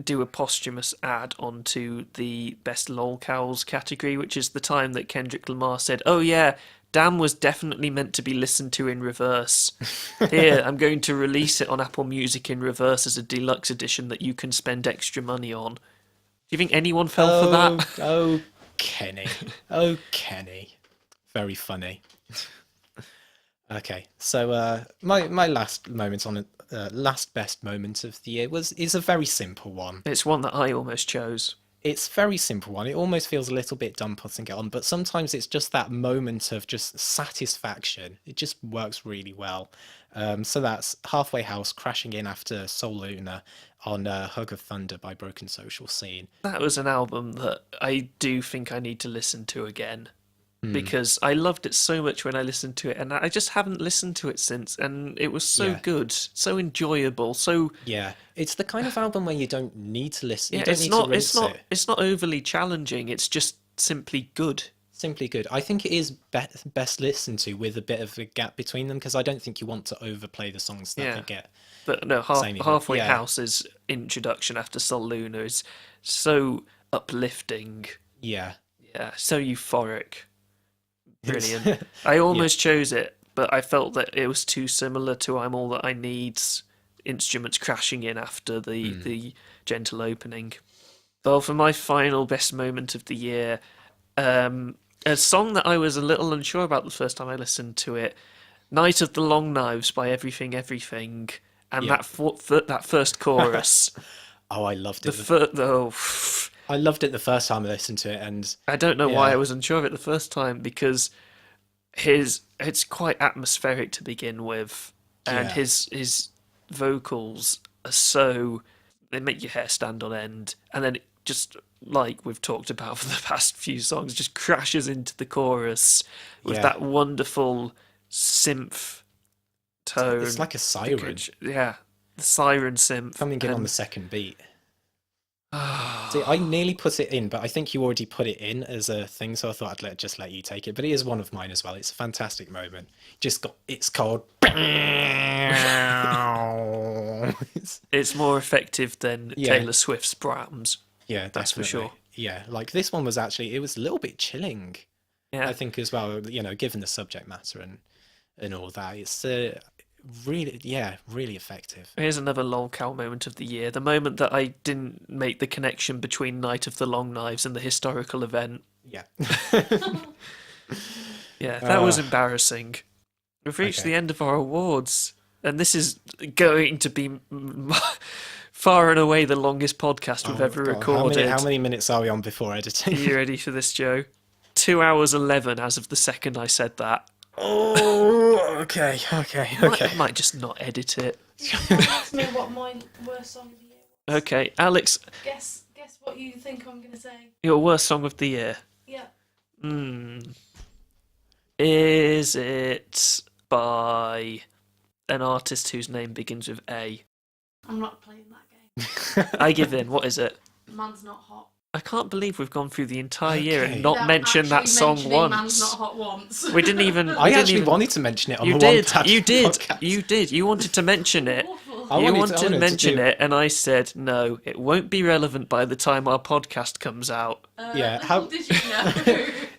do a posthumous add onto the best lolcows category, which is the time that Kendrick Lamar said, "Oh yeah, Damn was definitely meant to be listened to in reverse. Here, I'm going to release it on Apple Music in reverse as a deluxe edition that you can spend extra money on. Do you think anyone fell for that? Oh, Kenny. Oh, Kenny. Very funny. Okay, so my last moment on last best moment of the year is a very simple one. It's one that I almost chose. It's a very simple one. It almost feels a little bit dumb putting it on, but sometimes it's just that moment of just satisfaction. It just works really well. So that's Halfway House crashing in after Soul Luna on Hug of Thunder by Broken Social Scene. That was an album that I do think I need to listen to again. Because I loved it so much when I listened to it, and I just haven't listened to it since, and it was so good, so enjoyable, so... Yeah, it's the kind of album where you don't need to listen. Yeah, you don't need to rinse it. It's not overly challenging, it's just simply good. Simply good. I think it is best listened to with a bit of a gap between them, because I don't think you want to overplay the songs that they get. But no, Samey, Halfway yeah. House's introduction after Sol Luna is so uplifting. Yeah. Yeah, so euphoric. Brilliant. I almost chose it, but I felt that it was too similar to I'm All That I Need's instruments crashing in after the gentle opening. Well, for my final best moment of the year, a song that I was a little unsure about the first time I listened to it, Night of the Long Knives by Everything Everything, and that first chorus. Oh, I loved it. I loved it the first time I listened to it, and I don't know why I was unsure of it the first time, because it's quite atmospheric to begin with, and his vocals are so, they make your hair stand on end, and then it just, like we've talked about for the past few songs, just crashes into the chorus with that wonderful synth tone. It's like a siren. Yeah, the siren synth. Coming in on the second beat. See, I nearly put it in, but I think you already put it in as a thing, so I thought I'd just let you take it. But it is one of mine as well. It's a fantastic moment. It's called. It's more effective than Taylor Swift's Brahms. Yeah, that's for sure. Yeah, like this one was actually, it was a little bit chilling. Yeah, I think as well. Given the subject matter and all that, it's really effective. Here's another lolcow moment of the year. The moment that I didn't make the connection between Night of the Long Knives and the historical event. Yeah. Yeah, that was embarrassing. We've reached the end of our awards, and this is going to be far and away the longest podcast we've ever recorded. How many minutes are we on before editing? Are you ready for this, Joe? 2 hours 11 as of the second I said that. Oh, okay. I might just not edit it. Ask me what my worst song of the year was. Okay, Alex. Guess what you think I'm gonna say. Your worst song of the year. Yeah. Is it by an artist whose name begins with A? I'm not playing that game. I give in. What is it? Man's Not Hot. I can't believe we've gone through the entire year and Without not mentioned that actually song mentioning once. Man's Not Hot once. We didn't even. I actually wanted to mention it on You the did. One Pad You did. podcast. You did. You wanted to mention it. Awful. You I wanted to wanted mention do- it, and I said no. It won't be relevant by the time our podcast comes out. Yeah, Little did you know.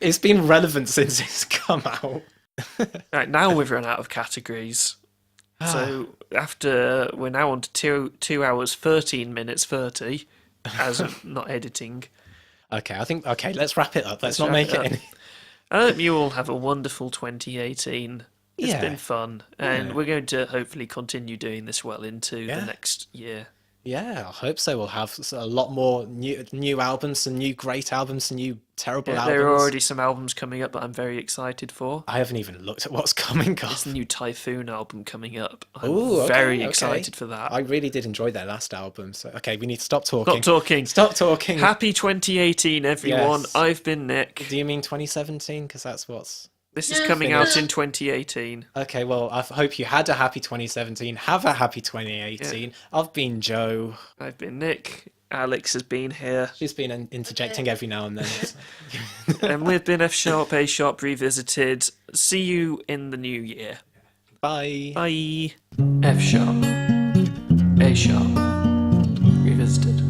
It's been relevant since it's come out. Right, now we've run out of categories. So after we're now on to 2 hours 13 minutes 30, as not editing. Okay, let's wrap it up. Let's not wrap make it it up. any. I hope you all have a wonderful 2018. It's Yeah. been fun, and Yeah. we're going to hopefully continue doing this well into Yeah. the next year. Yeah, I hope so. We'll have a lot more new albums, some new great albums, some new terrible Yeah, albums. there are already some albums coming up that I'm very excited for. I haven't even looked at what's coming up. There's a new Typhoon album coming up. I'm Ooh, okay, very okay. excited for that. I really did enjoy their last album. So okay, we need to stop talking. Stop talking. Stop talking. Happy 2018, everyone. Yes. I've been Nick. Do you mean 2017? Because that's what's. This is Yeah, coming finished. out in 2018. Okay, well, I hope you had a happy 2017. Have a happy 2018. I've been Joe. I've been Nick. Alex has been here. She's been interjecting every now and then. And we've been F Sharp, A Sharp Revisited. See you in the new year. Bye. Bye. F Sharp, A Sharp Revisited.